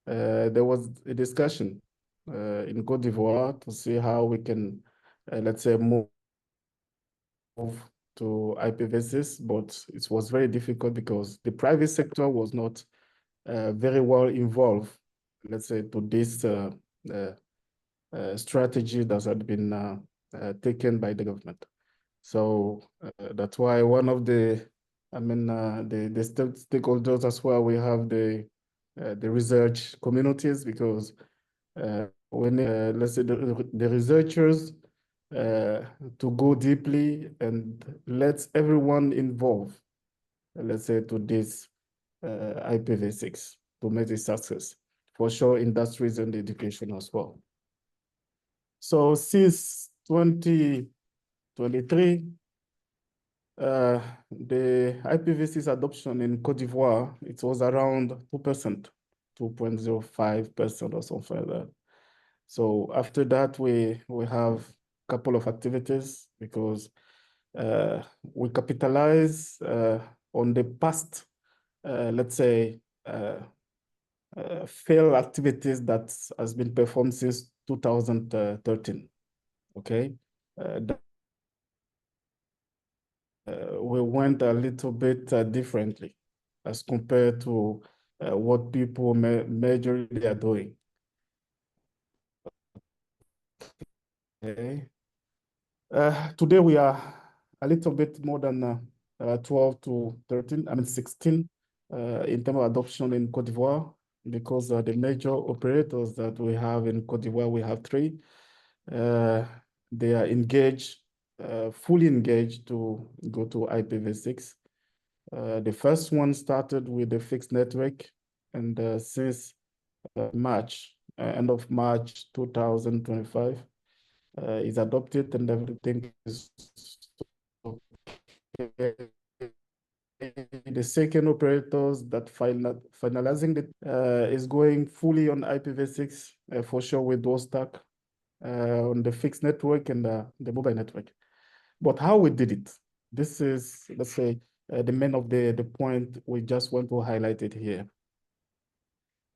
S12: there was a discussion in Cote d'Ivoire to see how we can, let's say, move to IPv6, but it was very difficult because the private sector was not very well involved, let's say, to this strategy that had been taken by the government. So that's why one of the, the stakeholders as well, we have the research communities, because when, let's say, the researchers to go deeply and let everyone involved, let's say, to this IPv6 to make it success. For sure, industries and education as well. So since 2023, the IPv6 adoption in Cote d'Ivoire, it was around 2%, 2.05% or something like that. So after that, we have a couple of activities, because we capitalize on the past, let's say, failed activities that has been performed since 2013. Okay, we went a little bit differently as compared to what people majorly are doing. Okay. Today we are a little bit more than 12 to 13, 16 in terms of adoption in Cote d'Ivoire, because the major operators that we have in Cote d'Ivoire, we have 3. They are engaged, fully engaged to go to IPv6. The first one started with the fixed network, and since March, end of March 2025, is adopted and everything is okay. The second operators that finalizing it is going fully on IPv6 for sure, with those stack on the fixed network and the mobile network. But how we did it, this is, let's say, the main of the point we just want to highlight it here.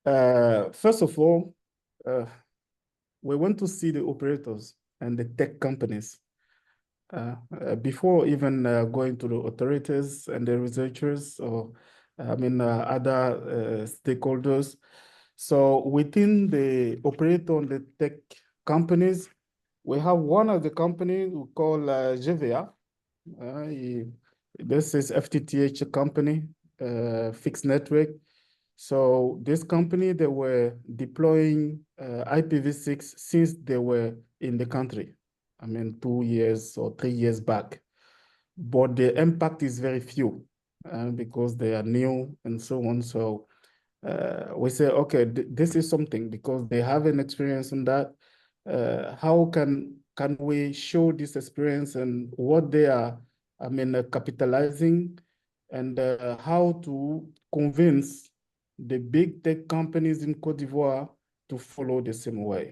S12: First of all, we want to see the operators and the tech companies before even going to the authorities and the researchers, or other stakeholders. So within the operator and the tech companies, we have one of the companies we call GVA. This is FTTH company, fixed network. So this company, they were deploying IPv6 since they were in the country. 2 years or 3 years back. But the impact is very few because they are new and so on. So we say, okay, this is something, because they have an experience in that. How can we show this experience and what they are, capitalizing and how to convince the big tech companies in Cote d'Ivoire to follow the same way.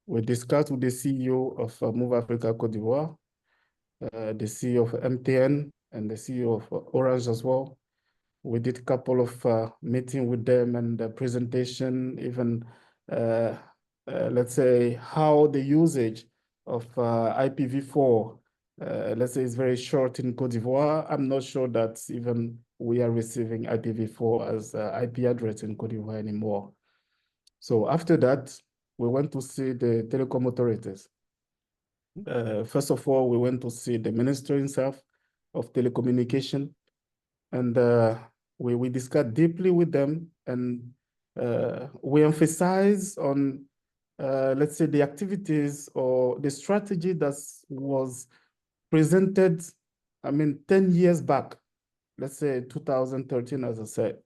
S12: We discussed with the CEO of Move Africa Cote d'Ivoire, the CEO of MTN, and the CEO of Orange as well. We did a couple of meetings with them and the presentation, even let's say how the usage of IPv4, let's say, is very short in Cote d'Ivoire. I'm not sure that even we are receiving IPv4 as IP address in Cote d'Ivoire anymore. So after that, we went to see the telecom authorities. First of all, we went to see the minister himself of telecommunication, and we discussed deeply with them, and we emphasize on, let's say, the activities or the strategy that was presented, 10 years back, let's say 2013, as I said.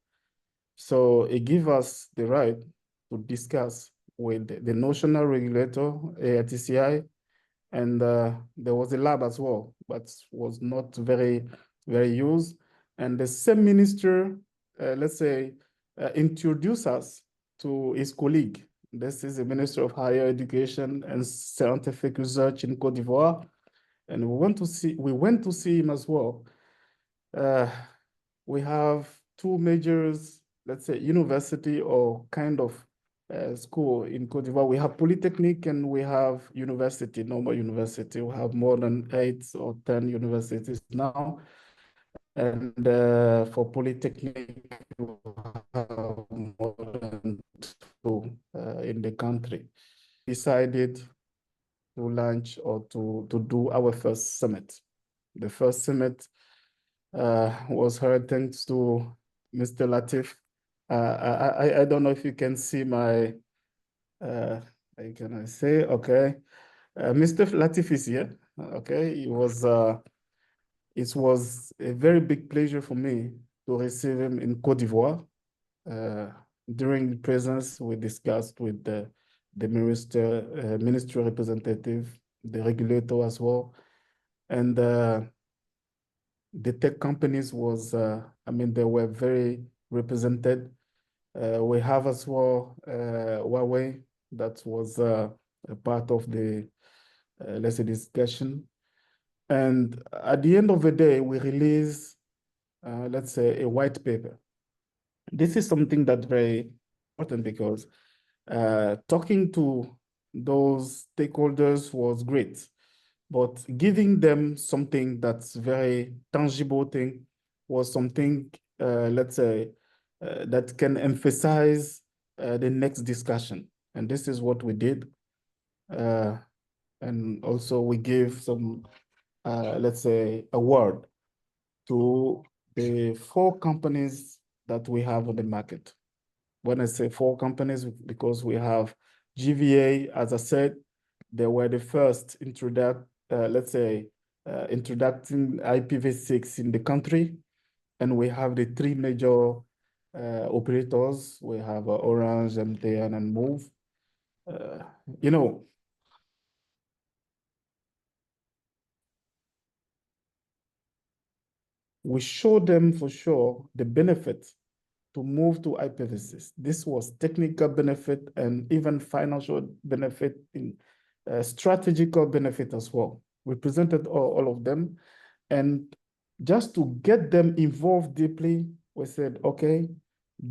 S12: So it gives us the right to discuss with the national regulator, AITCI, and there was a lab as well, but was not very used. And the same minister, let's say, introduced us to his colleague. This is the Minister of Higher Education and Scientific Research in Cote d'Ivoire, and we went to see him as well. We have two majors, let's say, university or kind of school in Cote d'Ivoire. We have Polytechnic and we have university, normal university. We have more than 8 or 10 universities now. And for Polytechnic, we have more than 2 in the country. Decided to launch or to do our first summit. The first summit was held thanks to Mr. Latif. I don't know if you can see my, can I say, okay. Mr. Latif is here, okay. It was a very big pleasure for me to receive him in Cote d'Ivoire. During the presence, we discussed with the ministry representative, the regulator as well, and the tech companies was, they were very represented. We have as well Huawei that was a part of the, let's say, discussion. And at the end of the day, we release, let's say, a white paper. This is something that's very important because talking to those stakeholders was great, but giving them something that's very tangible thing was something, let's say, that can emphasize the next discussion. And this is what we did. And also we gave some, let's say, award to the 4 companies that we have on the market. When I say 4 companies, because we have GVA, as I said, they were the first introducing IPv6 in the country. And we have the 3 major operators. We have Orange, MTN, and Move. We showed them for sure the benefit to move to IPv6. This was technical benefit and even financial benefit, in strategical benefit as well. We presented all of them, and just to get them involved deeply, we said, okay,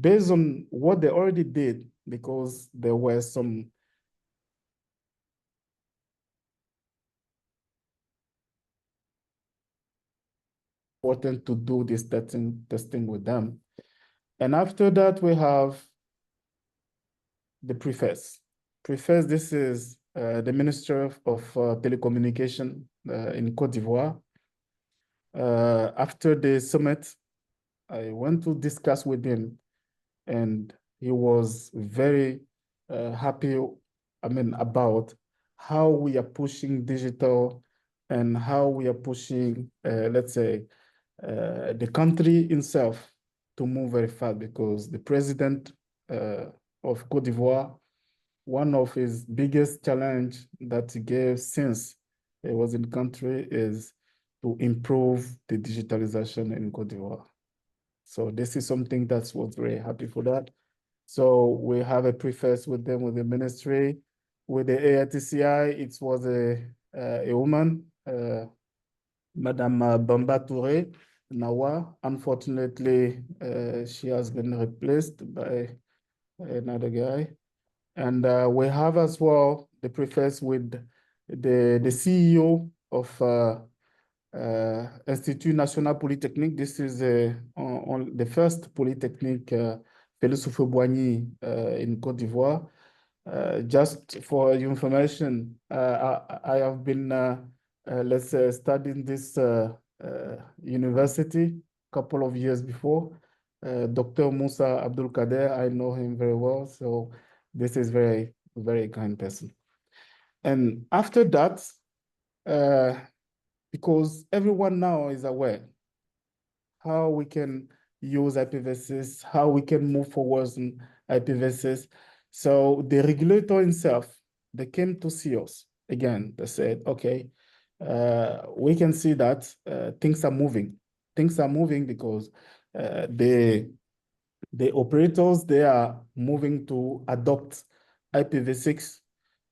S12: based on what they already did, because there were some important to do this testing with them. And after that, we have the preface. Preface, this is the Minister of Telecommunication in Cote d'Ivoire. After the summit, I went to discuss with him, and he was very happy, about how we are pushing digital and how we are pushing, let's say, the country itself to move very fast, because the president of Cote d'Ivoire, one of his biggest challenge that he gave since he was in country is to improve the digitalization in Cote d'Ivoire. So this is something that was very happy for that. So we have a preface with them, with the ministry, with the AITCI. It was a woman, Madame Bamba Touré Nawa. Unfortunately, she has been replaced by another guy. And we have as well the preface with the CEO of Institut National Polytechnique. This is on the first polytechnic, Félix Houphouët-Boigny in Côte d'Ivoire. Just for your information, I have been, let's say, studying this university a couple of years before. Dr. Musa Abdul Kader, I know him very well. So this is very, very kind person. And after that, because everyone now is aware how we can use IPv6, how we can move forward in IPv6. So the regulator himself, they came to see us again. They said, okay, we can see that things are moving. Things are moving because the operators, they are moving to adopt IPv6.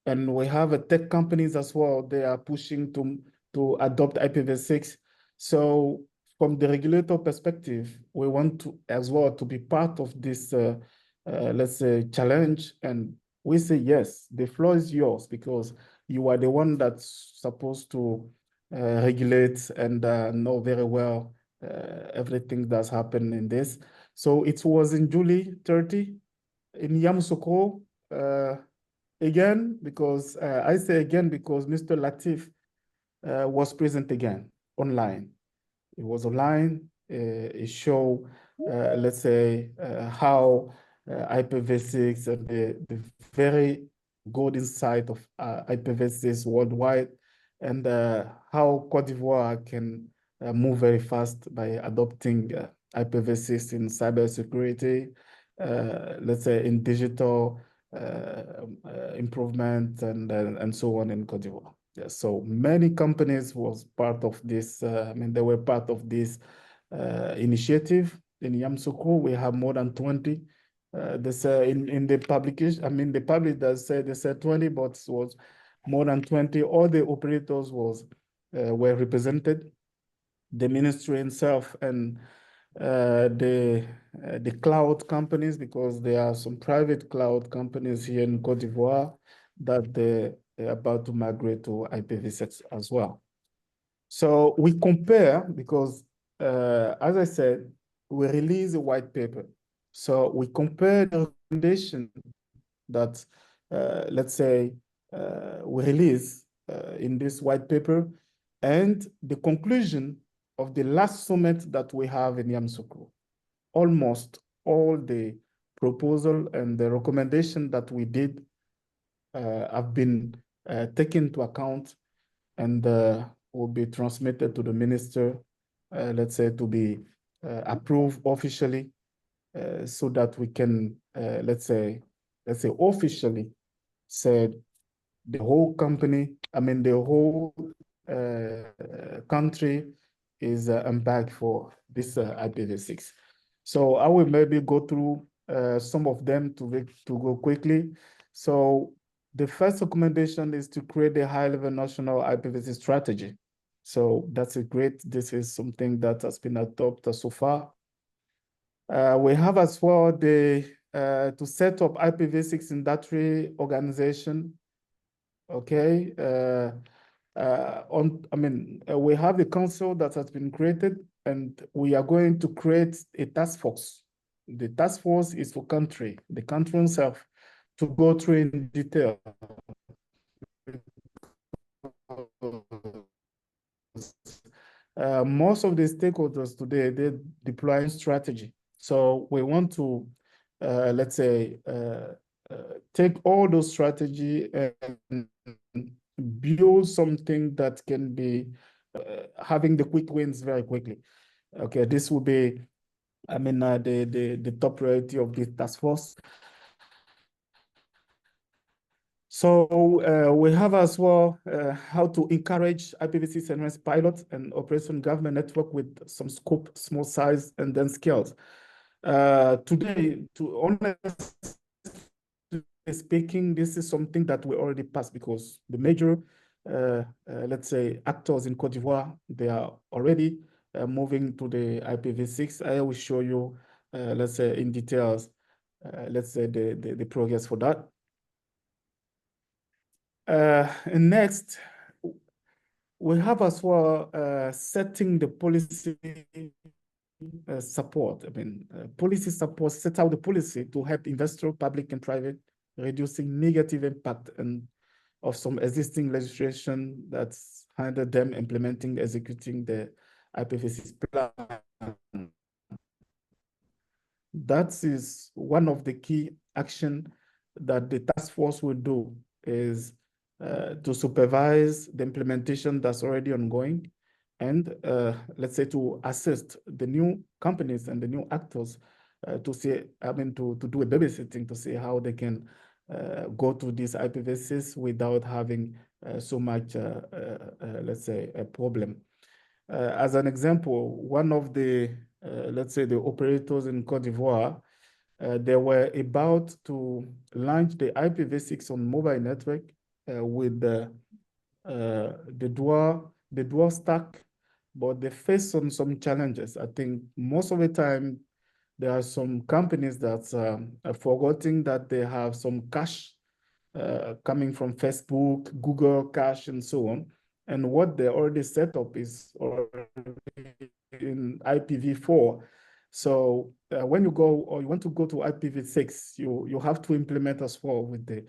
S12: And we have tech companies as well. They are pushing to adopt IPv6. So from the regulator perspective, we want to as well to be part of this, let's say, challenge. And we say, yes, the floor is yours because you are the one that's supposed to regulate and know very well everything that's happened in this. So it was in July 30 in Yamoussoukro, again, because I say again, because Mr. Latif was present again online. It was online. It showed, let's say, how IPv6 and the very good insight of IPv6 worldwide, and how Cote d'Ivoire can move very fast by adopting IPv6 in cybersecurity, let's say in digital improvement and so on in Cote d'Ivoire. Yeah, so many companies was part of this. I mean, they were part of this initiative in Yamoussoukro. We have more than 20. They say in the publication, I mean, the public does say they said 20, but it was more than 20. All the operators were represented. The ministry itself and the cloud companies, because there are some private cloud companies here in Cote d'Ivoire that they're about to migrate to IPv6 as well. So we compare because, as I said, we release a white paper. So we compare the recommendation that, let's say, we release in this white paper and the conclusion of the last summit that we have in Yamoussoukro. Almost all the proposal and the recommendation that we did have been taken into account and will be transmitted to the minister, let's say, to be approved officially, so that we can, let's say officially said the whole company, I mean, the whole country is embarked for this IPv6. So I will maybe go through some of them to go quickly. So the first recommendation is to create a high-level national IPv6 strategy. So that's this is something that has been adopted so far. We have as well to set up IPv6 industry organization. Okay, we have the council that has been created, and we are going to create a task force. The task force is for the country itself, to go through in detail. Most of the stakeholders today, they're deploying strategy. So we want to, let's say, take all those strategy and build something that can be having the quick wins very quickly. Okay, this will be, I mean, the top priority of this task force. So we have as well how to encourage IPv6 enhanced pilot and operation government network with some scope, small size, and then scales. Today, to honestly speaking, this is something that we already passed because the major, let's say, actors in Cote d'Ivoire, they are already moving to the IPv6. I will show you, let's say, in details, let's say, the progress for that. And next, we have as well setting the policy support. I mean, policy support, set out the policy to help investor, public and private, reducing negative impact and of some existing legislation that's handled them implementing, executing the IPv6 plan. That is one of the key action that the task force will do is to supervise the implementation that's already ongoing and let's say to assist the new companies and the new actors to see, I mean, to do a babysitting to see how they can go to these IPv6 without having so much, let's say, a problem. As an example, one of the, let's say, the operators in Cote d'Ivoire, they were about to launch the IPv6 on mobile network with the dual stack, but they faced some challenges. I think most of the time, there are some companies that are forgetting that they have some cache coming from Facebook, Google cache, and so on. And what they already set up is already in IPv4. So when you go or you want to go to IPv6, you have to implement as well with the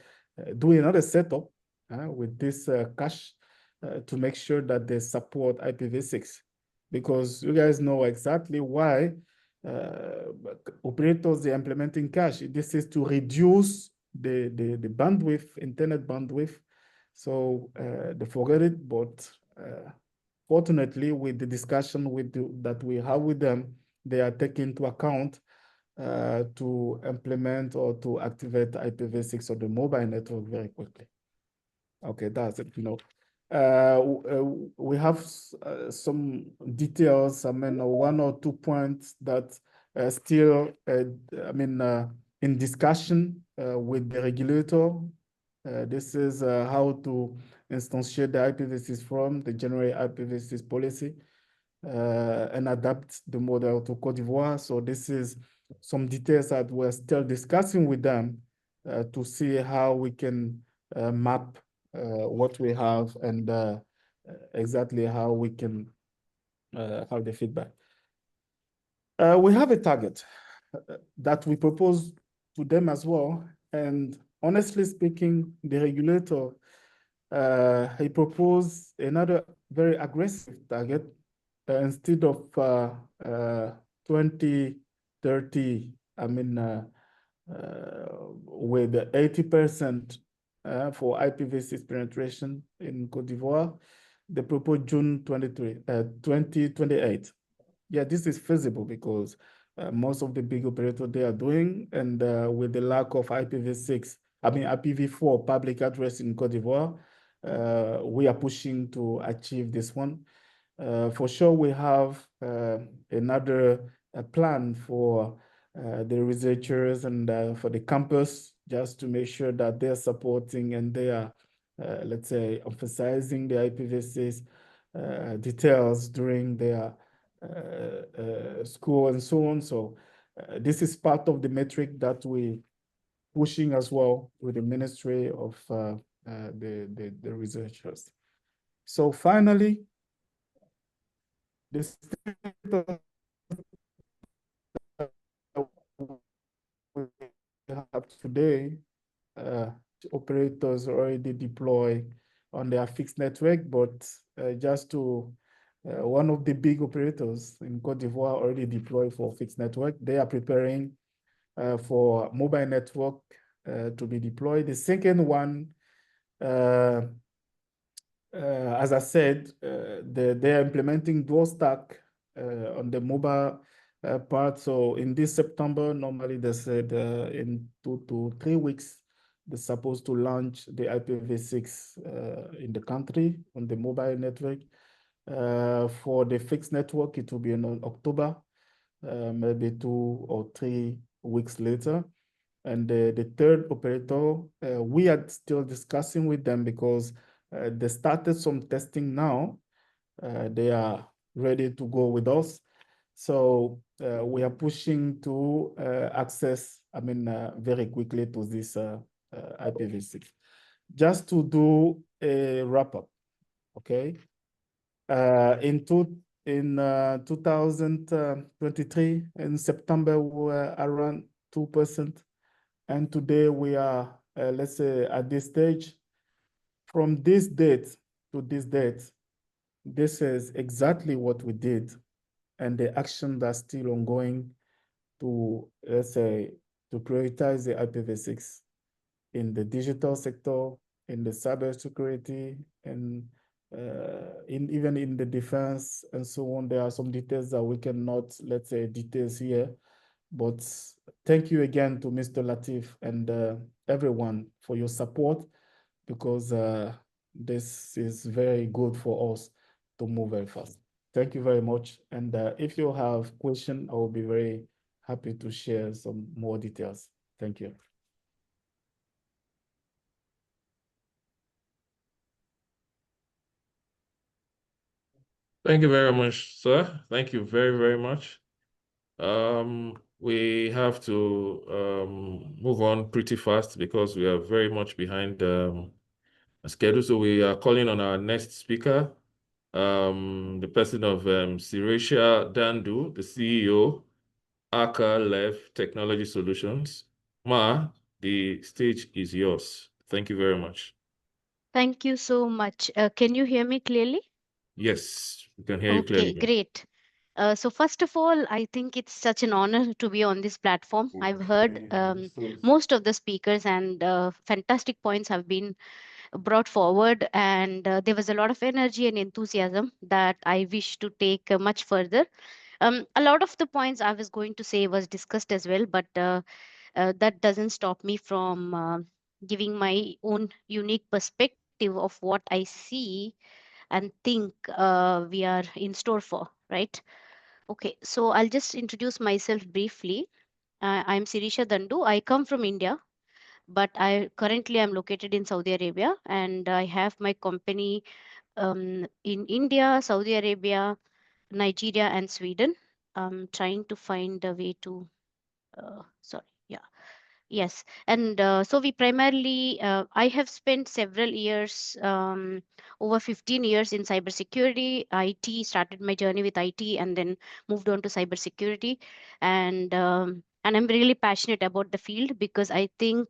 S12: do another setup with this cache to make sure that they support IPv6, because you guys know exactly why operators are implementing cache. This is to reduce the bandwidth, internet bandwidth. So they forget it, but fortunately, with the discussion that we have with them, they are taking into account to implement or to activate IPv6 on the mobile network very quickly. Okay, that's it. We have some details. I mean, one or two points that still, I mean, in discussion with the regulator. This is how to instantiate the IPv6 from the general IPv6 policy and adapt the model to Cote d'Ivoire. So this is some details that we're still discussing with them to see how we can map what we have and exactly how we can have the feedback. We have a target that we propose to them as well. And honestly speaking, the regulator, he proposed another very aggressive target. Instead of 2030, I mean, with 80% for IPv6 penetration in Cote d'Ivoire, they proposed June 2028. Yeah, this is feasible because most of the big operators they are doing, and with the lack of IPv6, I mean IPv4 public address in Cote d'Ivoire, we are pushing to achieve this one. For sure, we have another plan for the researchers and for the campus, just to make sure that they're supporting and they are, let's say, emphasizing the IPv6 details during their school and so on. So this is part of the metric that we pushing as well with the Ministry of the researchers. So finally, this we have today, operators already deploy on their fixed network, but just to one of the big operators in Cote d'Ivoire already deployed for fixed network. They are preparing for mobile network to be deployed. The second one, as I said, they are implementing dual stack on the mobile part. So in this September, normally they said in 2 to 3 weeks, they're supposed to launch the IPv6 in the country on the mobile network. For the fixed network, it will be in October, maybe 2 or 3 weeks later. And the third operator, we are still discussing with them because they started some testing now. They are ready to go with us. So we are pushing to access, very quickly to this IPv6. Just to do a wrap up, okay? In 2023, in September, we were around 2%. And today we are, let's say, at this stage. From this date to this date, this is exactly what we did. And the actions are still ongoing to, let's say, to prioritize the IPv6 in the digital sector, in the cybersecurity, and even in the defense and so on. There are some details that we cannot, let's say, details here. But thank you again to Mr. Latif and everyone for your support, because this is very good for us to move very fast. Thank you very much. And if you have questions, I will be very happy to share some more details. Thank you.
S11: Thank you very much, sir. Thank you very, very much. We have to move on pretty fast because we are very much behind schedule. So we are calling on our next speaker, the person of Sirisha Dandu, the CEO, Aka Lev Technology Solutions. Ma, the stage is yours. Thank you very much.
S14: Thank you so much. Can you hear me clearly?
S11: Yes, we can hear you clearly.
S14: Okay, great. So first of all, I think it's such an honor to be on this platform. I've heard most of the speakers, and fantastic points have been brought forward, and there was a lot of energy and enthusiasm that I wish to take much further. A lot of the points I was going to say was discussed as well, but that doesn't stop me from giving my own unique perspective of what I see and think we are in store for, right? Okay, so I'll just introduce myself briefly. I'm Sirisha Dandu. I come from India, but I currently am located in Saudi Arabia, and I have my company in India, Saudi Arabia, Nigeria, and Sweden. I'm trying to find a way to, sorry, yeah. Yes, and so we primarily, I have spent several years, over 15 years in cybersecurity. IT, started my journey with IT and then moved on to cybersecurity. And I'm really passionate about the field because I think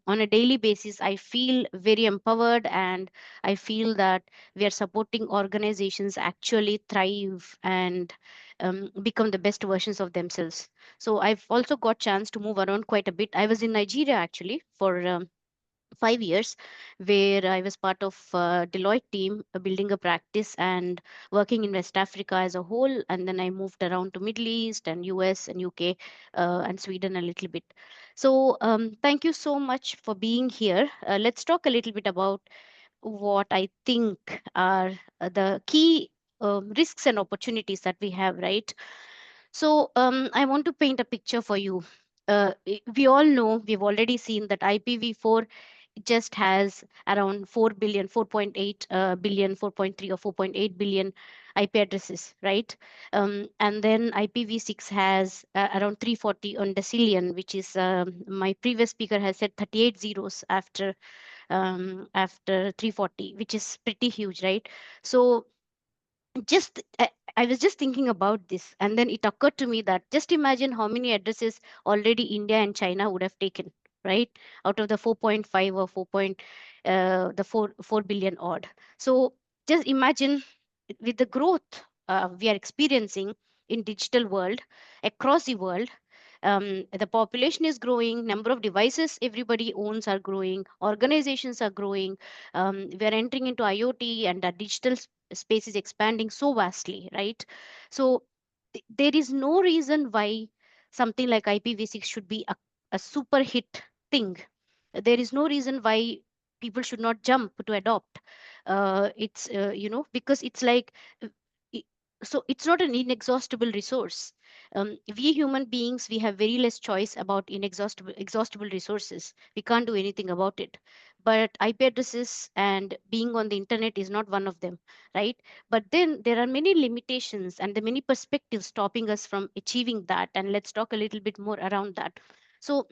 S14: on a daily basis, I feel very empowered, and I feel that we are supporting organizations actually thrive and become the best versions of themselves. So I've also got chance to move around quite a bit. I was in Nigeria actually for 5 years, where I was part of Deloitte team, building a practice and working in West Africa as a whole. And then I moved around to Middle East and US and UK and Sweden a little bit. So thank you so much for being here. Let's talk a little bit about what I think are the key risks and opportunities that we have, right? So I want to paint a picture for you. We all know, we've already seen that IPv4 just has around 4 billion, 4.8 billion, 4.3 or 4.8 billion IP addresses, right? And then IPv6 has around 340 on decillion, which is my previous speaker has said 38 zeros after 340, which is pretty huge, right? So just I was just thinking about this, and then it occurred to me that just imagine how many addresses already India and China would have taken, right, out of the 4.5 or 4 billion odd. So just imagine, with the growth we are experiencing in digital world across the world, the population is growing, number of devices everybody owns are growing, organizations are growing, we are entering into IoT, and the digital space is expanding so vastly, right? So there is no reason why something like IPv6 should be a super hit thing. There is no reason why people should not jump to adopt. It's because it's like uh, i- so it's not an inexhaustible resource. We human beings, we have very less choice about inexhaustible resources. We can't do anything about it. But IP addresses and being on the internet is not one of them, right? But then there are many limitations and the many perspectives stopping us from achieving that. And let's talk a little bit more around that. So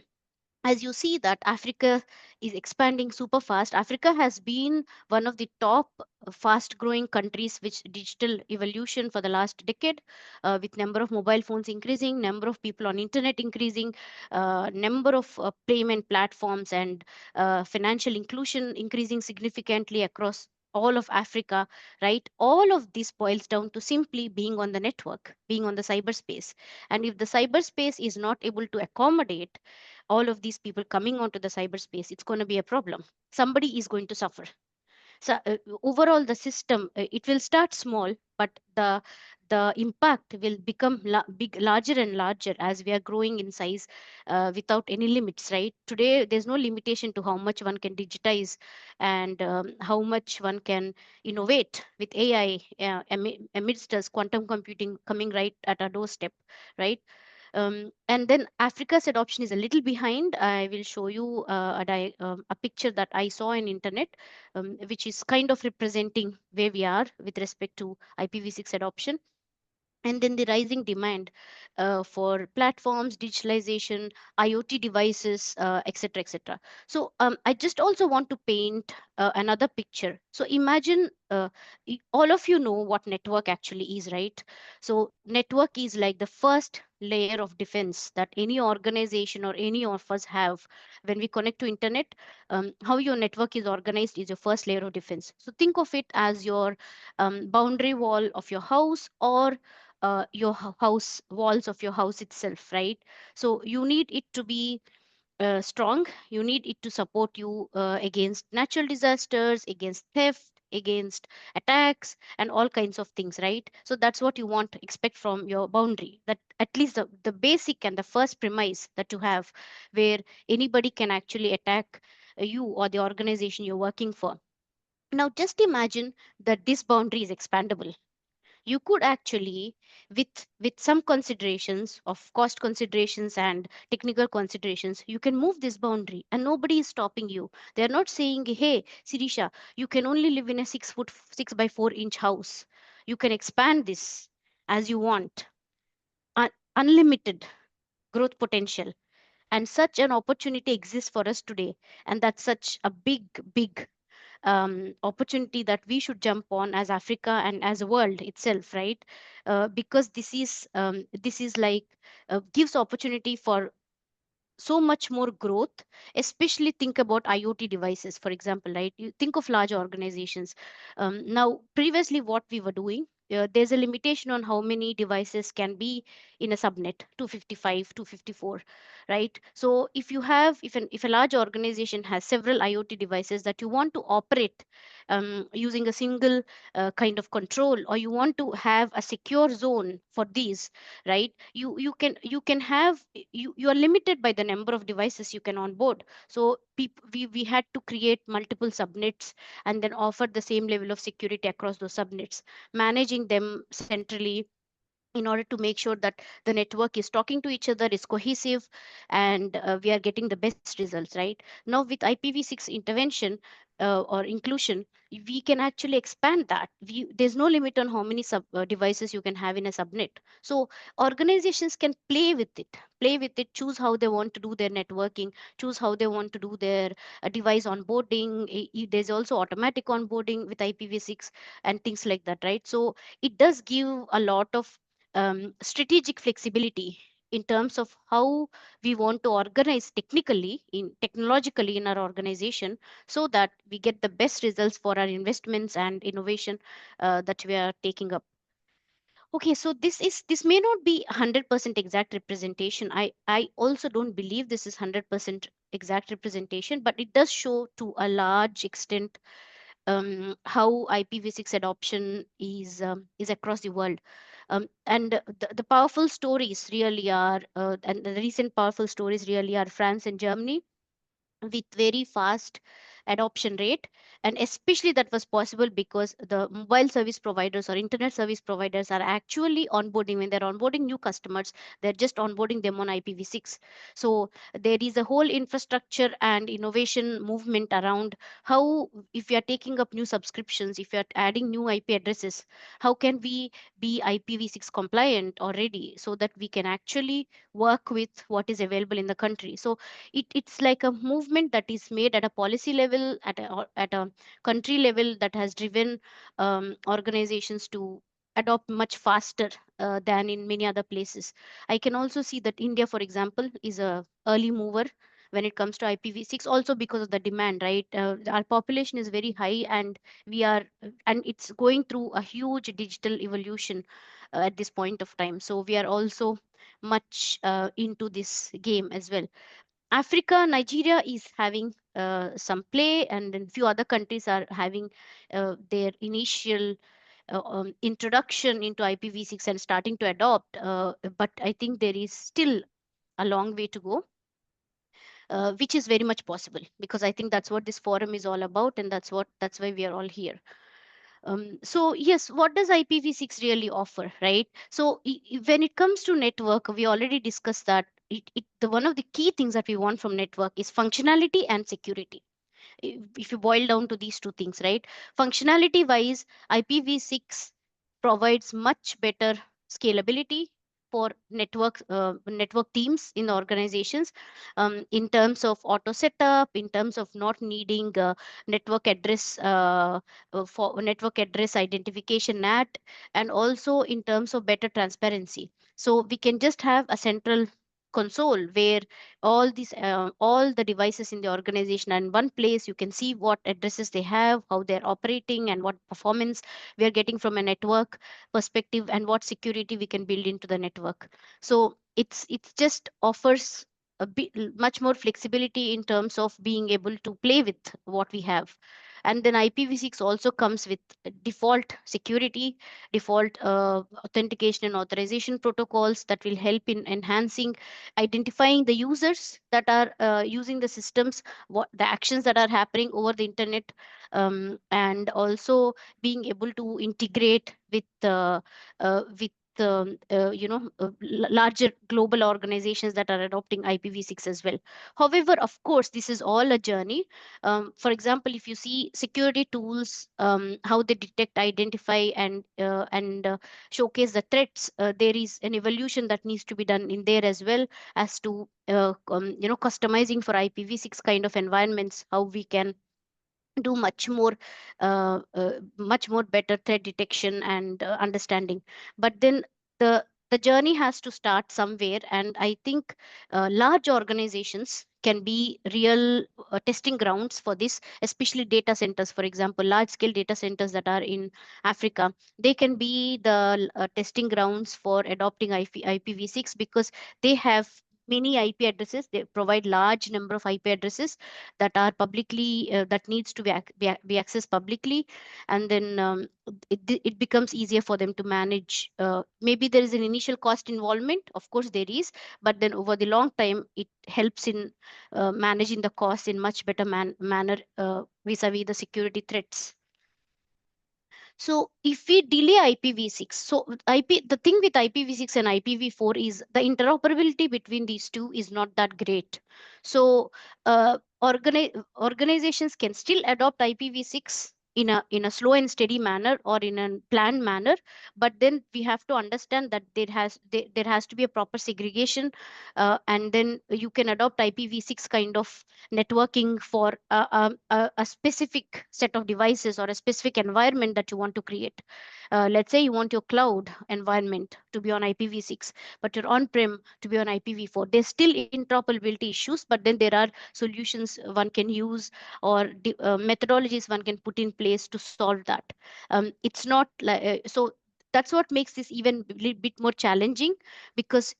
S14: as you see that Africa is expanding super fast. Africa has been one of the top fast growing countries which digital evolution for the last decade, with number of mobile phones increasing, number of people on internet increasing, number of payment platforms and financial inclusion increasing significantly across all of Africa, right? All of this boils down to simply being on the network, being on the cyberspace. And if the cyberspace is not able to accommodate all of these people coming onto the cyberspace, it's going to be a problem. Somebody is going to suffer. So overall, the system it will start small, but the impact will become larger and larger as we are growing in size without any limits. Right today, there's no limitation to how much one can digitize and how much one can innovate with AI amidst us quantum computing coming right at our doorstep, right? And then Africa's adoption is a little behind. I will show you a picture that I saw in internet, which is kind of representing where we are with respect to IPv6 adoption. And then the rising demand for platforms, digitalization, IoT devices, etc., etc. So I just also want to paint another picture. So imagine all of you know what network actually is, right? So network is like the first layer of defense that any organization or any of us have when we connect to internet. How your network is organized is your first layer of defense. So think of it as your boundary wall of your house, or your house walls of your house itself, right? So you need it to be strong. You need it to support you against natural disasters, against theft, against attacks, and all kinds of things, right? So that's what you want to expect from your boundary, that at least the basic and the first premise that you have, where anybody can actually attack you or the organization you're working for. Now just imagine that this boundary is expandable. You could actually, with some considerations of cost considerations and technical considerations, you can move this boundary and nobody is stopping you. They're not saying, hey Sirisha, you can only live in a 6 foot 6 by 4 inch house. You can expand this as you want. Unlimited growth potential, and such an opportunity exists for us today. And that's such a big opportunity that we should jump on as Africa and as a world itself, right? Because this is like gives opportunity for so much more growth. Especially think about IoT devices, for example, right? You think of large organizations. Now previously what we were doing, there's a limitation on how many devices can be in a subnet, 255, 254, right? So if you have, if a large organization has several IoT devices that you want to operate using a single kind of control, or you want to have a secure zone for these, right? You can have, you are limited by the number of devices you can onboard. So we had to create multiple subnets and then offer the same level of security across those subnets, managing them centrally in order to make sure that the network is talking to each other, is cohesive, and we are getting the best results, right? Now with IPv6 intervention or inclusion, we can actually expand that. There's no limit on how many devices you can have in a subnet. So organizations can play with it, choose how they want to do their networking, choose how they want to do their device onboarding. There's also automatic onboarding with IPv6 and things like that, right? So it does give a lot of strategic flexibility in terms of how we want to organize technologically in our organization, so that we get the best results for our investments and innovation that we are taking up. Okay, so this may not be 100% exact representation. I also don't believe this is 100% exact representation, but it does show to a large extent how IPv6 adoption is across the world. And the powerful stories really are, and the recent powerful stories really are France and Germany. with very fast adoption rate, and especially that was possible because the mobile service providers or internet service providers are actually onboarding. When they're onboarding new customers, they're just onboarding them on IPv6. So there is a whole infrastructure and innovation movement around how, if you are taking up new subscriptions, if you are adding new IP addresses, how can we be IPv6 compliant already so that we can actually work with what is available in the country. So it's like a movement that is made at a policy level, at a country level, that has driven organizations to adopt much faster than in many other places. I can also see that India, for example, is a early mover when it comes to IPv6, also because of the demand, right? Our population is very high, and and it's going through a huge digital evolution at this point of time. So we are also much into this game as well. Africa, Nigeria is having some play, and then few other countries are having their initial introduction into IPv6 and starting to adopt. But I think there is still a long way to go, which is very much possible, because I think that's what this forum is all about, and that's why we are all here. So yes, what does IPv6 really offer, right? So when it comes to network, we already discussed that one of the key things that we want from network is functionality and security. If you boil down to these two things, right? Functionality wise, IPv6 provides much better scalability for network teams in the organizations, in terms of auto setup, in terms of not needing network address for network address identification NAT, and also in terms of better transparency. So we can just have a central console where all the devices in the organization are in one place. You can see what addresses they have, how they're operating, and what performance we are getting from a network perspective, and what security we can build into the network. So it's just offers a bit much more flexibility in terms of being able to play with what we have. And then IPv6 also comes with default security, default authentication and authorization protocols that will help in enhancing, identifying the users that are using the systems, what the actions that are happening over the internet, and also being able to integrate with larger global organizations that are adopting IPv6 as well. However, of course, this is all a journey. For example, if you see security tools, how they detect, identify, and showcase the threats, there is an evolution that needs to be done in there as well, as to customizing for IPv6 kind of environments, how we can do much more better threat detection and understanding. But then the journey has to start somewhere, and I think large organizations can be real testing grounds for this, especially data centers. For example, large scale data centers that are in Africa, they can be the testing grounds for adopting IPv6, because they have many IP addresses. They provide large number of IP addresses that are publicly that needs to be accessed publicly, and then it becomes easier for them to manage. Maybe there is an initial cost involvement, of course there is, but then over the long time it helps in managing the cost in much better manner vis-a-vis the security threats. So if we delay IPv6, so the thing with IPv6 and IPv4 is the interoperability between these two is not that great. So organizations can still adopt IPv6 in a slow and steady manner, or in a planned manner, but then we have to understand that there has to be a proper segregation, and then you can adopt IPv6 kind of networking for a specific set of devices or a specific environment that you want to create. Let's say you want your cloud environment to be on IPv6, but your on-prem to be on IPv4. There's still interoperability issues, but then there are solutions one can use, or methodologies one can put in place to solve that. It's not like so. That's what makes this even a little bit more challenging, because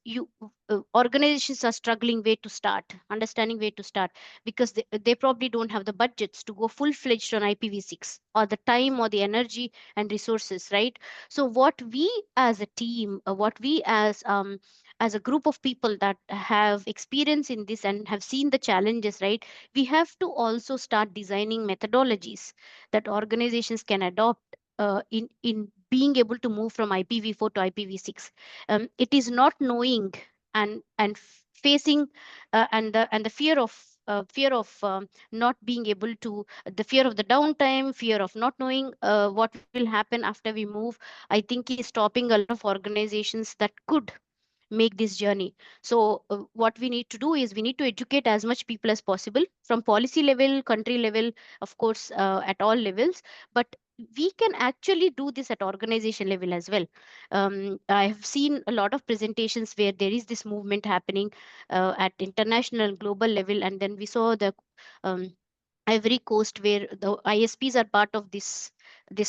S14: organizations are struggling where to start, understanding where to start, because they probably don't have the budgets to go full-fledged on IPv6, or the time or the energy and resources, right? So what we as a team, what we as as a group of people that have experience in this and have seen the challenges, right, we have to also start designing methodologies that organizations can adopt in being able to move from IPv4 to IPv6. It is not knowing and facing and the fear of not being able to, the fear of the downtime, fear of not knowing what will happen after we move, I think is stopping a lot of organizations that could make this journey. So what we need to do is we need to educate as much people as possible from policy level, country level, of course, at all levels. But we can actually do this at organization level as well. I have seen a lot of presentations where there is this movement happening at international global level, and then we saw the um, Ivory Coast, where the ISPs are part of this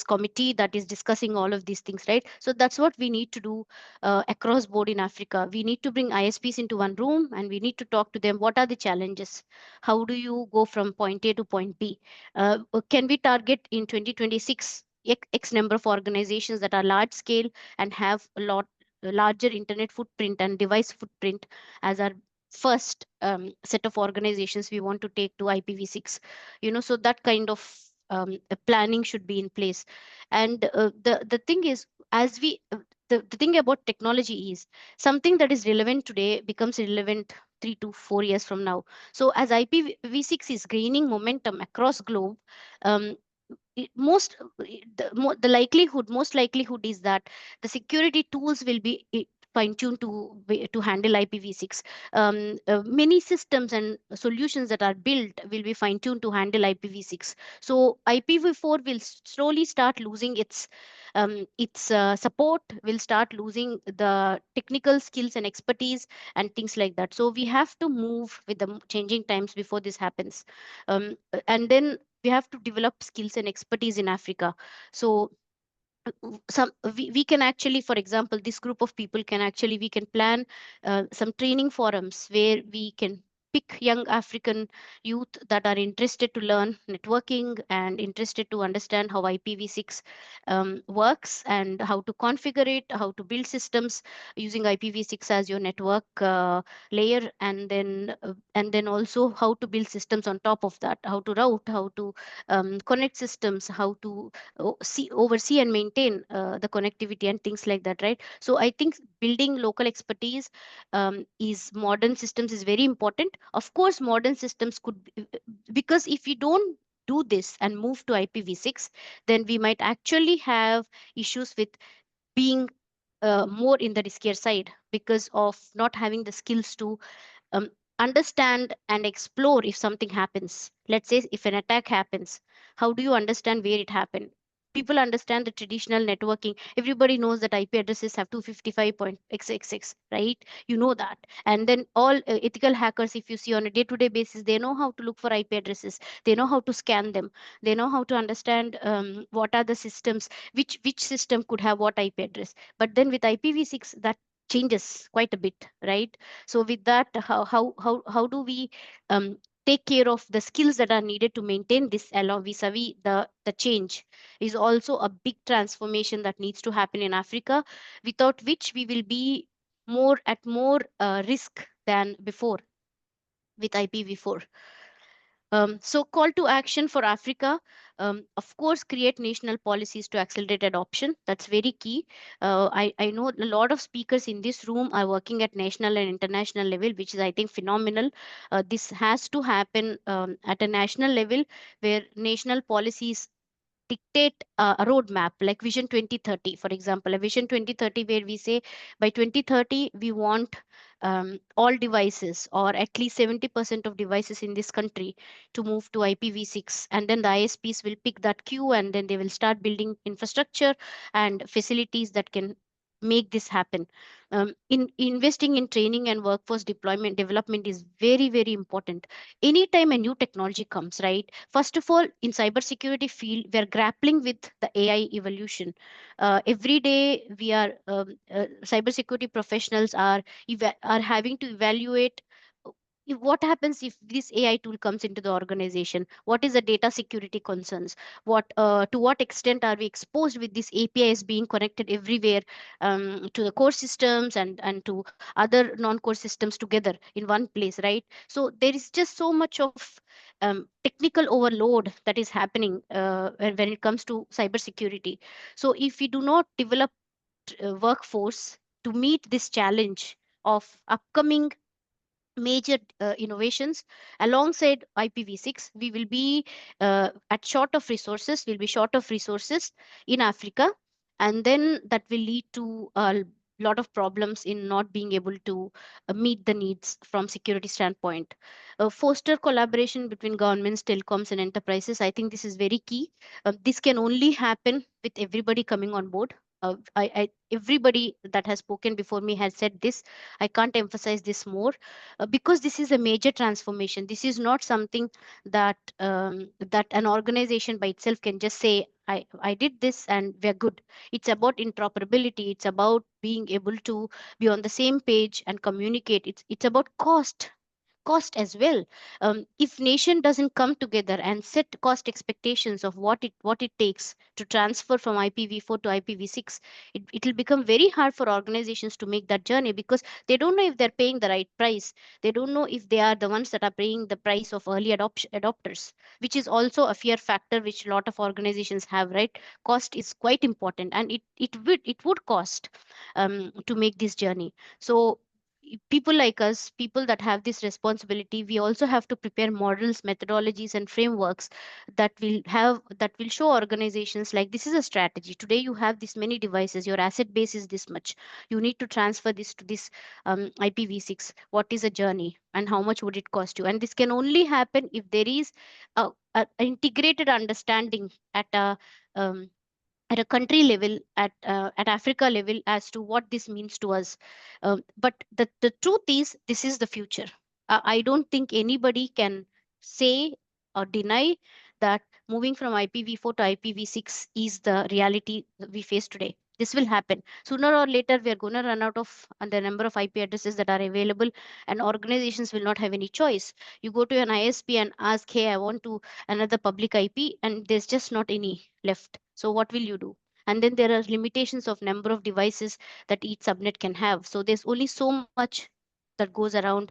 S14: committee that is discussing all of these things, right? So that's what we need to do across board in Africa. We need to bring ISPs into one room and we need to talk to them. What are the challenges? How do you go from point A to point B? Can we target in 2026 X number of organizations that are large scale and have a larger internet footprint and device footprint as our first set of organizations we want to take to IPv6? So that kind of planning should be in place. And the thing is, as we the thing about technology is something that is relevant today becomes relevant 3 to 4 years from now. So as IPv6 is gaining momentum across globe, um, the most likelihood is that the security tools will be fine-tuned to handle IPv6. Many systems and solutions that are built will be fine-tuned to handle IPv6. So IPv4 will slowly start losing its support, will start losing the technical skills and expertise and things like that. So we have to move with the changing times before this happens. And then we have to develop skills and expertise in Africa. So we can actually, for example, this group of people can actually, we can plan some training forums where we can pick young African youth that are interested to learn networking and interested to understand how IPv6 works and how to configure it, how to build systems using IPv6 as your network layer, and then also how to build systems on top of that, how to route, how to connect systems, how to oversee and maintain the connectivity and things like that, right? So I think building local expertise is modern systems is very important. Of course, modern systems could because if you don't do this and move to IPv6, then we might actually have issues with being more in the riskier side because of not having the skills to um, understand and explore if something happens. Let's say if an attack happens, how do you understand where it happened? People understand the traditional networking. Everybody knows that IP addresses have 255.xxx, right? You know that. And then all ethical hackers, if you see on a day-to-day basis, they know how to look for IP addresses. They know how to scan them. They know how to understand what are the systems, which system could have what IP address. But then with IPv6, that changes quite a bit, right? So with that, how do we take care of the skills that are needed to maintain this along vis-a-vis the change is also a big transformation that needs to happen in Africa, without which we will be more risk than before with IPv4. So call to action for Africa, of course, create national policies to accelerate adoption. That's very key. I know a lot of speakers in this room are working at national and international level, which is, I think, phenomenal. This has to happen at a national level where national policies dictate a roadmap like Vision 2030, for example, a Vision 2030 where we say by 2030 we want all devices or at least 70% of devices in this country to move to IPv6, and then the ISPs will pick that queue and then they will start building infrastructure and facilities that can make this happen. In investing in training and workforce deployment development is very, very important. Anytime a new technology comes, right? First of all, in cybersecurity field, we're grappling with the AI evolution. Every day, we are cybersecurity professionals are having to evaluate what happens if this AI tool comes into the organization? What is the data security concerns? To what extent are we exposed with these APIs being connected everywhere, to the core systems and to other non-core systems together in one place, right? So there is just so much of technical overload that is happening when it comes to cybersecurity. So if we do not develop workforce to meet this challenge of upcoming major innovations alongside IPv6, we will be at short of resources, we'll be short of resources in Africa, and then that will lead to a lot of problems in not being able to meet the needs from security standpoint. Foster collaboration between governments, telecoms, and enterprises. I think this is very key. This can only happen with everybody coming on board. Everybody that has spoken before me has said this. I can't emphasize this more, because this is a major transformation. This is not something that that an organization by itself can just say, I did this and we're good. It's about interoperability. It's about being able to be on the same page and communicate. It's about cost as well. If nation doesn't come together and set cost expectations of what it takes to transfer from IPv4 to IPv6, it will become very hard for organizations to make that journey, because they don't know if they're paying the right price. They don't know if they are the ones that are paying the price of early adopters, which is also a fear factor which a lot of organizations have, right? Cost is quite important, and it would cost to make this journey. So people like us, people that have this responsibility, we also have to prepare models, methodologies, and frameworks that will show organizations like, this is a strategy. Today you have this many devices, your asset base is this much, you need to transfer this to this IPv6. What is a journey and how much would it cost you? And this can only happen if there is a integrated understanding um, at a country level, at Africa level, as to what this means to us. But the truth is, this is the future. I don't think anybody can say or deny that moving from IPv4 to IPv6 is the reality that we face today. This will happen sooner or later. We are going to run out of the number of IP addresses that are available, and organizations will not have any choice. You go to an ISP and ask, hey, I want to another public IP, and there's just not any left. So what will you do? And then there are limitations of number of devices that each subnet can have. So there's only so much that goes around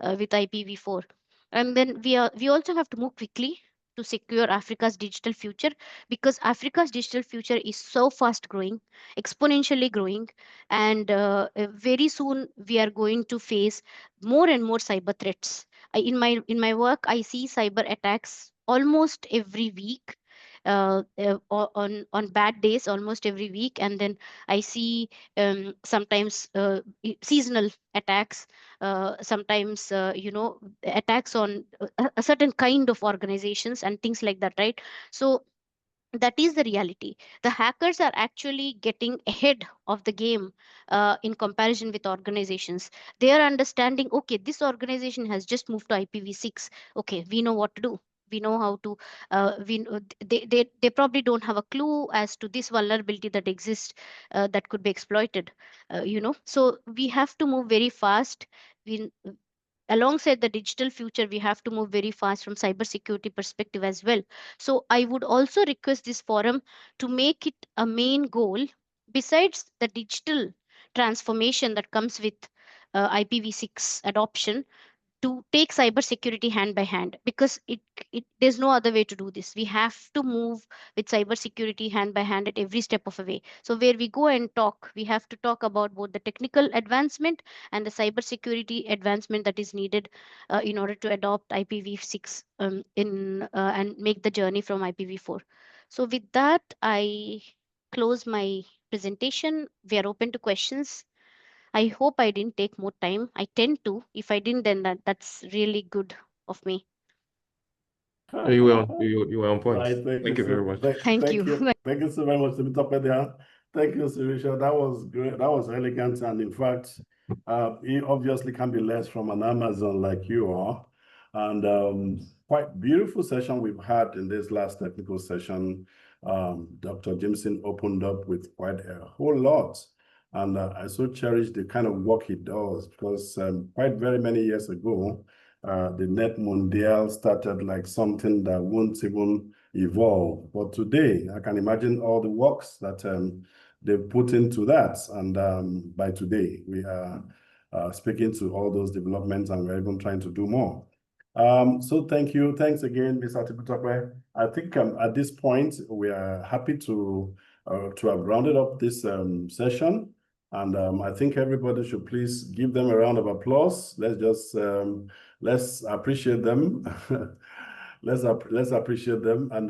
S14: with IPv4. And then we also have to move quickly to secure Africa's digital future, because Africa's digital future is so fast growing, exponentially growing, and very soon we are going to face more and more cyber threats. In my work, I see cyber attacks almost every week, on bad days almost every week, and then I see sometimes seasonal attacks, sometimes attacks on a certain kind of organizations and things like that, right? So that is the reality. The hackers are actually getting ahead of the game in comparison with organizations. They are understanding, okay, this organization has just moved to IPv6. Okay, we know what to do. We know how to. They probably don't have a clue as to this vulnerability that exists, that could be exploited. So we have to move very fast. We, alongside the digital future, we have to move very fast from cybersecurity perspective as well. So I would also request this forum to make it a main goal, besides the digital transformation that comes with IPv6 adoption, to take cybersecurity hand by hand, because there's no other way to do this. We have to move with cybersecurity hand by hand at every step of the way. So where we go and talk, we have to talk about both the technical advancement and the cybersecurity advancement that is needed in order to adopt IPv6 and make the journey from IPv4. So with that, I close my presentation. We are open to questions. I hope I didn't take more time. I tend to. If I didn't, then that's really good of me.
S11: You were on point.
S4: Right,
S11: Thank you very much.
S14: Thank you.
S4: Thank you so very much, Temitope. Thank you, Sirisha. That was great. That was elegant. And in fact, he obviously can be less from an Amazon like you are. And quite beautiful session we've had in this last technical session. Dr. Jameson opened up with quite a whole lot. And I so cherish the kind of work he does, because quite very many years ago, the Net Mondial started like something that won't even evolve. But today, I can imagine all the works that they've put into that. And by today, we are speaking to all those developments, and we're even trying to do more. So thank you. Thanks again, Mr. Atibutokwe. I think at this point, we are happy to have rounded up this session. And I think everybody should please give them a round of applause. Let's just let's appreciate them. let's appreciate them. And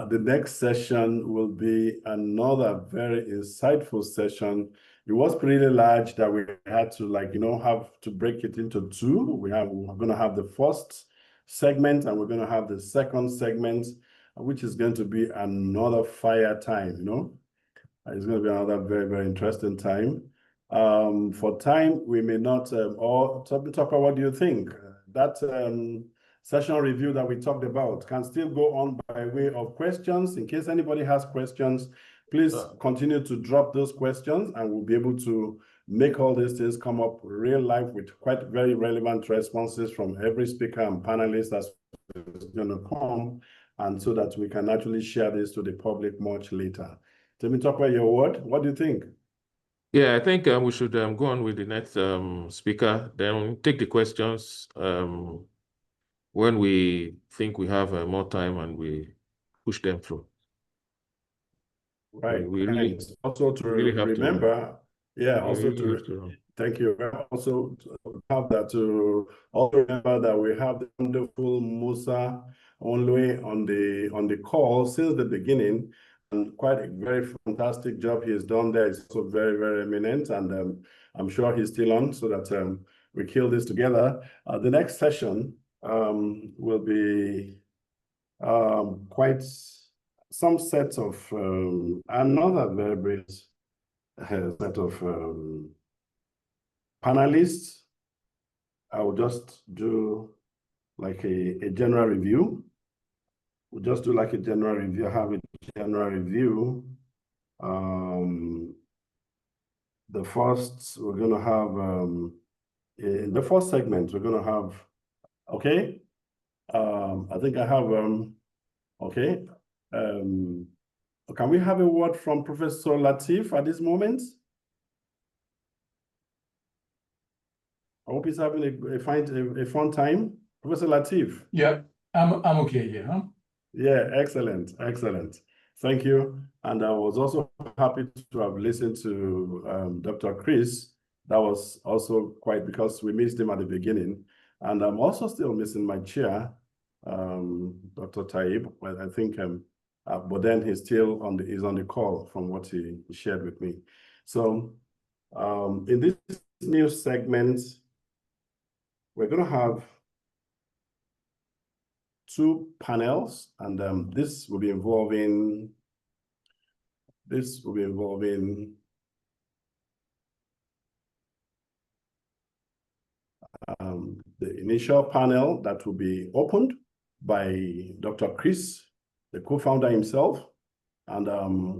S4: the next session will be another very insightful session. It was pretty large that we had to have to break it into two. We're going to have the first segment, and we're going to have the second segment, which is going to be another fire time, It's going to be another very, very interesting time. For time, we may not talk about what do you think? That session review that we talked about can still go on by way of questions. In case anybody has questions, please continue to drop those questions, and we'll be able to make all these things come up real life with quite very relevant responses from every speaker and panelist that's going to come, and so that we can actually share this to the public much later. Tell me, talk about your word. What do you think?
S11: Yeah, I think we should go on with the next speaker, then take the questions when we think we have more time, and we push them through.
S4: Right.
S11: We really,
S4: also to
S11: really have
S4: remember, thank you. Also to have that to also remember that we have the wonderful Musa Onlue on the call since the beginning, and quite a very fantastic job he has done there. It's also very, very eminent, and I'm sure he's still on, so that we kill this together. The next session will be quite some sets of another very great set of panelists. I will just do like a general review. We'll just do like a general review. I have a general review. The first, we're going to have, in the first segment, we're going to have, okay. I think I have, okay. Can we have a word from Professor Latif at this moment? I hope he's having a fun time. Professor Latif.
S7: Yeah, I'm okay here, huh?
S4: Yeah, excellent, excellent. Thank you. And I was also happy to have listened to Dr. Chris. That was also quite, because we missed him at the beginning. And I'm also still missing my chair, Dr. Taib, but I think but then he's still on the call from what he shared with me. So in this new segment, we're going to have two panels, and this will be involving the initial panel that will be opened by Dr. Chris, the co-founder himself. And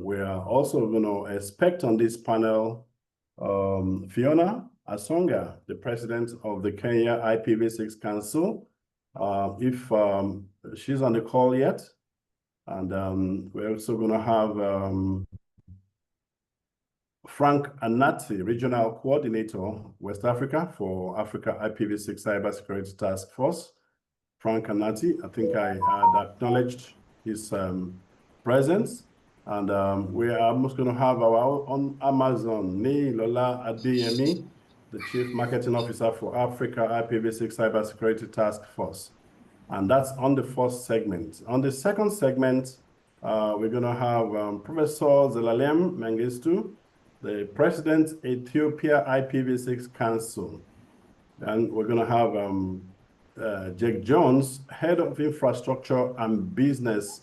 S4: we are also going to expect on this panel Fiona Asonga, the president of the Kenya IPV6 Council, if she's on the call yet. And we're also going to have Frank Anati, Regional Coordinator, West Africa for Africa IPV6 Cybersecurity Task Force. Frank Anati, I think I had acknowledged his presence. And we are almost going to have our on Amazon, Ni Lola Adeyemi, the Chief Marketing Officer for Africa IPV6 Cybersecurity Task Force. And that's on the first segment. On the second segment, we're going to have Professor Zelalem Mengistu, the President, Ethiopia IPV6 Council. And we're going to have Jake Jones, Head of Infrastructure and Business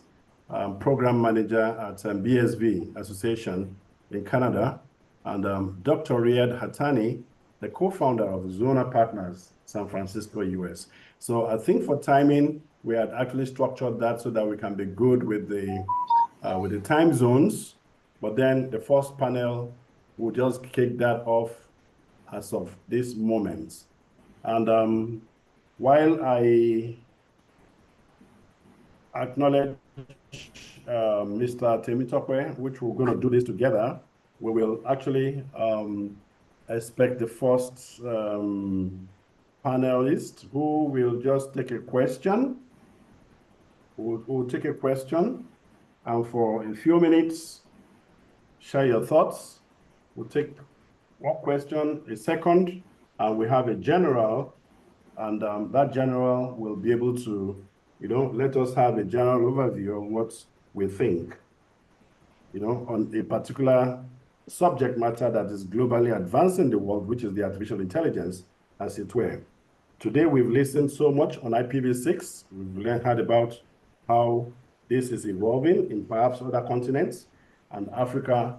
S4: Program Manager at BSV Association in Canada, and Dr. Riyad Hattani, the co-founder of Zona Partners, San Francisco, US. So I think for timing, we had actually structured that so that we can be good with the time zones. But then the first panel will just kick that off as of this moment. And while I acknowledge Mr. Temitope, which we're going to do this together, we will actually expect the first panelist who will just take a question. We'll take a question, and for a few minutes, share your thoughts. We'll take one question, a second, and we have a general, and that general will be able to, let us have a general overview of what we think, on a particular subject matter that is globally advancing the world, which is the artificial intelligence, as it were. Today, we've listened so much on IPv6. We've heard about how this is evolving in perhaps other continents, and Africa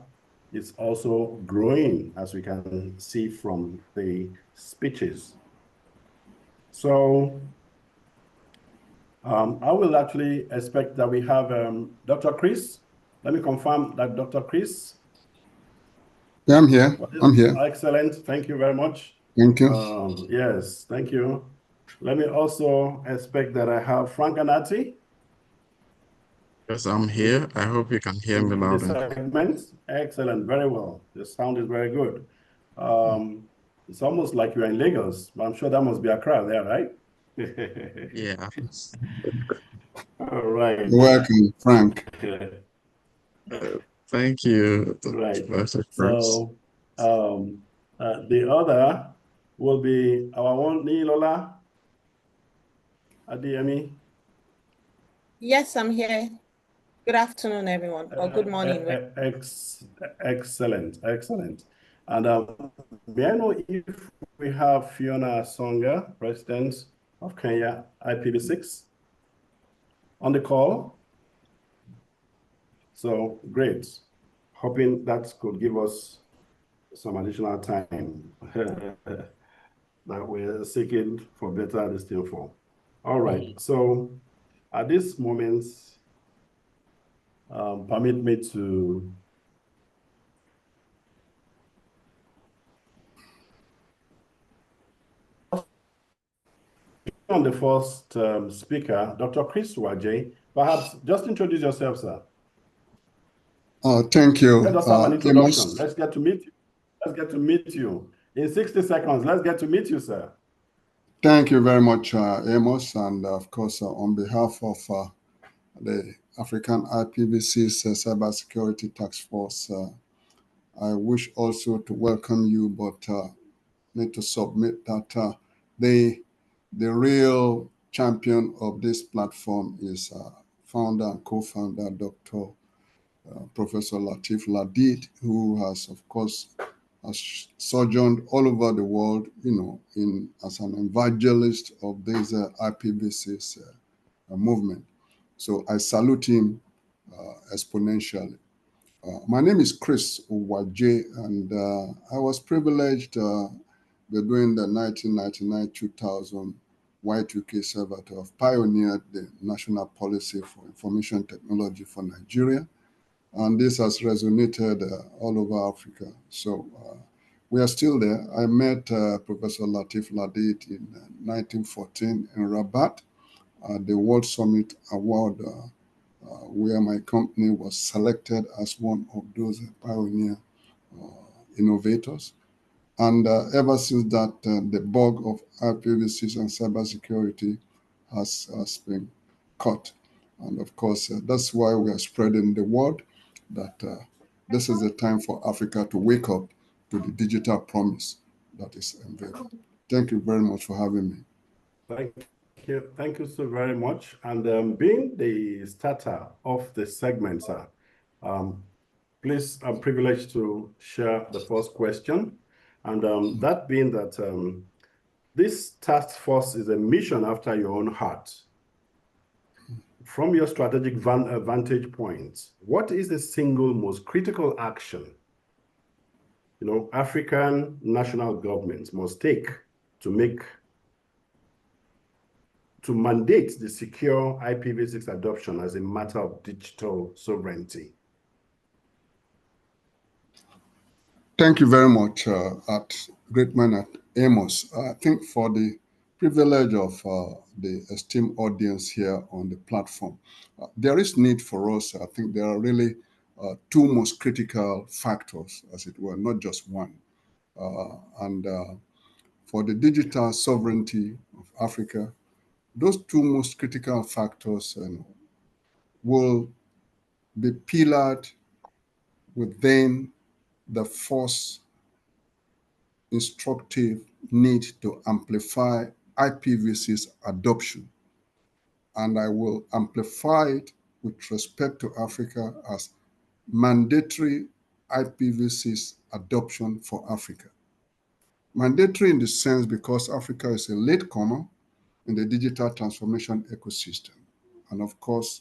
S4: is also growing, as we can see from the speeches. So I will actually expect that we have Dr. Chris. Let me confirm that Dr. Chris.
S10: Yeah, I'm here. I'm here.
S4: Excellent. Thank you very much.
S10: Thank you.
S4: Yes, thank you. Let me also expect that I have Frank Anati.
S15: Yes, I'm here. I hope you can hear me loud and clear.
S4: Excellent. Very well. The sound is very good. It's almost like you're in Lagos, but I'm sure that must be Accra there, right?
S15: Yeah.
S4: All right.
S10: Welcome, Frank.
S15: Thank you.
S4: Right.
S15: Dr. Chris.
S4: So the other will be our own Nilola Adeyemi.
S3: Yes, I'm here. Good afternoon, everyone, or good morning.
S4: Excellent, excellent. And may I know if we have Fiona Songa, President of Kenya IPv6, on the call? So great. Hoping that could give us some additional time that we're seeking for better listing for. All right. So at this moment, permit me to on the first speaker, Dr. Chris Waje. Perhaps just introduce yourself, sir.
S10: Thank you.
S4: Let us have an introduction. Let's get to meet you. Let's get to meet you. In 60 seconds, let's get to meet you, sir.
S10: Thank you very much, Amos. And of course, on behalf of the African IPv6 Cybersecurity Task Force, I wish also to welcome you, but need to submit that the real champion of this platform is founder and co-founder, Dr. Professor Latif Ladid, who has, of course, has sojourned all over the world, as an evangelist of this IPv6 movement. So I salute him exponentially. My name is Chris Waje, and I was privileged during the 1999-2000 Y2K survey to have pioneered the National Policy for Information Technology for Nigeria. And this has resonated all over Africa. So we are still there. I met Professor Latif Ladid in 1914 in Rabat at the World Summit Award, where my company was selected as one of those pioneer innovators. And ever since that, the bug of IPv6 and cybersecurity has been cut. And of course, that's why we are spreading the word that this is the time for Africa to wake up to the digital promise that is unveiled. Thank you very much for having me.
S4: Thank you so very much. And being the starter of the segment, sir, please, I'm privileged to share the first question. And that being that this task force is a mission after your own heart. From your strategic vantage point, what is the single most critical action African national governments must take to mandate the secure IPv6 adoption as a matter of digital sovereignty?
S10: Thank you very much, great man at Amos. I think for the privilege of the esteemed audience here on the platform. There is need for us. I think there are really two most critical factors, as it were, not just one. And for the digital sovereignty of Africa, those two most critical factors will be pillared within the first instructive need to amplify IPv6 adoption. And I will amplify it with respect to Africa as mandatory IPv6 adoption for Africa. Mandatory in the sense because Africa is a latecomer in the digital transformation ecosystem. And of course,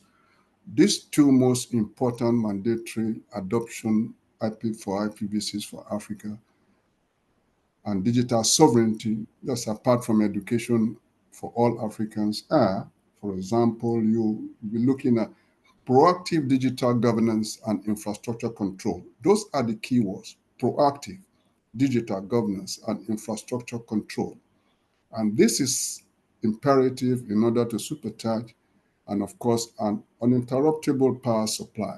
S10: these two most important mandatory adoption for IPv6 for Africa and digital sovereignty, just apart from education for all Africans, are, for example, you'll be looking at proactive digital governance and infrastructure control. Those are the keywords: proactive digital governance and infrastructure control. And this is imperative in order to supercharge and, of course, an uninterruptible power supply,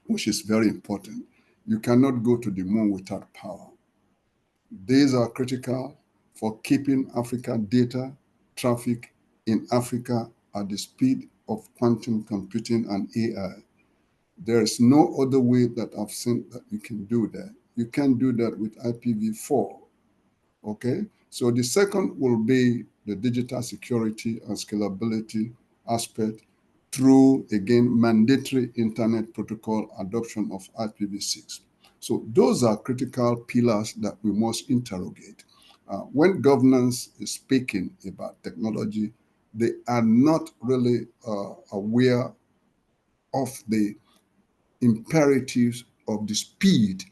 S10: which is very important. You cannot go to the moon without power. These are critical for keeping African data traffic in Africa at the speed of quantum computing and AI. There is no other way that I've seen that you can do that. You can do that with IPv4, okay? So the second will be the digital security and scalability aspect through, again, mandatory internet protocol adoption of IPv6. So those are critical pillars that we must interrogate. When governance is speaking about technology, they are not really aware of the imperatives of the speed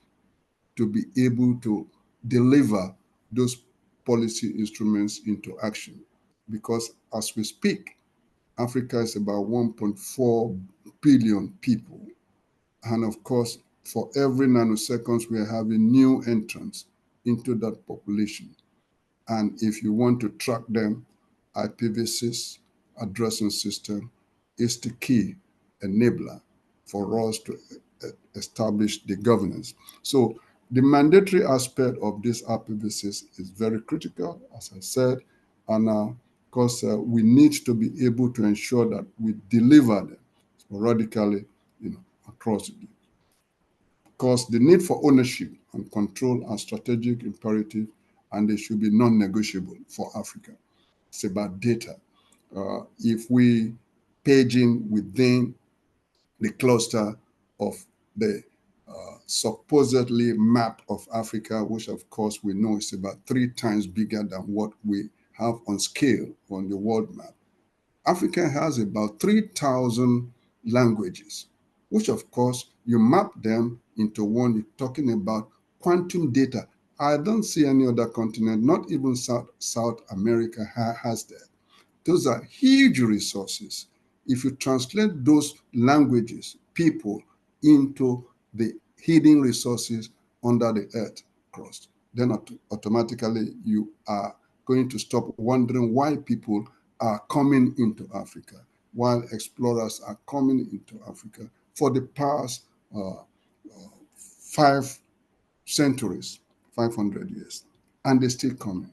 S10: to be able to deliver those policy instruments into action. Because as we speak, Africa is about 1.4 billion people. And of course, for every nanoseconds, we are having new entrants into that population. And if you want to track them, IPv6 addressing system is the key enabler for us to establish the governance. So the mandatory aspect of this IPv6 is very critical, as I said, and because we need to be able to ensure that we deliver them sporadically, across the. Because the need for ownership and control are strategic imperative, and they should be non-negotiable for Africa. It's about data. If we page in within the cluster of the supposedly map of Africa, which of course we know is about 3 times bigger than what we have on scale on the world map. Africa has about 3,000 languages, which of course you map them into one. You're talking about quantum data. I don't see any other continent, not even South America has that. Those are huge resources. If you translate those languages, people, into the hidden resources under the earth crust, then automatically you are going to stop wondering why people are coming into Africa, while explorers are coming into Africa for the past 5 centuries, 500 years, and they're still coming.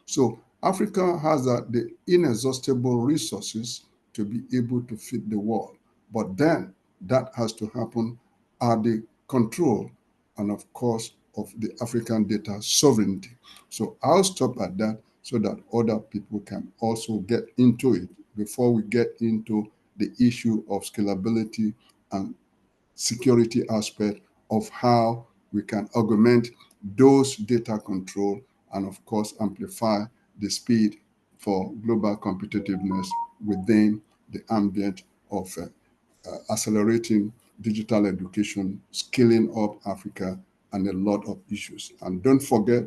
S10: So Africa has the inexhaustible resources to be able to feed the world. But then that has to happen at the control and, of course, of the African data sovereignty. So I'll stop at that so that other people can also get into it before we get into the issue of scalability and security aspect of how we can augment those data control and, of course, amplify the speed for global competitiveness within the ambient of accelerating digital education, scaling up Africa, and a lot of issues. And don't forget,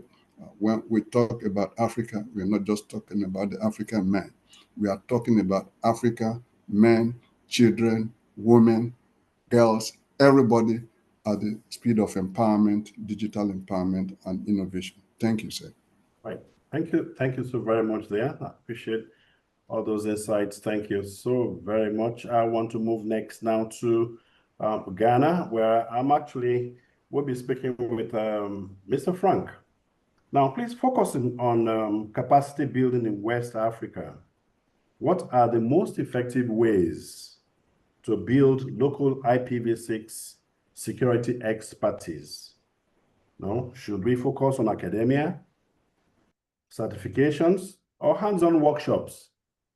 S10: when we talk about Africa, we're not just talking about the African man. We are talking about Africa, men, children, women, girls, everybody at the speed of empowerment, digital empowerment, and innovation. Thank you, sir.
S4: Right. Thank you. Thank you so very much there. I appreciate all those insights. Thank you so very much. I want to move next now to Ghana, where we'll be speaking with Mr. Frank. Now, please focus on capacity building in West Africa. What are the most effective ways to build local IPv6 security expertise? No, should we focus on academia, certifications, or hands-on workshops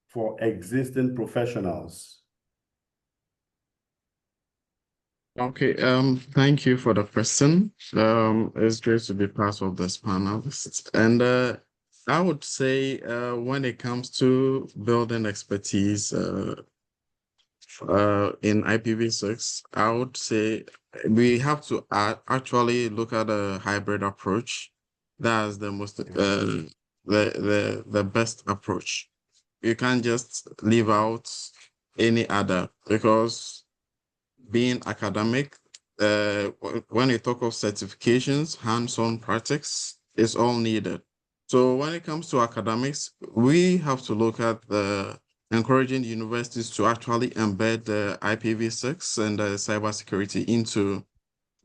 S4: for existing professionals?
S15: Okay, thank you for the question. It's great to be part of this panel. And I would say when it comes to building expertise in IPv6, I would say we have to actually look at a hybrid approach. That's the most the best approach. You can't just leave out any other, because being academic, when you talk of certifications, hands-on practice is all needed. So when it comes to academics, we have to look at encouraging universities to actually embed the IPv6 and the cybersecurity into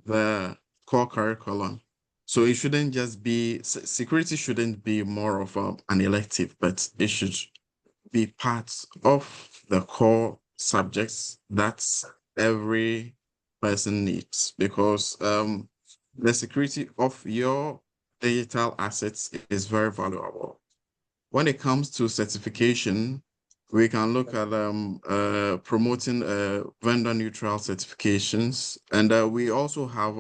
S15: the core curriculum. So it shouldn't just be, security shouldn't be more of an elective, but it should be part of the core subjects that every person needs, because the security of your digital assets is very valuable. When it comes to certification, we can look at promoting vendor neutral certifications, and we also have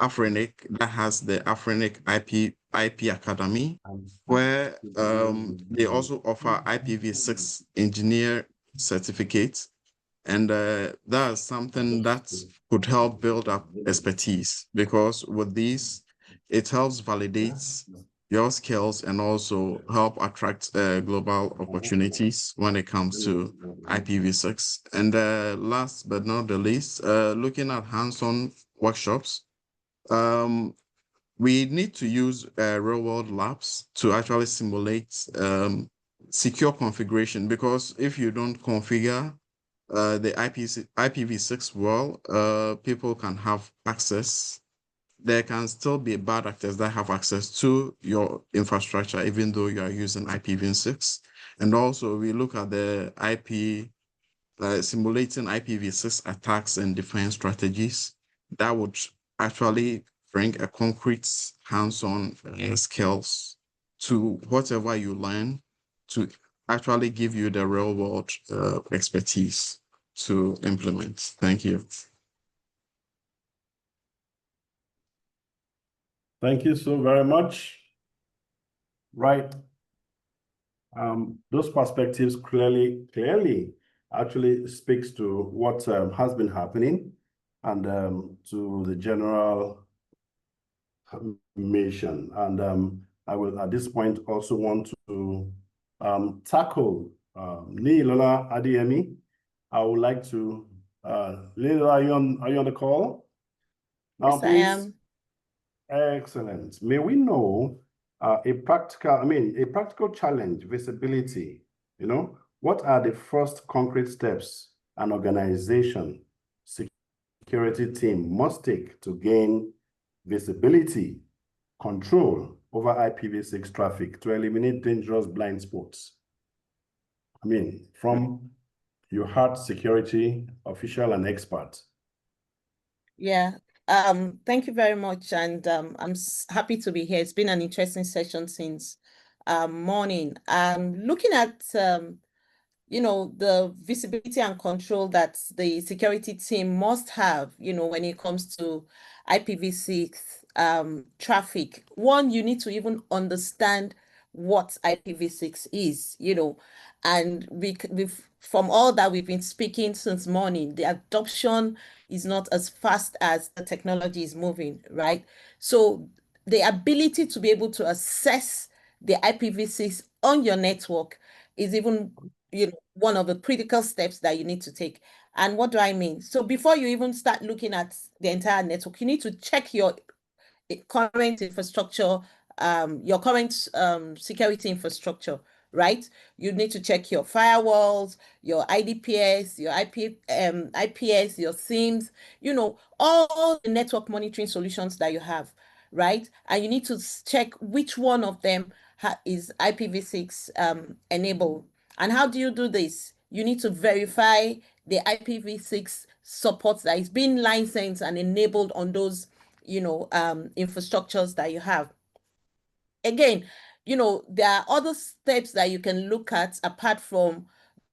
S15: Afrinic that has the Afrinic IP Academy, where they also offer IPv6 engineer certificates, and that's something that could help build up expertise, because with these, it helps validate your skills and also help attract global opportunities when it comes to IPv6. And last but not the least, looking at hands-on workshops, we need to use real-world labs to actually simulate secure configuration, because if you don't configure the IPv6 well, people can have access. There can still be bad actors that have access to your infrastructure, even though you are using IPv6. And also we look at the simulating IPv6 attacks and defense strategies that would actually bring a concrete hands-on skills to whatever you learn, to actually give you the real world expertise to implement. Thank you.
S4: Thank you so very much. Right. Those perspectives clearly actually speaks to what has been happening and to the general mission. And I will at this point also want to tackle Nilola Adeyemi. I would like to Nilola, are you on the call? Now,
S3: Yes,
S4: please.
S3: I am.
S4: Excellent. May we know a practical challenge, visibility, what are the first concrete steps an organization, security team must take to gain visibility, control over IPv6 traffic to eliminate dangerous blind spots? From your heart security official and expert.
S3: Yeah. Thank you very much, and I'm happy to be here. It's been an interesting session since morning. Looking at the visibility and control that the security team must have, when it comes to IPv6 traffic. One, you need to even understand what IPv6 is, and from all that we've been speaking since morning, the adoption is not as fast as the technology is moving, right? So the ability to be able to assess the IPv6 on your network is even one of the critical steps that you need to take. And what do I mean? So before you even start looking at the entire network, you need to check your current infrastructure your current security infrastructure, right? You need to check your firewalls, your IDPS, your IPS, your SIEMs, you know, all the network monitoring solutions that you have, right? And you need to check which one of them is IPv6 enabled. And how do you do this? You need to verify the IPv6 support that is being licensed and enabled on those, you know, infrastructures that you have. Again, you know, there are other steps that you can look at apart from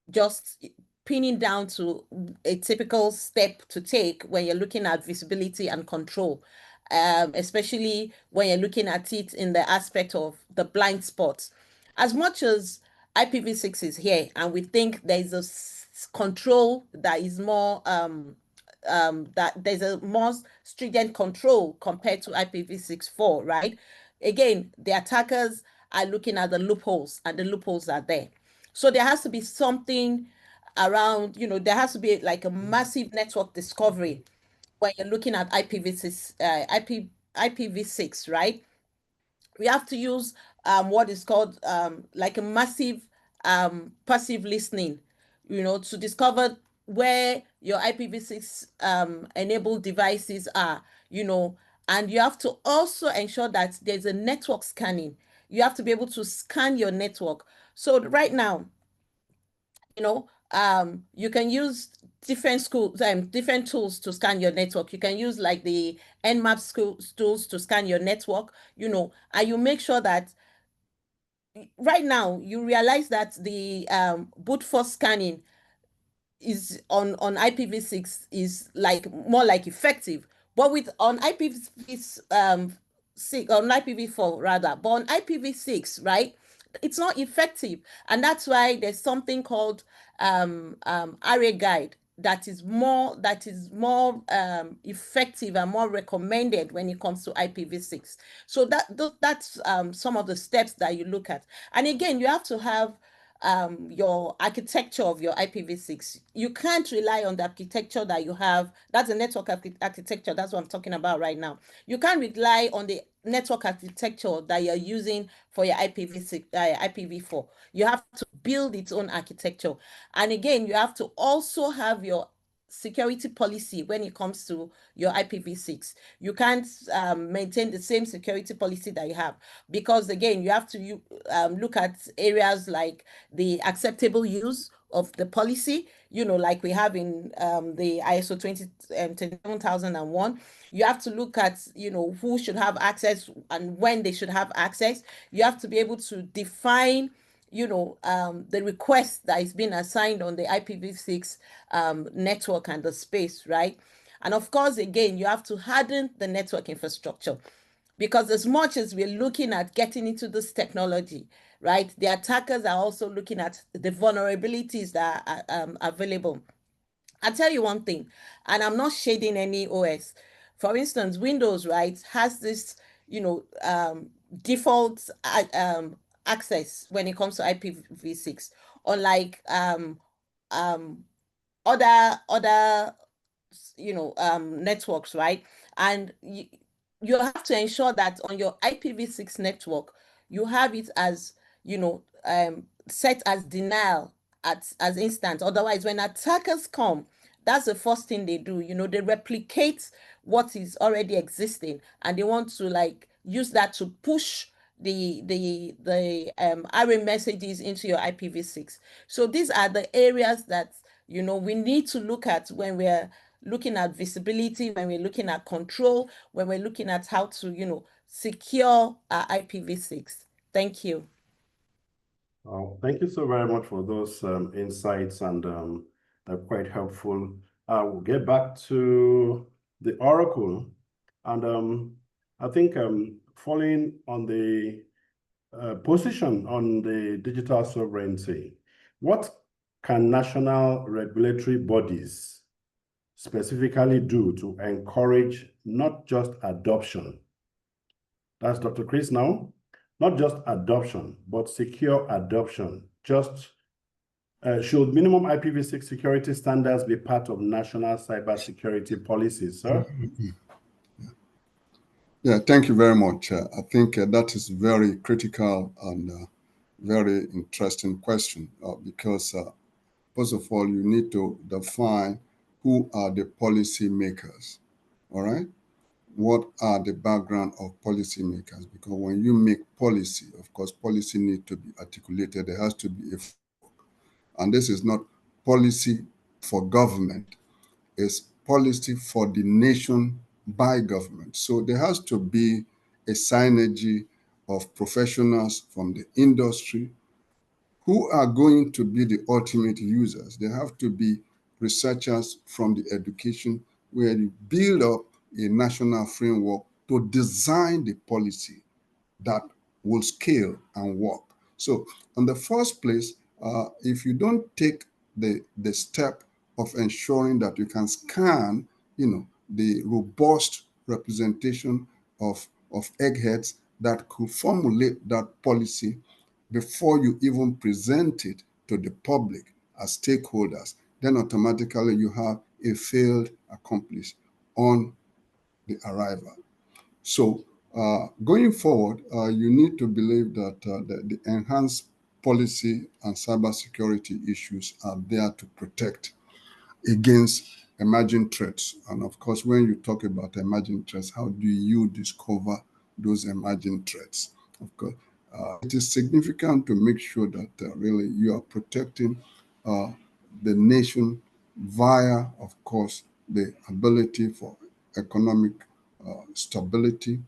S3: just pinning down to a typical step to take when you're looking at visibility and control, especially when you're looking at it in the aspect of the blind spots. As much as IPv6 is here and we think there is a control that is more that there's a more stringent control compared to IPv6.4, right? Again, the attackers are looking at the loopholes, and the loopholes are there. So there has to be something around, you know, there has to be like a massive network discovery when you're looking at IPv6, right? We have to use what is called like a massive passive listening, you know, to discover where your IPv6 enabled devices are, you know, and you have to also ensure that there's a network scanning. You have to be able to scan your network. So right now, you know, you can use different different tools to scan your network. You can use like the Nmap tools to scan your network, you know, and you make sure that right now you realize that the brute force scanning is on IPv6 is like more like effective, but with on IPv6 on IPv4 rather, but on IPv6, right, it's not effective, and that's why there's something called array guide that is more effective and more recommended when it comes to IPv6. So that's some of the steps that you look at, and again, you have to have your architecture of your IPv6. You can't rely on the architecture that you have. That's a network architecture. That's what I'm talking about right now. You can't rely on the network architecture that you're using for your IPv6, IPv4. You have to build its own architecture. And again, you have to also have your security policy when it comes to your IPv6. You can't maintain the same security policy that you have, because again, you have to look at areas like the acceptable use of the policy, you know, like we have in the ISO 27001. You have to look at, you know, who should have access and when they should have access. You have to be able to define, you know, the request that is being assigned on the IPv6 network and the space, right? And of course, again, you have to harden the network infrastructure, because as much as we're looking at getting into this technology, right, the attackers are also looking at the vulnerabilities that are available. I'll tell you one thing, and I'm not shading any OS. For instance, Windows, right, has this, you know, default access when it comes to IPv6, unlike other you know networks, right? And you have to ensure that on your IPv6 network you have it as, you know, set as denial as instant. Otherwise, when attackers come, that's the first thing they do. You know, they replicate what is already existing, and they want to like use that to push the array messages into your IPv6. So these are the areas that, you know, we need to look at when we're looking at visibility, when we're looking at control, when we're looking at how to, you know, secure our IPv6. Thank you.
S4: Thank you so very much for those insights, and they're quite helpful. We'll get back to the Oracle, and I think following on the position on the digital sovereignty, what can national regulatory bodies specifically do to encourage not just adoption? That's Dr. Chris now. Not just adoption, but secure adoption. Just should minimum IPv6 security standards be part of national cybersecurity policies, sir?
S10: Yeah, thank you very much. I think that is very critical and very interesting question because first of all, you need to define who are the policy makers, all right? What are the background of policymakers? Because when you make policy, of course, policy need to be articulated. There has to be a framework. And this is not policy for government. It's policy for the nation by government. So there has to be a synergy of professionals from the industry who are going to be the ultimate users. There have to be researchers from the education where you build up a national framework to design the policy that will scale and work. So in the first place, if you don't take the step of ensuring that you can scan, the robust representation of eggheads that could formulate that policy before you even present it to the public as stakeholders, then automatically you have a failed accomplice on the arrival. So going forward, you need to believe that the enhanced policy and cybersecurity issues are there to protect against emerging threats. And of course, when you talk about emerging threats, how do you discover those emerging threats? Of course, it is significant to make sure that really you are protecting the nation via, of course, the ability for economic stability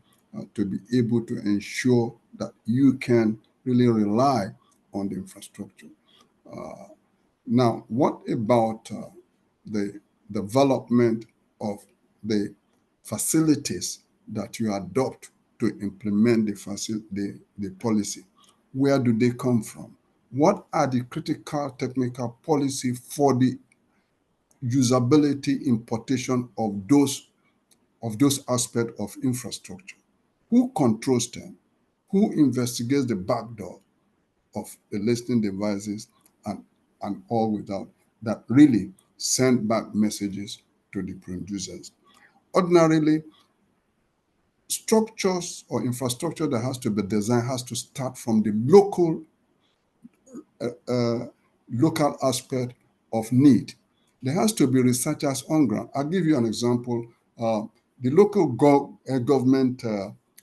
S10: to be able to ensure that you can really rely on the infrastructure. Now, what about the development of the facilities that you adopt to implement the policy? Where do they come from? What are the critical technical policy for the usability importation of those aspects of infrastructure? Who controls them? Who investigates the backdoor of the listening devices and all without that really send back messages to the producers? Ordinarily, structures or infrastructure that has to be designed has to start from the local aspect of need. There has to be researchers on ground. I'll give you an example. The local government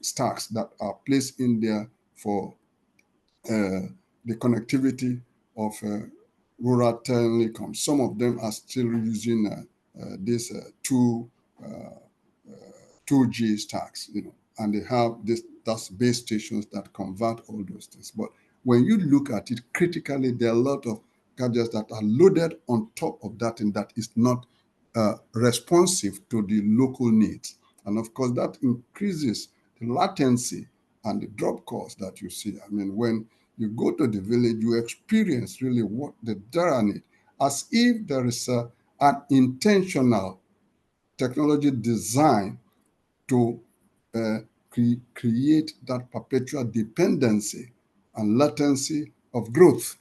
S10: stacks that are placed in there for the connectivity of rural telecoms. Some of them are still using this 2G stacks, and they have that's base stations that convert all those things. But when you look at it critically, there are a lot of gadgets that are loaded on top of that and that is not responsive to the local needs. And of course, that increases the latency and the drop cost that you see. I mean, when you go to the village, you experience really what the data need, as if there is an intentional technology design to create that perpetual dependency and latency of growth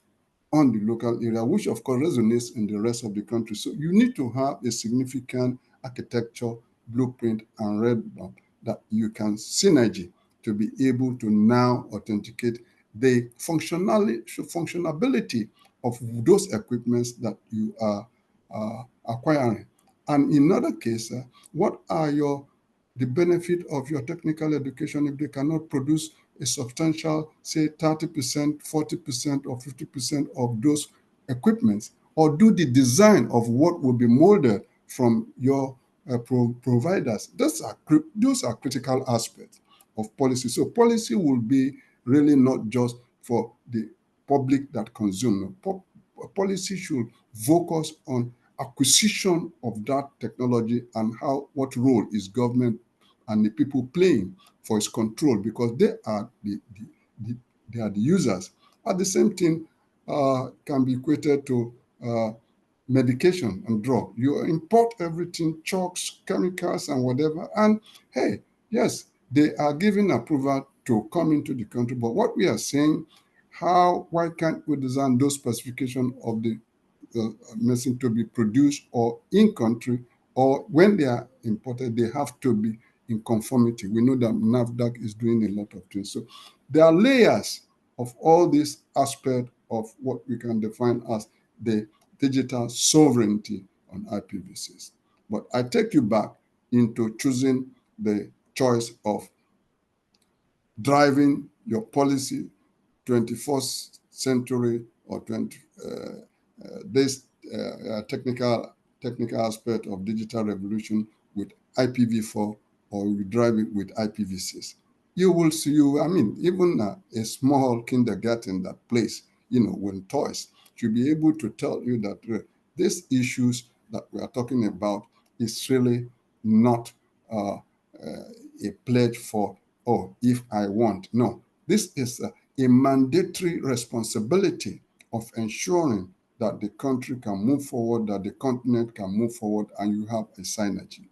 S10: on the local area, which of course resonates in the rest of the country. So you need to have a significant architecture, blueprint, and roadmap that you can synergy to be able to now authenticate the functionality of those equipments that you are acquiring. And in other cases, what are the benefit of your technical education if they cannot produce a substantial, say 30%, 40%, or 50% of those equipments, or do the design of what will be molded from your providers? Those are critical aspects of policy. So policy will be really not just for the public that consume. Policy should focus on acquisition of that technology and what role is government and the people playing for its control, because they are the users. At the same thing can be equated to medication and drug. You import everything, chalks, chemicals, and whatever. And hey, yes, they are giving approval to come into the country. But what we are saying, why can't we design those specifications of the medicine to be produced or in country, or when they are imported, they have to be in conformity. We know that NAFDAC is doing a lot of things. So there are layers of all these aspects of what we can define as the digital sovereignty on IPv6. But I take you back into choosing the choice of driving your policy 21st century or this technical aspect of digital revolution with IPv4, or you drive it with IPv6. You will see, I mean, even a small kindergarten that plays, with toys should be able to tell you that these issues that we are talking about is really not a pledge for, oh, if I want. No, this is a mandatory responsibility of ensuring that the country can move forward, that the continent can move forward, and you have a synergy.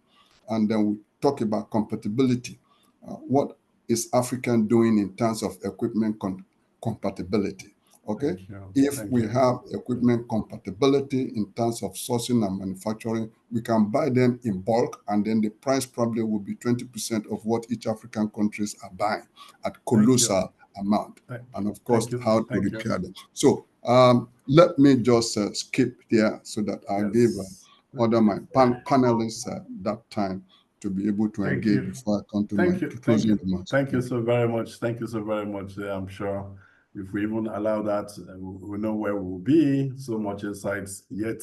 S10: And then we talk about compatibility. What is Africa doing in terms of equipment compatibility? Okay, if we have equipment compatibility in terms of sourcing and manufacturing, we can buy them in bulk, and then the price probably will be 20% of what each African countries are buying at colossal amount. And of course, how to repair them. So let me just skip there so that I'll give other my panelists that time to be able to engage before I come to my closing remarks.
S4: Thank you so very much. Thank you so very much. I'm sure if we even allow that, we know where we'll be. So much insights yet.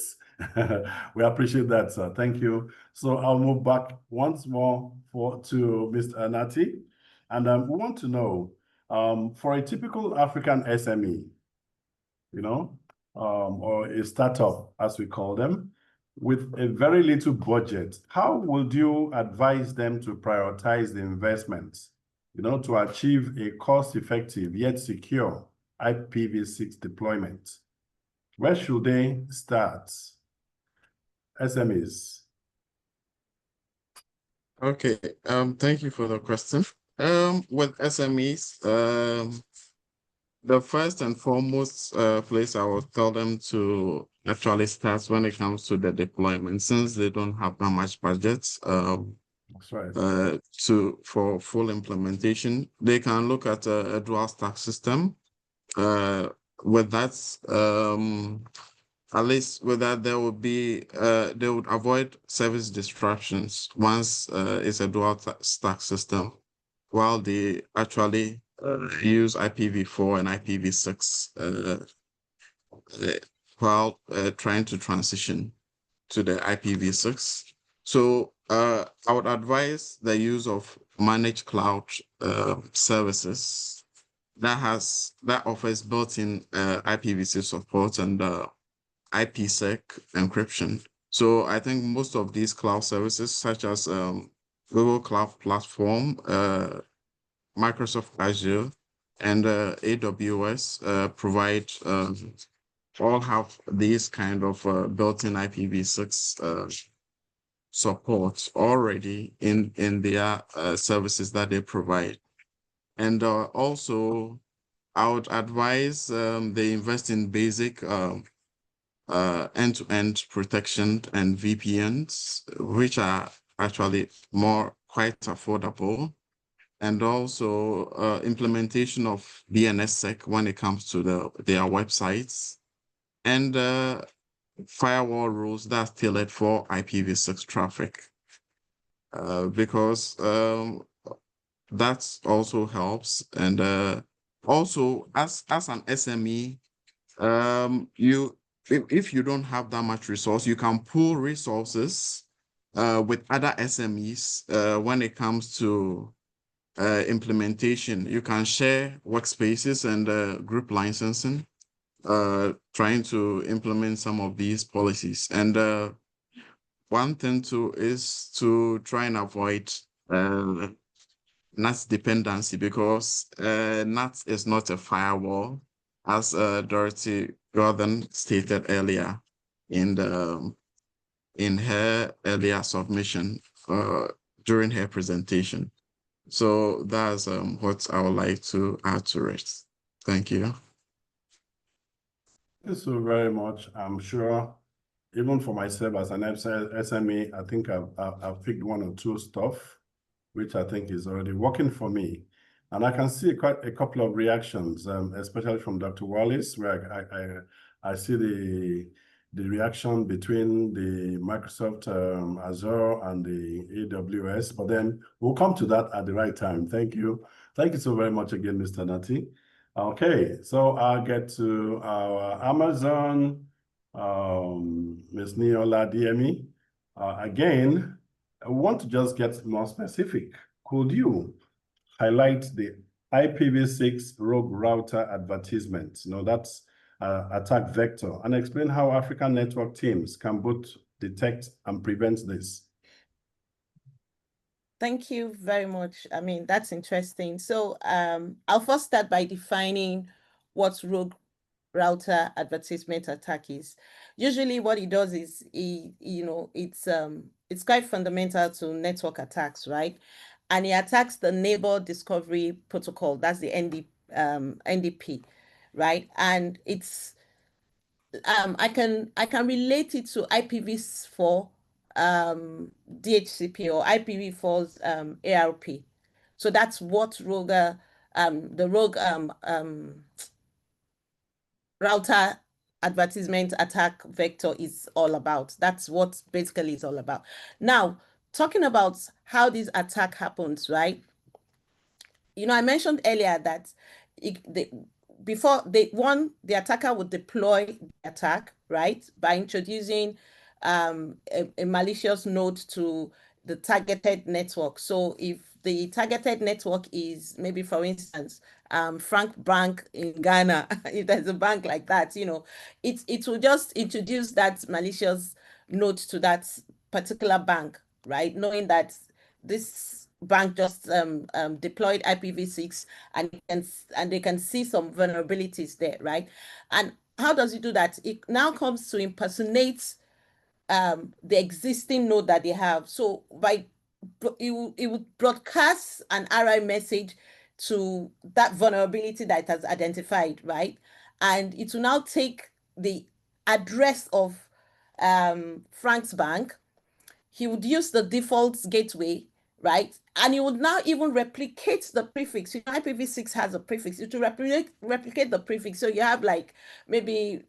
S4: We appreciate that, sir. Thank you. So I'll move back once more to Mr. Anati. And we want to know, for a typical African SME, or a startup, as we call them, with a very little budget, how would you advise them to prioritize the investments, to achieve a cost-effective yet secure IPv6 deployment? Where should they start? SMEs.
S15: Okay, thank you for the question. With SMEs, the first and foremost place I would tell them to actually start when it comes to the deployment, since they don't have that much budget
S4: That's right.
S15: for full implementation, they can look at a dual stack system. With that, at least with that, there would be they would avoid service disruptions once it's a dual stack system, while they actually use IPv4 and IPv6 while trying to transition to the IPv6. So I would advise the use of managed cloud services that offers built-in IPv6 support and IPsec encryption. So I think most of these cloud services, such as Google Cloud Platform, Microsoft Azure, and AWS provide all have these kind of built-in IPv6 support already in their services that they provide. And also, I would advise they invest in basic end-to-end protection and VPNs, which are actually quite affordable. And also implementation of DNSSEC when it comes to their websites, and firewall rules that's tailored for IPv6 traffic, because that also helps. And also, as an SME, if you don't have that much resource, you can pool resources with other SMEs when it comes to implementation. You can share workspaces and group licensing, trying to implement some of these policies. And one thing too is to try and avoid NAT dependency, because NAT is not a firewall, as Dorothy Gordon stated earlier in her earlier submission during her presentation. So that's what I would like to add to it. Thank you.
S4: Thank you so very much. I'm sure, even for myself as an SME, I think I've picked one or two stuff which I think is already working for me. And I can see quite a couple of reactions, especially from Dr. Wallace, where I see the reaction between the Microsoft Azure and the AWS, but then we'll come to that at the right time. Thank you. Thank you so very much again, Mr. Nati. Okay, so I'll get to our Amazon, Ms. Neola DME. Again, I want to just get more specific. Could you highlight the IPv6 rogue router advertisement? That's attack vector, and explain how African network teams can both detect and prevent this.
S3: Thank you very much. I mean, that's interesting. So I'll first start by defining what rogue router advertisement attack is. Usually what it does is, it's quite fundamental to network attacks, right? And it attacks the neighbor discovery protocol. That's the NDP, right? And it's I can relate it to IPv4 DHCP or IPv4's ARP. So that's what the rogue router advertisement attack vector is all about. That's what basically it's all about. Now, talking about how this attack happens, right? I mentioned earlier that the attacker would deploy the attack, right, by introducing a malicious node to the targeted network. So if the targeted network is maybe, for instance, Frank Bank in Ghana, if there's a bank like that, it will just introduce that malicious node to that particular bank, right, knowing that this bank just deployed IPv6 and they can see some vulnerabilities there, right? And how does it do that? It now comes to impersonate the existing node that they have. So it would broadcast an RI message to that vulnerability that it has identified, right? And it will now take the address of Frank's bank. He would use the default gateway, right? And he would now even replicate the prefix. IPv6 has a prefix. It will replicate the prefix. So you have like maybe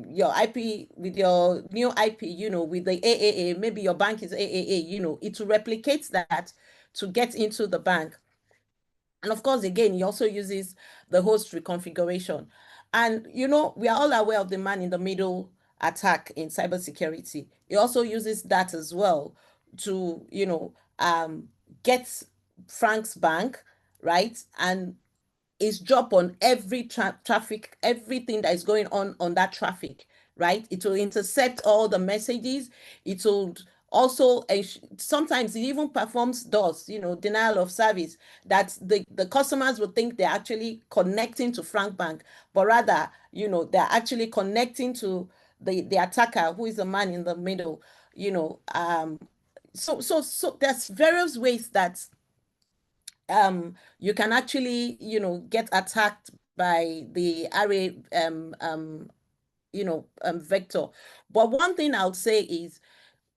S3: your IP with your new IP, with the AAA, maybe your bank is AAA, it will replicate that to get into the bank. And of course, again, he also uses the host reconfiguration. And, we are all aware of the man in the middle attack in cybersecurity. He also uses that as well to, get Frank's bank, right? And is drop on every traffic, everything that is going on that traffic, right? It will intercept all the messages. It will also, sometimes it even performs DOS, denial of service, that the customers will think they're actually connecting to Frank Bank, but rather, they're actually connecting to the attacker, who is the man in the middle, so there's various ways that you can actually, get attacked by the array, vector. But one thing I'll say is,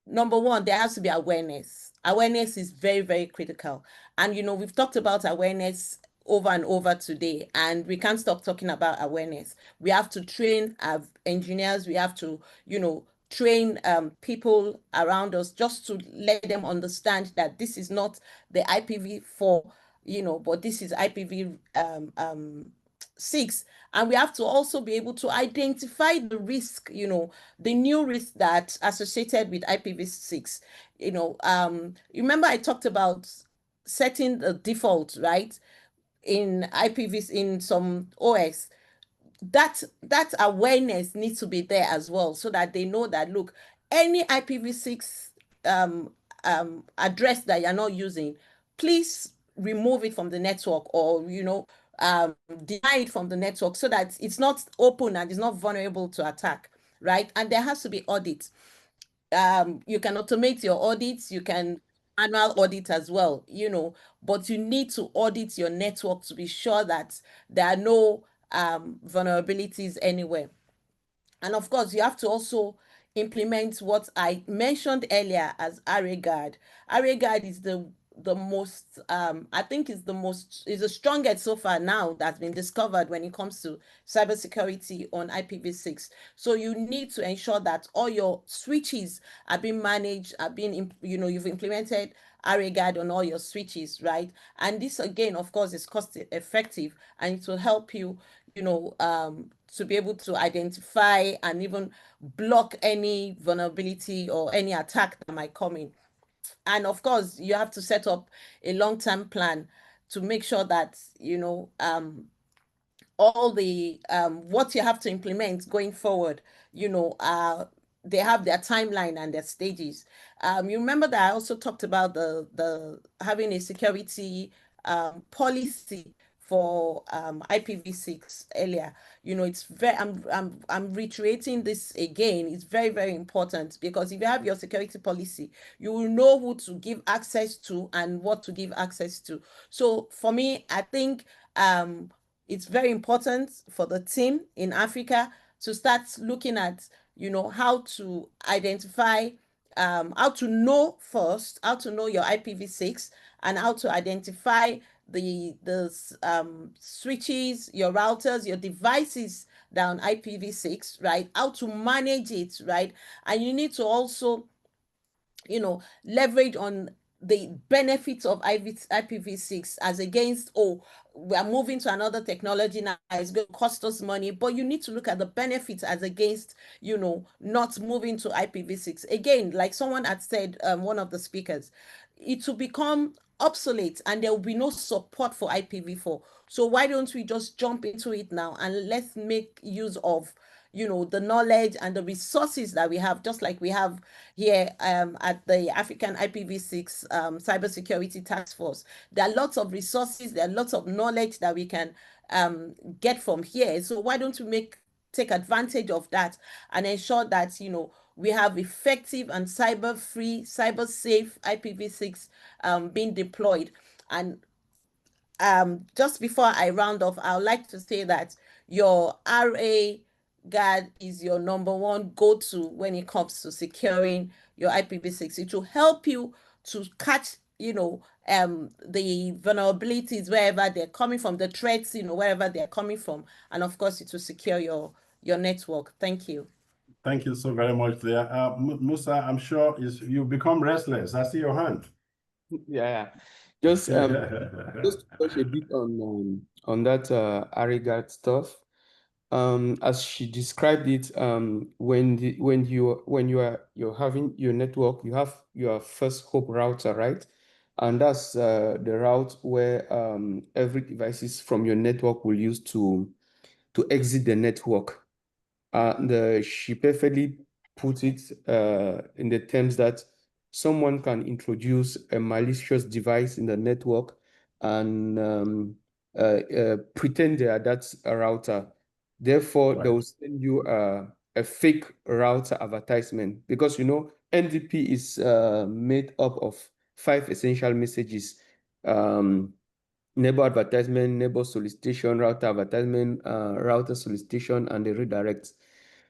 S3: number one, there has to be awareness. Awareness is very, very critical. And, we've talked about awareness over and over today, and we can't stop talking about awareness. We have to train our engineers. We have to, train people around us, just to let them understand that this is not the IPv4, but this is IPv6. And we have to also be able to identify the risk, the new risk that's associated with IPv6. Remember I talked about setting the default, right, in IPv6 in some OS. That awareness needs to be there as well, so that they know that, look, any IPv6 address that you're not using, please remove it from the network, or deny it from the network, so that it's not open and it's not vulnerable to attack, right? And there has to be audits. You can automate your audits, you can manual audit as well, but you need to audit your network to be sure that there are no vulnerabilities anywhere. And of course, you have to also implement what I mentioned earlier as ArrayGuard. ArrayGuard is the the most, I think is the strongest so far now that's been discovered when it comes to cybersecurity on IPv6. So you need to ensure that all your switches are being managed, are being, you've implemented AREGARD on all your switches, right? And this again, of course, is cost effective, and it will help you, to be able to identify and even block any vulnerability or any attack that might come in. And of course, you have to set up a long-term plan to make sure that, all the what you have to implement going forward, they have their timeline and their stages. You remember that I also talked about the having a security policy for IPv6 earlier. It's very, I'm reiterating this again. It's very, very important, because if you have your security policy, you will know who to give access to and what to give access to. So for me, I think it's very important for the team in Africa to start looking at, how to identify, how to know first, how to know your IPv6, and how to identify the switches, your routers, your devices down IPv6, right? How to manage it, right? And you need to also, leverage on the benefits of IPv6 as against, oh, we are moving to another technology now, it's going to cost us money. But you need to look at the benefits as against, not moving to IPv6. Again, like someone had said, one of the speakers, it will become obsolete and there will be no support for IPv4. So why don't we just jump into it now and let's make use of, the knowledge and the resources that we have, just like we have here at the African IPv6 Cybersecurity Task Force. There are lots of resources, there are lots of knowledge that we can get from here. So why don't we take advantage of that and ensure that, we have effective and cyber-free, cyber-safe IPv6 being deployed. And just before I round off, I would like to say that your AREGARD is your number one go-to when it comes to securing your IPv6. It will help you to catch, the vulnerabilities wherever they're coming from, the threats, wherever they're coming from. And of course, it will secure your network. Thank you.
S4: Thank you so very much there. Musa, I'm sure you've become restless. I see your hand.
S2: Yeah. Just to touch a bit on that AREGARD stuff. As she described it, when you're having your network, you have your first hope router, right? And that's the route where every devices from your network will use to exit the network. She perfectly put it in the terms that someone can introduce a malicious device in the network and pretend that's a router. Therefore,
S4: Right.
S2: they will send you a fake router advertisement, because NDP is made up of 5 essential messages: neighbor advertisement, neighbor solicitation, router advertisement, router solicitation, and the redirect.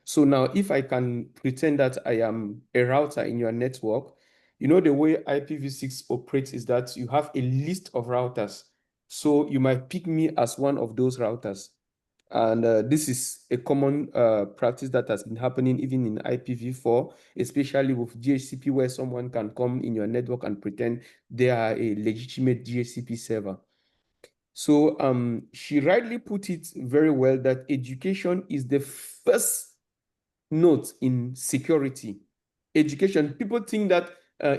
S2: So now, if I can pretend that I am a router in your network, the way IPv6 operates is that you have a list of routers. So you might pick me as one of those routers. And this is a common practice that has been happening even in IPv4, especially with DHCP, where someone can come in your network and pretend they are a legitimate DHCP server. So she rightly put it very well that education is the first note in security. Education, people think that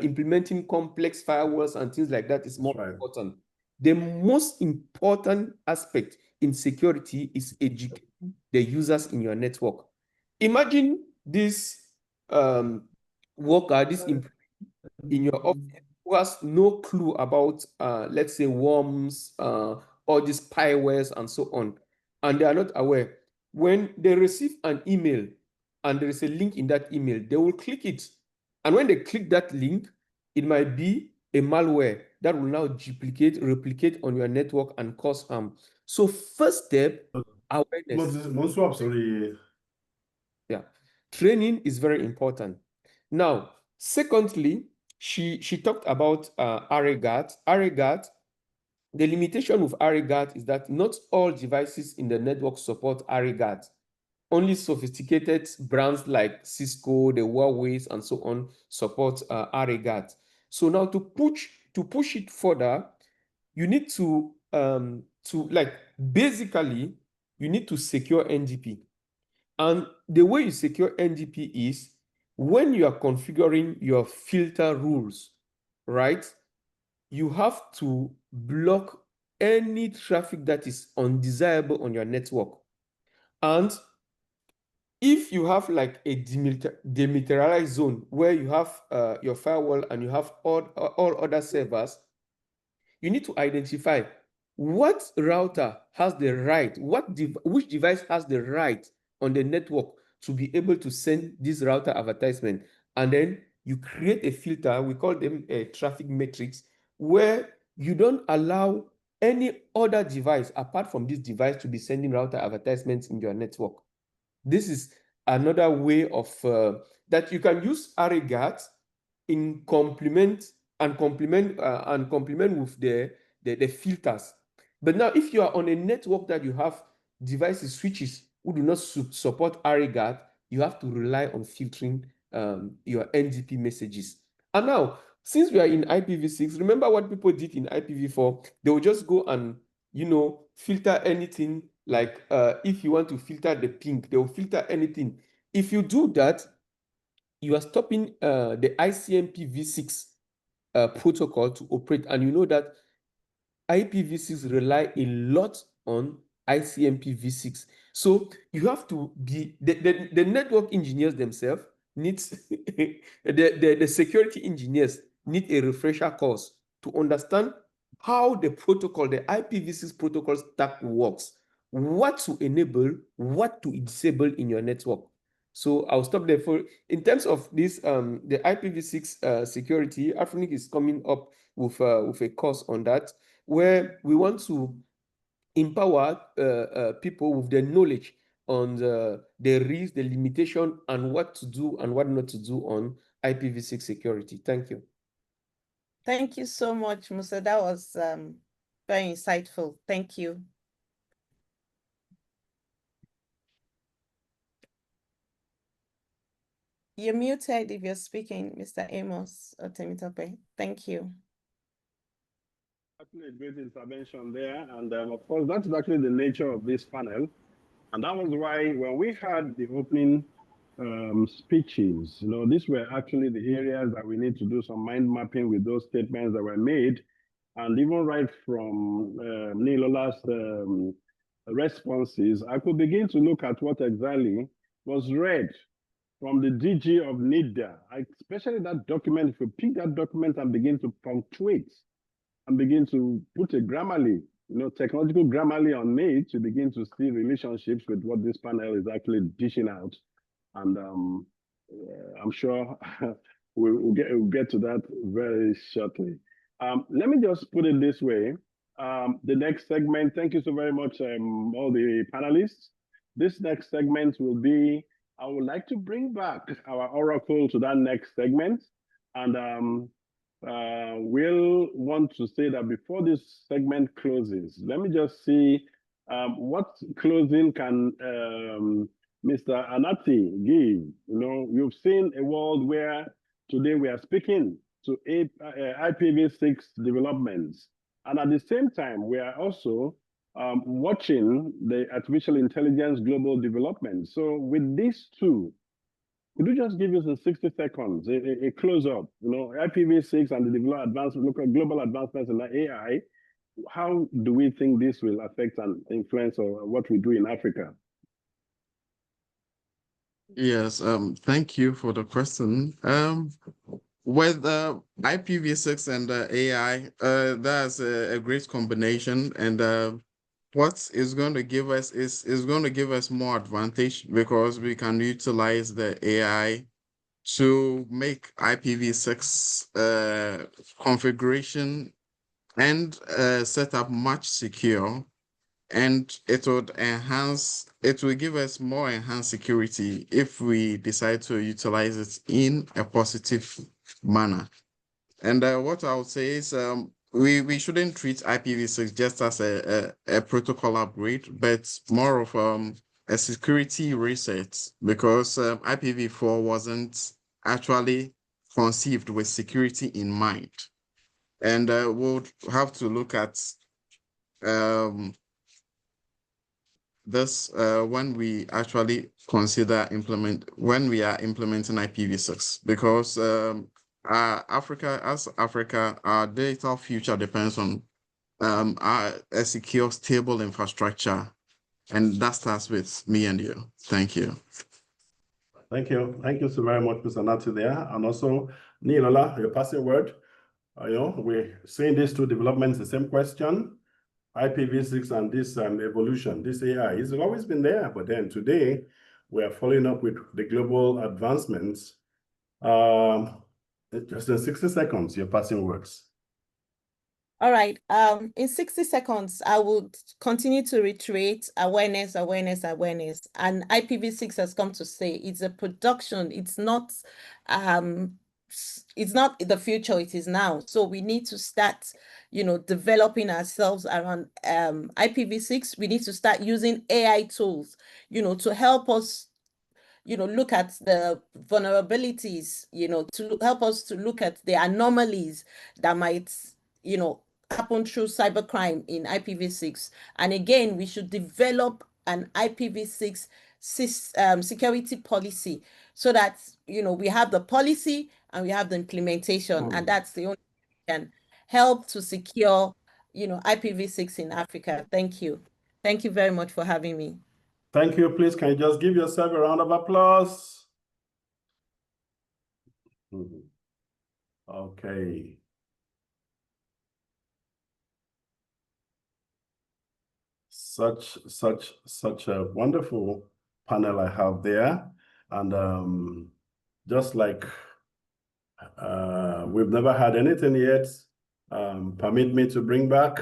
S2: implementing complex firewalls and things like that is more important. The most important aspect in security is educating the users in your network. Imagine this worker, this employee in your office who has no clue about, let's say, worms, all these spywares and so on, and they are not aware. When they receive an email and there is a link in that email, they will click it. And when they click that link, it might be a malware that will now replicate on your network and cause harm. So first step, awareness. Yeah, training is very important. Now, secondly, she talked about AREGAT. AREGAT, the limitation with AREGAT is that not all devices in the network support AREGAT. Only sophisticated brands like Cisco, the Huawei's, and so on support AREGAT. So now to push it further, you need to basically you need to secure NDP. And the way you secure NDP is when you are configuring your filter rules, right? You have to block any traffic that is undesirable on your network. And if you have like a demilitarized zone where you have your firewall and you have all other servers, you need to identify what router has the right, which device has the right on the network to be able to send this router advertisement. And then you create a filter, we call them a traffic matrix, where you don't allow any other device apart from this device to be sending router advertisements in your network. This is another way of that you can use AREGAT in complement with the filters. But now, if you are on a network that you have devices, switches who do not support AREGAT, you have to rely on filtering your NDP messages. And now, since we are in IPv6, remember what people did in IPv4? They will just go and, filter anything. Like if you want to filter the ping, they will filter anything. If you do that, you are stopping the ICMPv6 protocol to operate. And you know that IPv6 rely a lot on ICMPv6. So you have to be, the network engineers themselves needs, the security engineers need a refresher course to understand how the protocol, the IPv6 protocol stack works, what to enable, what to disable in your network. So I'll stop there. In terms of this, the IPv6 security, Afrinic is coming up with a course on that, where we want to empower people with the knowledge on the risks, the limitation, and what to do and what not to do on IPv6 security. Thank you.
S3: Thank you so much, Musa. That was very insightful. Thank you. You're muted if you're speaking, Mr. Amos Temitope. Thank you.
S4: Actually, a great intervention there. And of course, that's actually the nature of this panel. And that was why when we had the opening speeches, these were actually the areas that we need to do some mind mapping with those statements that were made. And even right from Nilola's responses, I could begin to look at what exactly was read from the DG of NIDA, especially that document. If you pick that document and begin to punctuate and begin to put a Grammarly, technological Grammarly on it, to begin to see relationships with what this panel is actually dishing out. And I'm sure we'll get to that very shortly. Let me just put it this way. The next segment, thank you so very much, all the panelists. This next segment will be, I would like to bring back our oracle to that next segment. And we'll want to say that before this segment closes, let me just see what closing can Mr. Anati give. You've seen a world where today we are speaking to IPv6 developments. And at the same time, we are also watching the artificial intelligence global development. So with these two, could you just give us in 60 seconds, a close-up, IPv6 and the global advancements in AI, how do we think this will affect and influence what we do in Africa?
S15: Yes, thank you for the question. With IPv6 and AI, that's a great combination, and what is going to give us is going to give us more advantage because we can utilize the AI to make IPv6 configuration and setup much secure, and it will give us more enhanced security if we decide to utilize it in a positive manner. And what I would say is we shouldn't treat IPv6 just as a protocol upgrade, but more of a security reset, because IPv4 wasn't actually conceived with security in mind. And we'll have to look at this when we actually consider when we are implementing IPv6, because Africa, our digital future depends on a secure, stable infrastructure, and that starts with me and you. Thank you.
S4: Thank you so very much, Mr. Nati there, and also Nilola, your passing word. We're seeing these two developments, the same question. IPv6 and this evolution, this AI, it's always been there, but then today we are following up with the global advancements. Just in 60 seconds, your passing words.
S3: All right. In 60 seconds, I would continue to reiterate awareness. And IPv6 has come to stay. It's a production. It's not the future, it is now. So we need to start, developing ourselves around IPv6. We need to start using AI tools, to help us, look at the vulnerabilities, to help us to look at the anomalies that might, happen through cybercrime in IPv6. And again, we should develop an IPv6 security policy so that, we have the policy and we have the implementation. And that's the only way we can help to secure, IPv6 in Africa. Thank you. Thank you very much for having me.
S4: Thank you. Please, can you just give yourself a round of applause? Okay. Such a wonderful panel I have there. And just like we've never had anything yet, permit me to bring back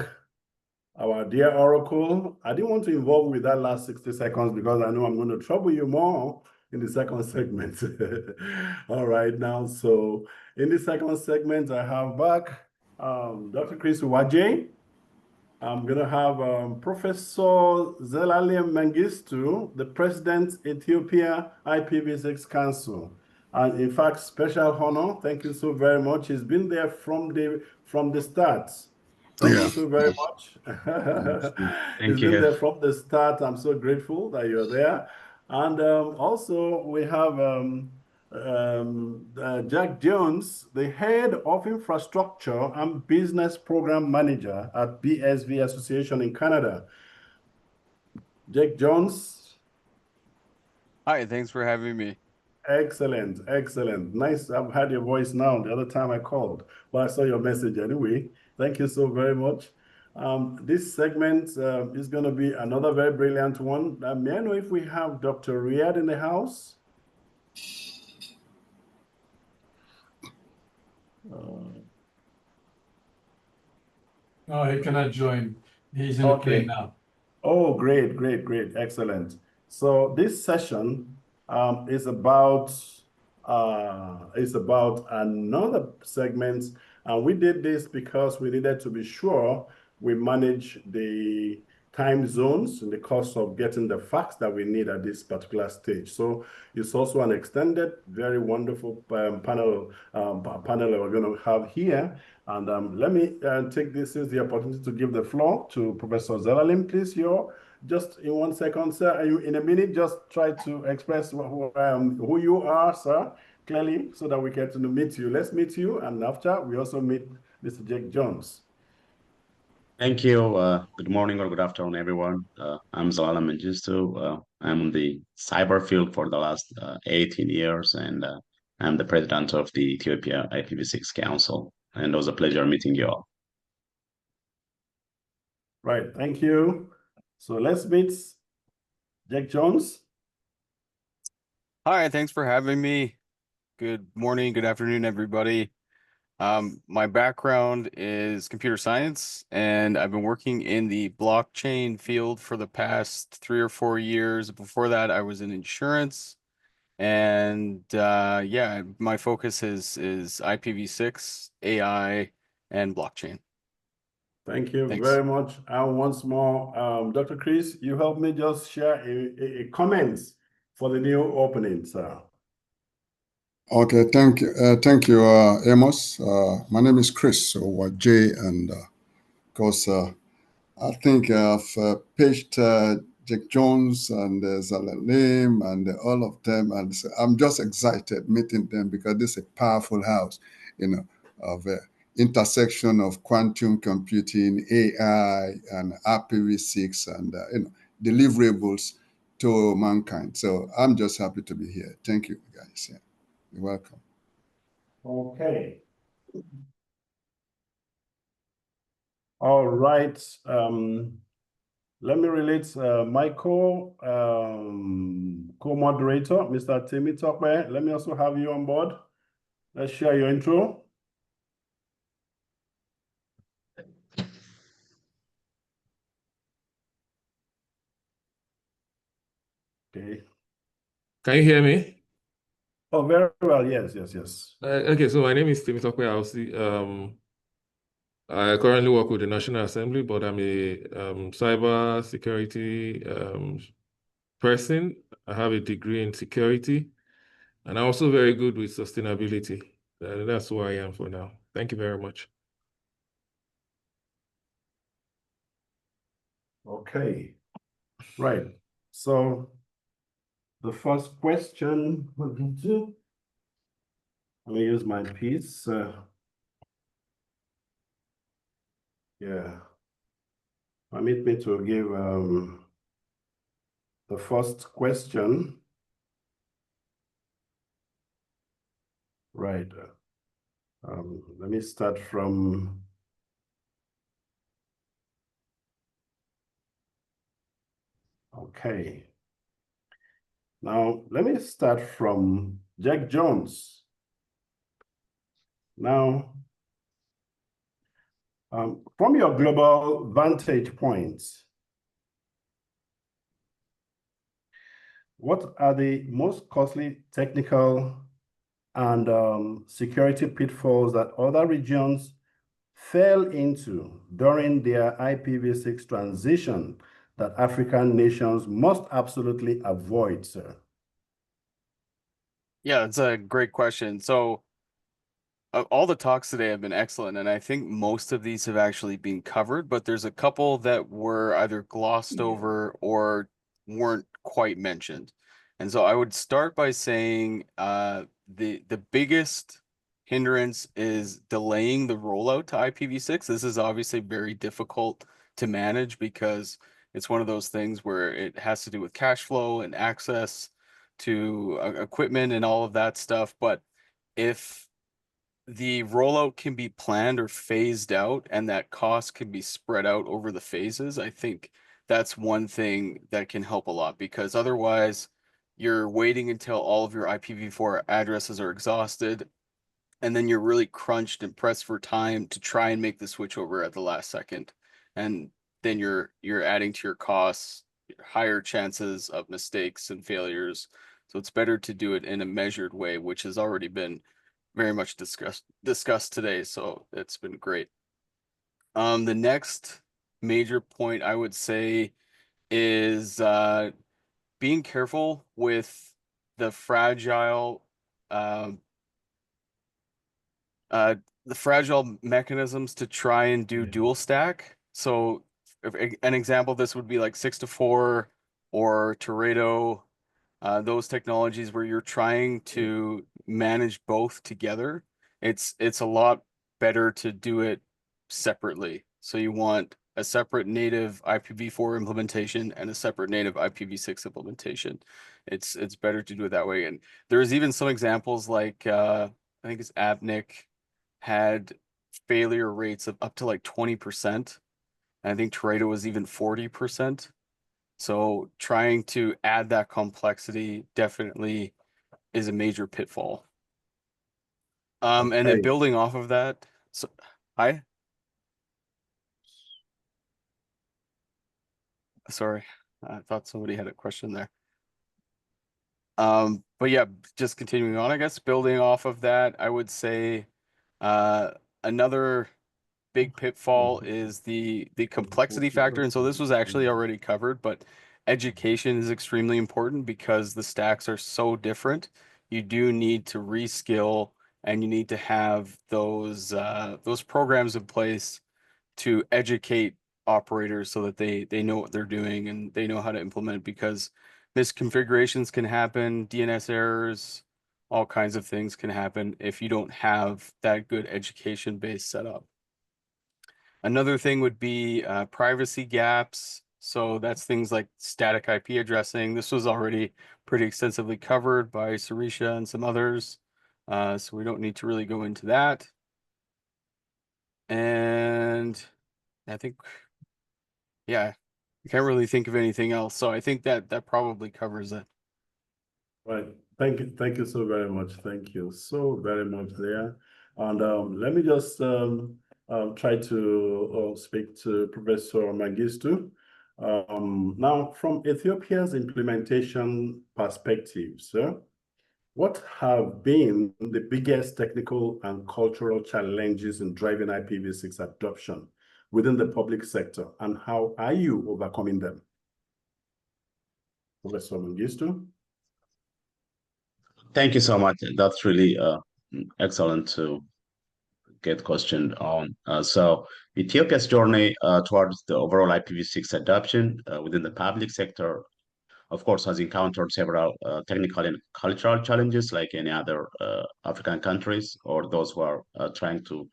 S4: our dear Oracle. I didn't want to involve with that last 60 seconds because I know I'm going to trouble you more in the second segment. All right, now, so in the second segment, I have back Dr. Chris Waje. I'm going to have Professor Zelalem Mengistu, the President, Ethiopia IPv6 Council. And in fact, special honor. Thank you so very much. He's been there from the start. Thank you so very much. He's been there from the start. I'm so grateful that you're there. And also we have Jack Jones, the head of infrastructure and business program manager at BSV Association in Canada. Jack Jones.
S16: Hi, thanks for having me.
S4: Excellent, excellent. Nice. I've heard your voice now. The other time I called, but I saw your message anyway. Thank you so very much. This segment is going to be another very brilliant one. May I know if we have Dr. Riyad in the house?
S7: No, he cannot join. He's in a plane now.
S4: Oh, great, great, great. Excellent. So this session is about another segment. And we did this because we needed to be sure we manage the time zones in the course of getting the facts that we need at this particular stage. So it's also an extended, very wonderful panel that we're going to have here. And let me take this as the opportunity to give the floor to Professor Zelalem. Please, just in 1 second, sir. In a minute, just try to express who you are, sir, clearly, so that we get to meet you. Let's meet you, and after we also meet Mr. Jack Jones.
S17: Thank you. Good morning or good afternoon, everyone. I'm Zelalem Mengistu. I'm in the cyber field for the last 18 years, and I'm the president of the Ethiopia IPv6 Council. And it was a pleasure meeting you all.
S4: Right, thank you. So let's meet Jack Jones.
S16: Hi, thanks for having me. Good morning, good afternoon, everybody. My background is computer science, and I've been working in the blockchain field for the past 3 or 4 years. Before that, I was in insurance, And yeah, my focus is IPv6, AI, and blockchain.
S4: Thank you
S16: Thanks.
S4: very much. And once more, Dr. Chris, you help me just share a comments for the new opening, sir.
S10: Okay, thank you, Amos. My name is Chris J, and of course, I think I've pitched Jack Jones and Zalalim and all of them, and so I'm just excited meeting them because this is a powerful house, of intersection of quantum computing, AI, and IPv6, and deliverables to mankind. So I'm just happy to be here. Thank you, guys. Yeah. You're welcome.
S4: Okay. All right. Let me relate my co-moderator, Mr. Timmy Tokwe. Let me also have you on board. Let's share your intro. Okay.
S11: Can you hear me?
S4: Oh, very well. Yes.
S11: Okay, so my name is Timmy Tokwe. I currently work with the National Assembly, but I'm a cyber security person. I have a degree in security, and I'm also very good with sustainability. That's who I am for now. Thank you very much.
S4: Okay. Right. So the first question, let me use my piece. Yeah. Permit me to give the first question. Right. Let me start from okay. Now, let me start from Jack Jones. Now, from your global vantage point, what are the most costly technical and security pitfalls that other regions fell into during their IPv6 transition that African nations must absolutely avoid, sir?
S16: Yeah, it's a great question. So all the talks today have been excellent, and I think most of these have actually been covered, but there's a couple that were either glossed over or weren't quite mentioned. And so I would start by saying the biggest hindrance is delaying the rollout to IPv6. This is obviously very difficult to manage because it's one of those things where it has to do with cash flow and access to equipment and all of that stuff. But if the rollout can be planned or phased out and that cost can be spread out over the phases, I think that's one thing that can help a lot, because otherwise you're waiting until all of your IPv4 addresses are exhausted, and then you're really crunched and pressed for time to try and make the switch over at the last second. And then you're adding to your costs, higher chances of mistakes and failures. So it's better to do it in a measured way, which has already been very much discussed today. So it's been great. The next major point I would say is being careful with the fragile mechanisms to try and do dual stack. So an example of this would be like 6to4 or Teredo, those technologies where you're trying to manage both together. It's a lot better to do it separately. So you want a separate native IPv4 implementation and a separate native IPv6 implementation. It's better to do it that way. And there's even some examples like I think it's Avnik had failure rates of up to like 20%. I think Teredo was even 40%. So trying to add that complexity definitely is a major pitfall. And then building off of that, so sorry, I thought somebody had a question there. But yeah, just continuing on, I guess, building off of that, I would say another big pitfall is the complexity factor. And so this was actually already covered, but education is extremely important because the stacks are so different. You do need to reskill, and you need to have those programs in place to educate operators so that they know what they're doing and they know how to implement, because misconfigurations can happen, DNS errors, all kinds of things can happen if you don't have that good education base set up. Another thing would be privacy gaps. So that's things like static IP addressing. This was already pretty extensively covered by Sarisha and some others. So we don't need to really go into that. And I think, yeah, I can't really think of anything else. So I think that probably covers it.
S4: Right. Thank you so very much. Thank you so very much there. And let me just try to speak to Professor Mengistu. Now, from Ethiopia's implementation perspective, sir, what have been the biggest technical and cultural challenges in driving IPv6 adoption within the public sector, and how are you overcoming them? Professor Mengistu.
S17: Thank you so much. That's really excellent to get questioned on. So Ethiopia's journey towards the overall IPv6 adoption within the public sector, of course, has encountered several technical and cultural challenges like any other African countries or those who are trying to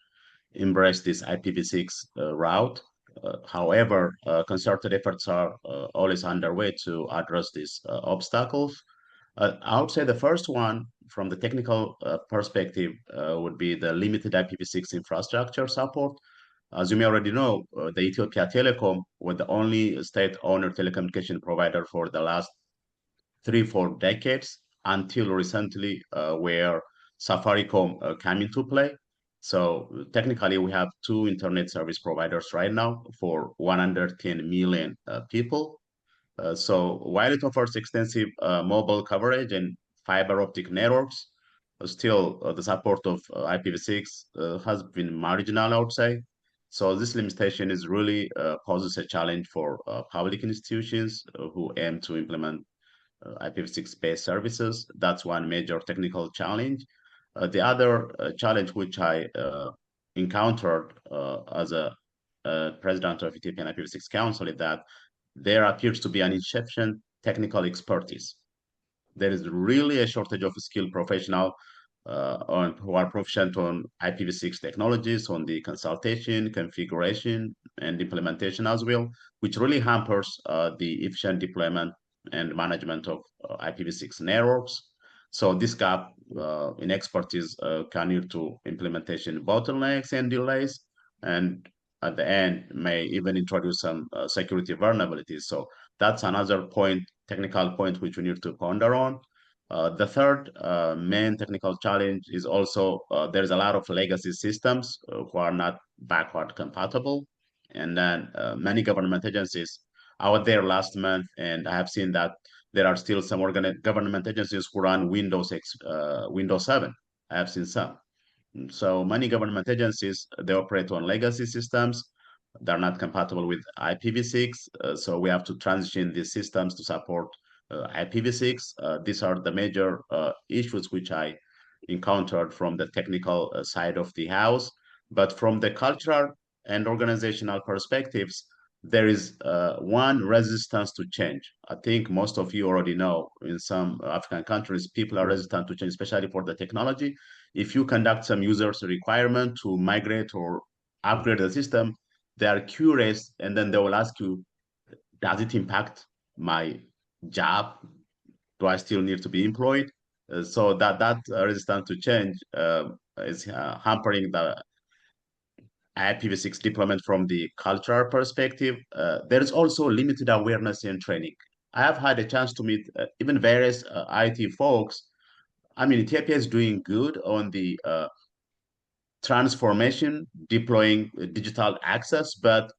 S17: embrace this IPv6 route. However, concerted efforts are always underway to address these obstacles. I would say the first one, from the technical perspective, would be the limited IPv6 infrastructure support. As you may already know, the Ethiopia Telecom was the only state-owned telecommunication provider for the last 3-4 decades until recently, where Safaricom came into play. So technically, we have 2 internet service providers right now for 110 million people. So while it offers extensive mobile coverage and fiber optic networks, still the support of IPv6 has been marginal, I would say. So this limitation is really poses a challenge for public institutions who aim to implement IPv6-based services. That's one major technical challenge. The other challenge which I encountered as a president of Ethiopian IPv6 Council is that there appears to be an insufficient technical expertise. There is really a shortage of skilled professionals who are proficient on IPv6 technologies, on the consultation, configuration, and implementation as well, which really hampers the efficient deployment and management of IPv6 networks. So this gap in expertise can lead to implementation bottlenecks and delays, and at the end may even introduce some security vulnerabilities. So that's another point, technical point, which we need to ponder on. The third main technical challenge is also there's a lot of legacy systems who are not backward compatible. And then many government agencies, I was there last month, and I have seen that there are still some government agencies who run Windows 7. I have seen some. So many government agencies, they operate on legacy systems. They're not compatible with IPv6. So we have to transition these systems to support IPv6. These are the major issues which I encountered from the technical side of the house. But from the cultural and organizational perspectives, there is one resistance to change. I think most of you already know in some African countries, people are resistant to change, especially for the technology. If you conduct some users requirement to migrate or upgrade the system, they are curious, and then they will ask you, does it impact my job? Do I still need to be employed? So that resistance to change is hampering the IPv6 deployment from the cultural perspective. There is also limited awareness and training. I have had a chance to meet even various IT folks. I mean, Ethiopia is doing good on the transformation, deploying digital access, but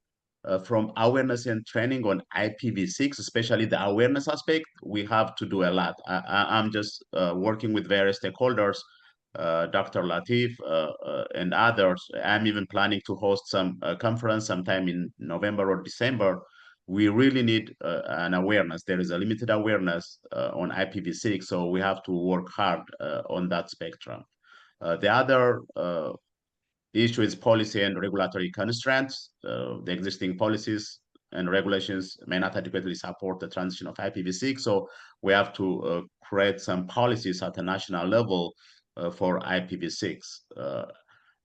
S17: from awareness and training on IPv6, especially the awareness aspect, we have to do a lot. I'm just working with various stakeholders, Dr. Latif and others. I'm even planning to host some conference sometime in November or December. We really need an awareness. There is a limited awareness on IPv6, so we have to work hard on that spectrum. The other issue is policy and regulatory constraints. The existing policies and regulations may not adequately support the transition of IPv6, so we have to create some policies at a national level for IPv6.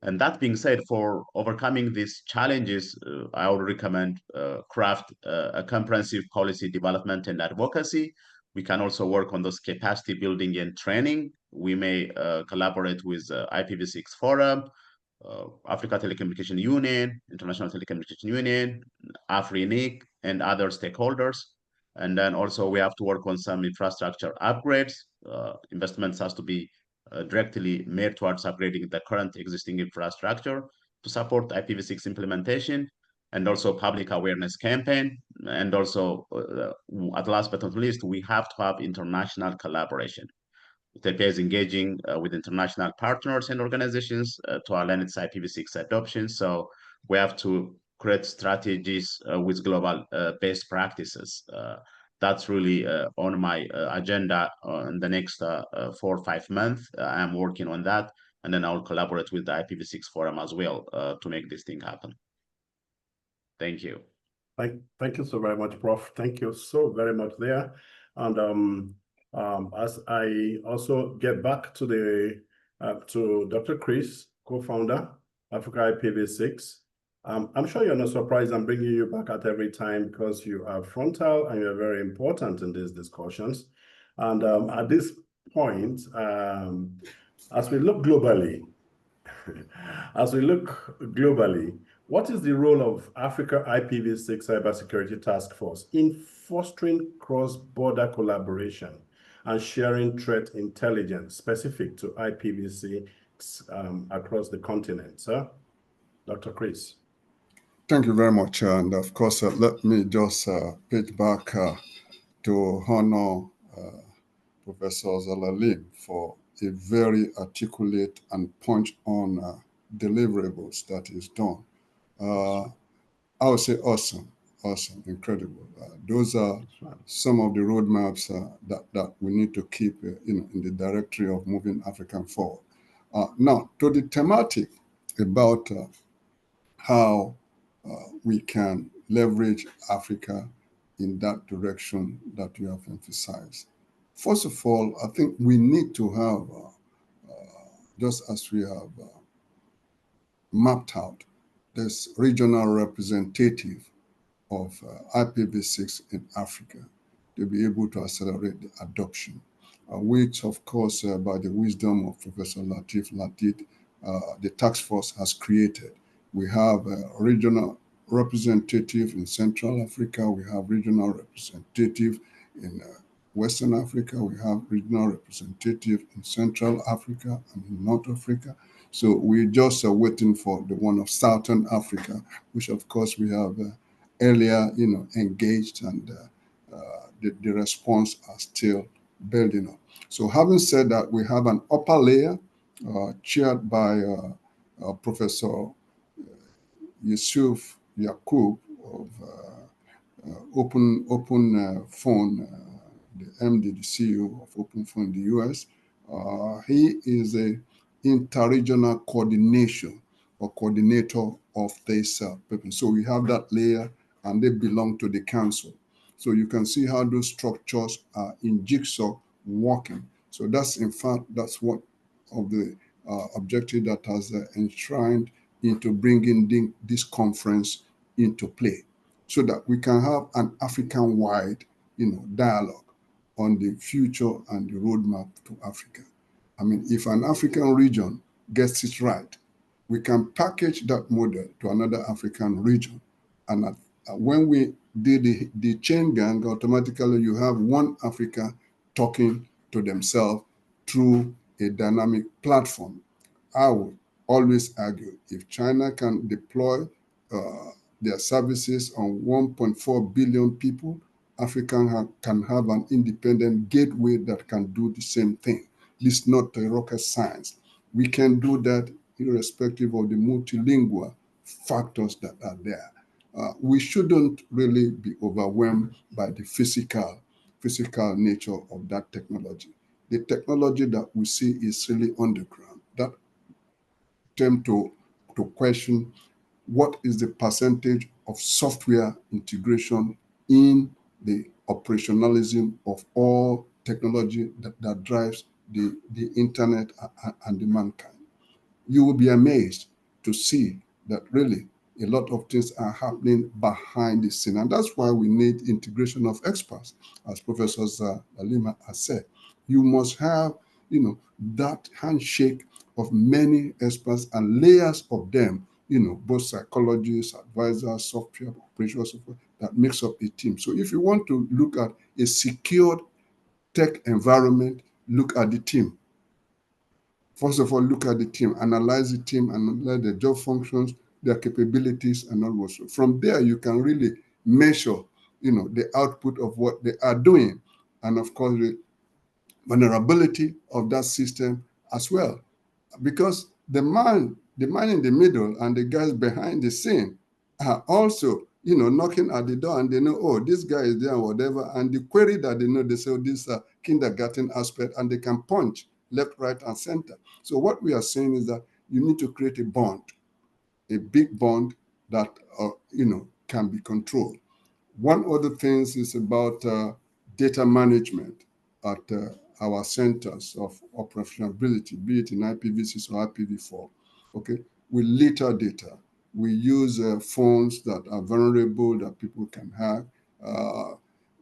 S17: And that being said, for overcoming these challenges, I would recommend craft a comprehensive policy development and advocacy. We can also work on those capacity building and training. We may collaborate with IPv6 Forum, Africa Telecommunication Union, International Telecommunication Union, AfriNIC, and other stakeholders. And then also we have to work on some infrastructure upgrades. Investments has to be directly made towards upgrading the current existing infrastructure to support IPv6 implementation, and also public awareness campaign. And also, at last but not least, we have to have international collaboration. TPA is engaging with international partners and organizations to align its IPv6 adoption. So we have to create strategies with global best practices. That's really on my agenda in the next 4 or 5 months. I'm working on that, and then I'll collaborate with the IPv6 Forum as well to make this thing happen. Thank you.
S4: Thank you so very much, Prof. Thank you so very much there. And as I also get back to the to Dr. Chris, co-founder, Africa IPv6. I'm sure you're not surprised I'm bringing you back at every time because you are frontal and you're very important in these discussions. And at this point, as we look globally, what is the role of Africa IPv6 Cybersecurity Task Force in fostering cross-border collaboration and sharing threat intelligence specific to IPv6 across the continent, sir? Dr. Chris.
S10: Thank you very much. And of course, let me just pitch back to honor Professor Zalalim for a very articulate and punch-on deliverables that is done. I would say awesome, incredible. Those are some of the roadmaps that we need to keep in the directory of moving Africa forward. Now, to the thematic about how we can leverage Africa in that direction that you have emphasized. First of all, I think we need to have, just as we have mapped out, this regional representative of IPv6 in Africa to be able to accelerate the adoption, which of course, by the wisdom of Professor Latif Ladid, the task force has created. We have a regional representative in Central Africa, we have regional representative in Western Africa, we have regional representative in Central Africa and in North Africa. So we just are waiting for the one of Southern Africa, which of course we have earlier, engaged, and the response are still building up. So having said that, we have an upper layer chaired by Professor Yusuf Yakub of Open Phone, the MD, the CEO of Open Phone in the US. He is a interregional coordinator of this people. So we have that layer, and they belong to the council. So you can see how those structures are in jigsaw working. So that's, in fact, that's what of the objective that has enshrined into bringing this conference into play, so that we can have an African-wide, dialogue on the future and the roadmap to Africa. I mean, if an African region gets it right, we can package that model to another African region. And when we do the chain gang, automatically you have one Africa talking to themselves through a dynamic platform. I would always argue if China can deploy their services on 1.4 billion people, Africa can have an independent gateway that can do the same thing. This is not a rocket science. We can do that irrespective of the multilingual factors that are there. We shouldn't really be overwhelmed by the physical nature of that technology. The technology that we see is really on the ground. That attempt to question what is the percentage of software integration in the operationalism of all technology that drives the internet and the mankind. You will be amazed to see that really a lot of things are happening behind the scene. And that's why we need integration of experts, as Professor Alima has said. You must have, that handshake of many experts and layers of them, both psychologists, advisors, software, operational software, that makes up a team. So if you want to look at a secured tech environment, look at the team. First of all, look at the team, analyze the team, analyze their job functions, their capabilities, and all that. So from there, you can really measure, the output of what they are doing, and of course, the vulnerability of that system as well. Because the man in the middle and the guys behind the scene are also, knocking at the door, and they know, oh, this guy is there and whatever. And the query that they know, they say, oh, this kindergarten aspect, and they can punch left, right, and center. So what we are saying is that you need to create a bond, a big bond that, can be controlled. One other thing is about data management at our centers of operationality, be it in IPv6 or IPv4. Okay, we litter data. We use phones that are vulnerable that people can hack.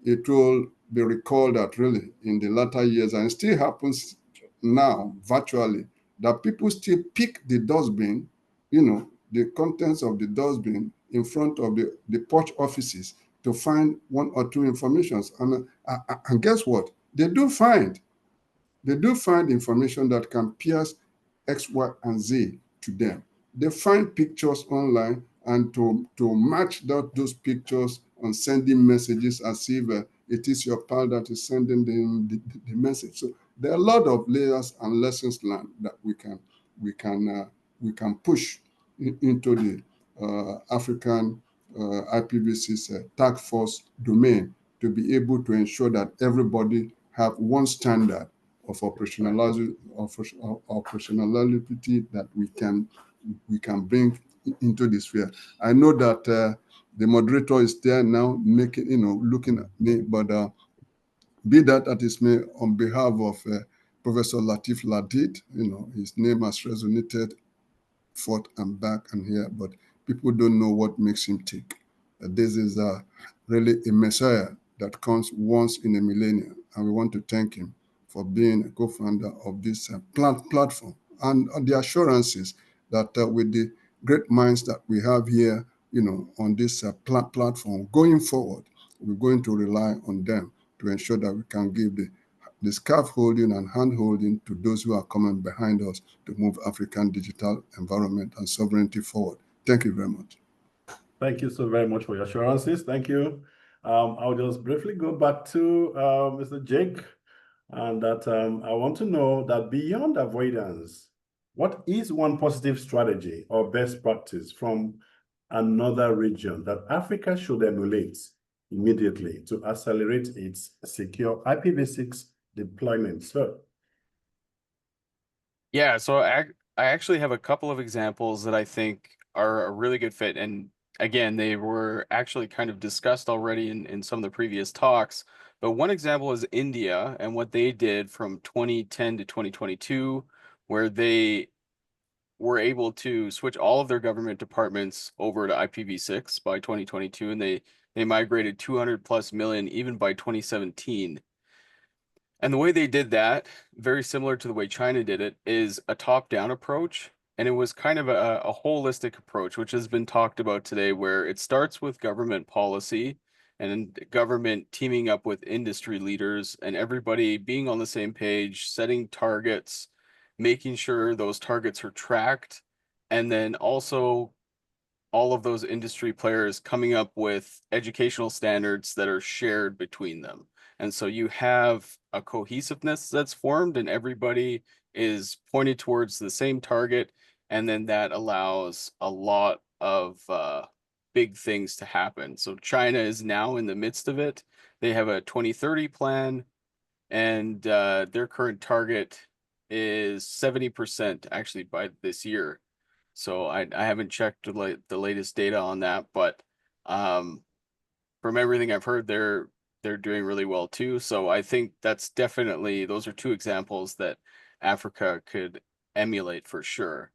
S10: It will be recalled that really in the latter years, and it still happens now virtually, that people still pick the dustbin, the contents of the dustbin in front of the porch offices to find one or two informations. And guess what? They do find information that can pierce X, Y, and Z to them. They find pictures online, and to match those pictures on sending messages as if it is your pal that is sending the message. So there are a lot of layers and lessons learned that we can push into the African IPv6 task force domain to be able to ensure that everybody have one standard of operationality that we can bring into this sphere. I know that the moderator is there now, making looking at me, but be that as it may, on behalf of Professor Latif Ladid, his name has resonated forth and back and here, but people don't know what makes him tick. This is really a messiah that comes once in a millennium, and we want to thank him for being a co-founder of this platform, and the assurances that with the great minds that we have here, on this platform, going forward, we're going to rely on them to ensure that we can give the scaffolding and hand-holding to those who are coming behind us to move African digital environment and sovereignty forward. Thank you very much.
S4: Thank you so very much for your assurances. Thank you. I'll just briefly go back to Mr. Jake, and that I want to know that beyond avoidance, what is one positive strategy or best practice from another region that Africa should emulate immediately to accelerate its secure IPv6 deployment, sir?
S16: Yeah, so I actually have a couple of examples that I think are a really good fit. And again, they were actually kind of discussed already in some of the previous talks. But one example is India and what they did from 2010 to 2022, where they were able to switch all of their government departments over to IPv6 by 2022, and they migrated 200 plus million even by 2017. And the way they did that, very similar to the way China did it, is a top-down approach. And it was kind of a holistic approach, which has been talked about today, where it starts with government policy and government teaming up with industry leaders and everybody being on the same page, setting targets, making sure those targets are tracked, and then also all of those industry players coming up with educational standards that are shared between them. And so you have a cohesiveness that's formed and everybody is pointed towards the same target. And then that allows a lot of big things to happen. So China is now in the midst of it. They have a 2030 plan, and their current target is 70% actually by this year. So I haven't checked the latest data on that, but from everything I've heard, they're doing really well too. So I think that's definitely, those are two examples that Africa could emulate for sure.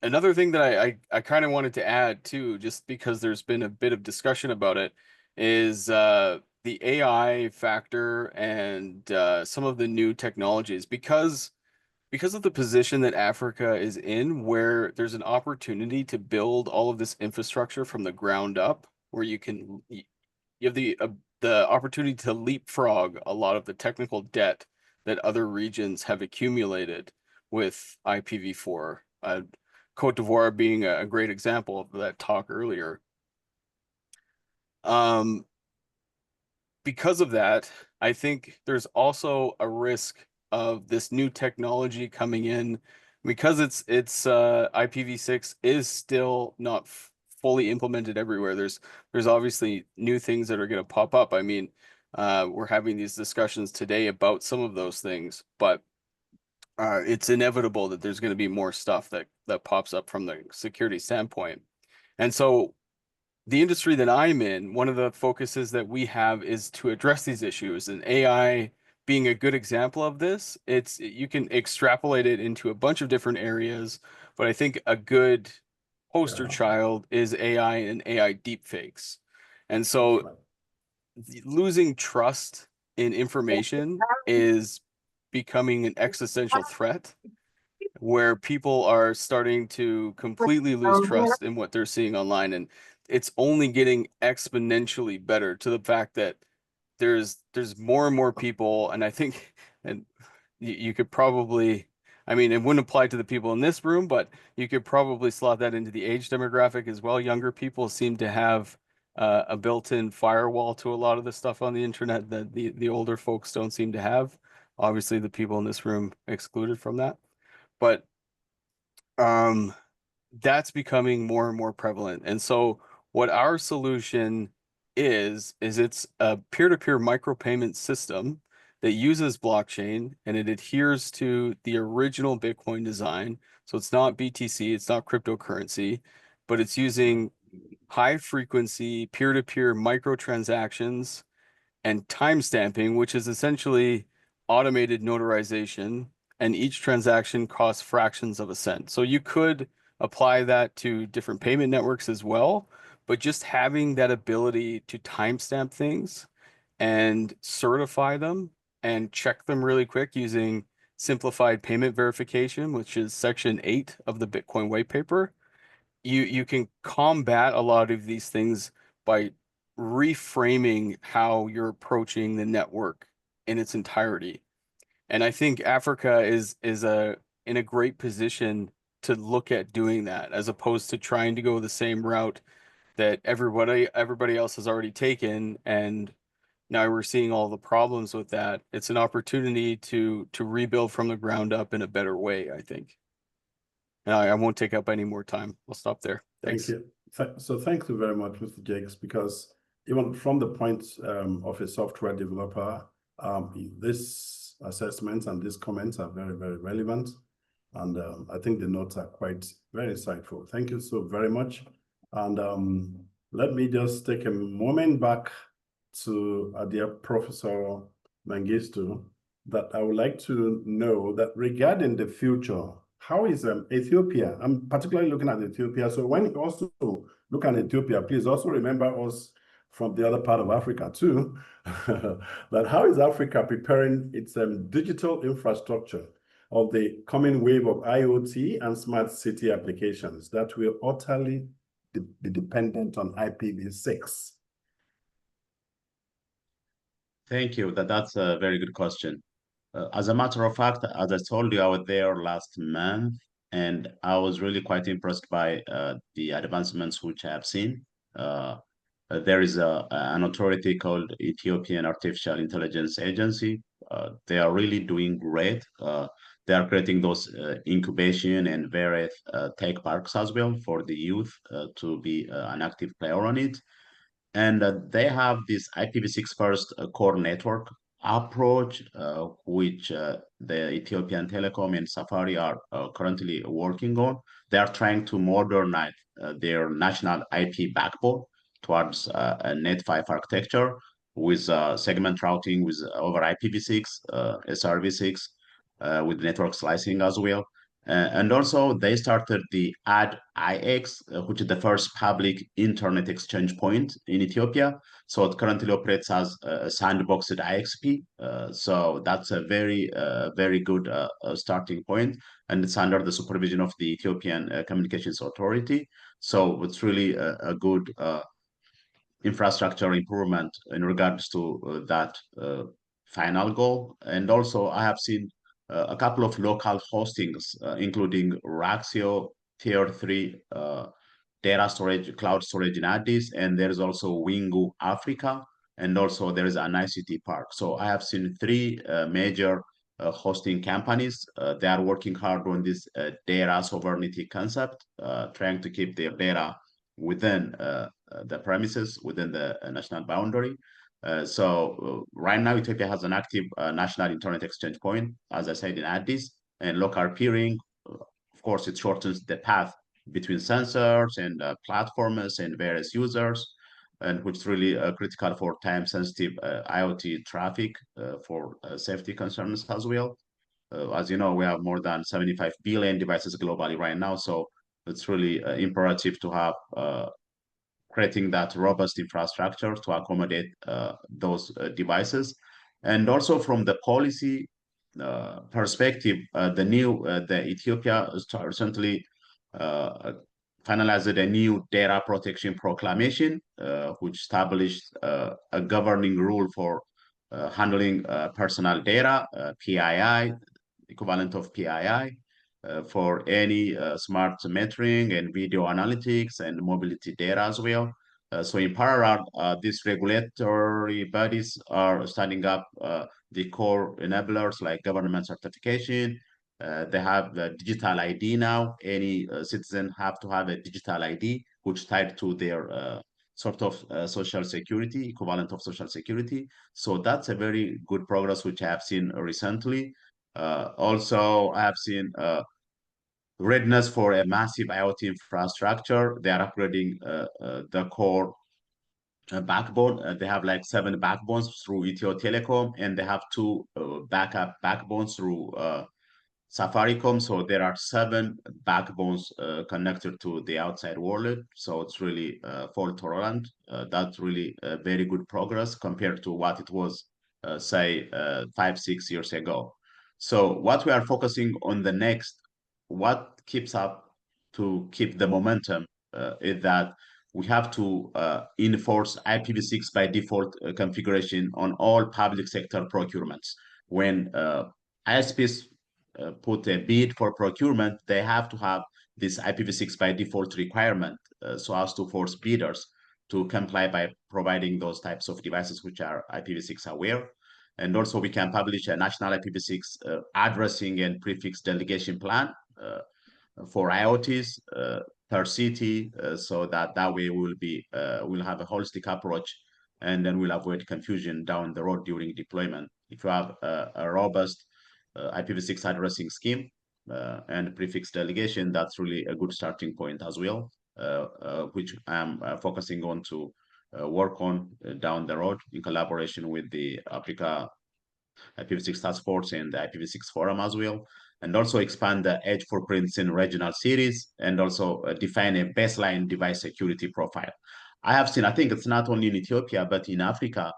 S16: Another thing that I kind of wanted to add too, just because there's been a bit of discussion about it, is the AI factor and some of the new technologies, because of the position that Africa is in, where there's an opportunity to build all of this infrastructure from the ground up, where you have the opportunity to leapfrog a lot of the technical debt that other regions have accumulated with IPv4. Cote d'Ivoire being a great example of that talk earlier. Because of that, I think there's also a risk of this new technology coming in, because it's IPv6 is still not fully implemented everywhere. There's obviously new things that are going to pop up. I mean, we're having these discussions today about some of those things, but it's inevitable that there's going to be more stuff that pops up from the security standpoint. And so the industry that I'm in, one of the focuses that we have is to address these issues, and AI being a good example of this. You can extrapolate it into a bunch of different areas, but I think a good poster child is AI and AI deepfakes. And so losing trust in information is becoming an existential threat, where people are starting to completely lose trust in what they're seeing online. And it's only getting exponentially better, to the fact that there's more and more people. And I think, and you could probably, I mean, it wouldn't apply to the people in this room, but you could probably slot that into the age demographic as well. Younger people seem to have a built-in firewall to a lot of the stuff on the internet that the older folks don't seem to have. Obviously, the people in this room excluded from that. But that's becoming more and more prevalent. And so what our solution is it's a peer-to-peer micropayment system that uses blockchain, and it adheres to the original Bitcoin design. So it's not BTC, it's not cryptocurrency, but it's using high frequency peer-to-peer microtransactions and timestamping, which is essentially automated notarization, and each transaction costs fractions of a cent. So you could apply that to different payment networks as well, but just having that ability to timestamp things and certify them and check them really quick using simplified payment verification, which is section 8 of the Bitcoin white paper, you can combat a lot of these things by reframing how you're approaching the network in its entirety. And I think Africa is in a great position to look at doing that, as opposed to trying to go the same route that everybody else has already taken. And now we're seeing all the problems with that. It's an opportunity to rebuild from the ground up in a better way, I think. And I won't take up any more time. I'll stop there. Thanks.
S4: Thank you. So thank you very much, Mr. Jakes, because even from the point of a software developer, this assessments and these comments are very, very relevant. And I think the notes are quite very insightful. Thank you so very much. And let me just take a moment back to dear Professor Mengistu, that I would like to know that regarding the future, how is Ethiopia? I'm particularly looking at Ethiopia. So when you also look at Ethiopia, please also remember us from the other part of Africa too. That how is Africa preparing its digital infrastructure of the coming wave of IoT and smart city applications that will utterly be dependent on IPv6?
S17: Thank you. That's a very good question. As a matter of fact, as I told you, I was there last month and I was really quite impressed by the advancements which I have seen. There is an authority called Ethiopian Artificial Intelligence Agency. They are really doing great. They are creating those incubation and various tech parks as well for the youth to be an active player on it. And they have this IPv6 first core network approach, which the Ethiopian Telecom and Safari are currently working on. They are trying to modernize their national IP backbone towards a Net5 architecture with segment routing with over IPv6, SRv6, with network slicing as well. And also they started the AD-IX, which is the first public internet exchange point in Ethiopia. So it currently operates as a sandboxed IXP. So that's a very good starting point. And it's under the supervision of the Ethiopian Communications Authority. So it's really a good infrastructure improvement in regards to that final goal. And also I have seen a couple of local hostings, including Raxio Tier 3 data storage, cloud storage in Addis, and there's also Wingu Africa, and also there is an ICT park. So I have seen three major hosting companies. They are working hard on this data sovereignty concept, trying to keep their data within the premises, within the national boundary. So right now, Ethiopia has an active national internet exchange point, as I said, in Addis, and local peering. Of course, it shortens the path between sensors and platforms and various users, and which is really critical for time-sensitive IoT traffic for safety concerns as well. As you know, we have more than 75 billion devices globally right now, so it's really imperative to have creating that robust infrastructure to accommodate those devices. And also from the policy perspective, the Ethiopia recently finalized a new data protection proclamation, which established a governing rule for handling personal data, PII, equivalent of PII, for any smart metering and video analytics and mobility data as well. So in parallel, these regulatory bodies are standing up the core enablers like government certification. They have the digital ID now. Any citizen have to have a digital ID, which tied to their sort of social security, equivalent of social security. So that's a very good progress, which I have seen recently. Also, I have seen readiness for a massive IoT infrastructure. They are upgrading the core backbone. They have like 7 backbones through Ethio Telecom, and they have 2 backup backbones through Safaricom. So there are 7 backbones connected to the outside world. So it's really fault tolerant. That's really very good progress compared to what it was, say, 5-6 years ago. So what we are focusing on the next, what keeps up to keep the momentum is that we have to enforce IPv6 by default configuration on all public sector procurements. When ISPs put a bid for procurement, they have to have this IPv6 by default requirement so as to force bidders to comply by providing those types of devices which are IPv6 aware. And also we can publish a national IPv6 addressing and prefix delegation plan for IoTs per city, so that way we'll have a holistic approach, and then we'll avoid confusion down the road during deployment. If you have a robust IPv6 addressing scheme and prefix delegation, that's really a good starting point as well, which I'm focusing on to work on down the road in collaboration with the Africa IPv6 Task Force and the IPv6 Forum as well, and also expand the edge footprints in regional cities, and also define a baseline device security profile. I have seen, I think it's not only in Ethiopia, but in Africa,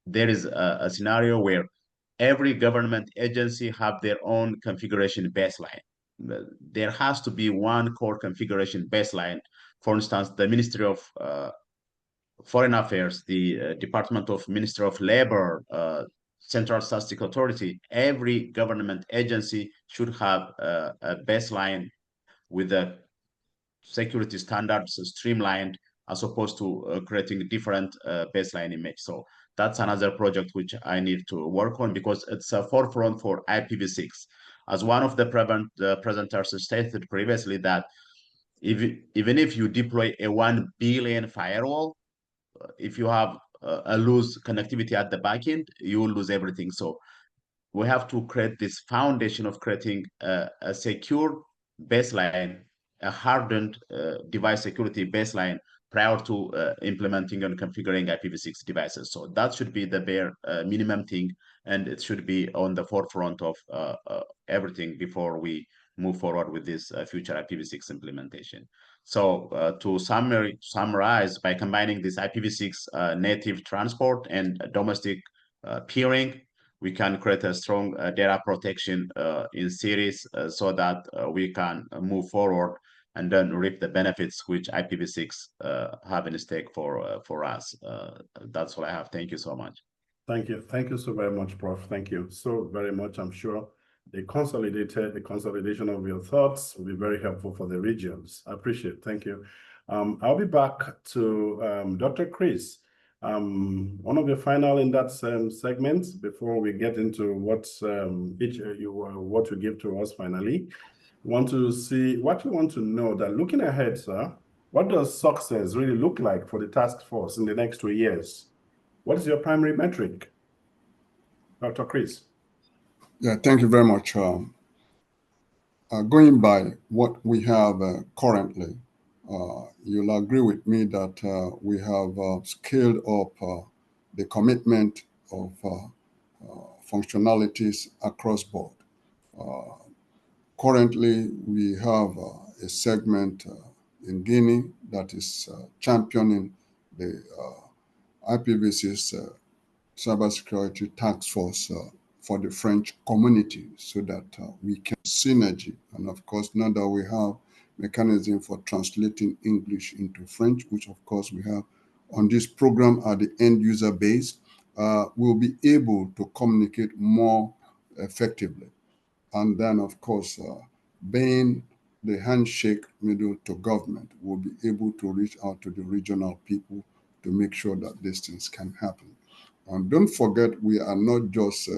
S17: there is a scenario where every government agency have their own configuration baseline. There has to be one core configuration baseline. For instance, the Ministry of Foreign Affairs, the Department of Ministry of Labor, Central Statistic Authority, every government agency should have a baseline with the security standards streamlined, as opposed to creating different baseline image. So that's another project which I need to work on, because it's a forefront for IPv6. As one of the presenters stated previously, that even if you deploy a 1 billion firewall, if you have a loose connectivity at the backend, you will lose everything. So we have to create this foundation of creating a secure baseline, a hardened device security baseline prior to implementing and configuring IPv6 devices. So that should be the bare minimum thing, and it should be on the forefront of everything before we move forward with this future IPv6 implementation. So to summarize, by combining this IPv6 native transport and domestic peering, we can create a strong data protection in series so that we can move forward and then reap the benefits which IPv6 have in stake for us. That's all I have. Thank you so much.
S4: Thank you. Thank you so very much, Prof. Thank you so very much. I'm sure the consolidation of your thoughts will be very helpful for the regions. I appreciate it. Thank you. I'll be back to Dr. Chris. One of the final in that segment before we get into what what you give to us finally. Want to see what you want to know, that looking ahead, sir, what does success really look like for the task force in the next 2 years? What is your primary metric? Dr. Chris.
S10: Yeah, thank you very much. Going by what we have currently, you'll agree with me that we have scaled up the commitment of functionalities across board. Currently, we have a segment in Guinea that is championing the IPv6 Cybersecurity Task Force for the French community, so that we can synergy. And of course, now that we have mechanism for translating English into French, which of course we have on this program at the end user base, we'll be able to communicate more effectively. And then of course, being the handshake middle to government, we'll be able to reach out to the regional people to make sure that these things can happen. And don't forget, we are not just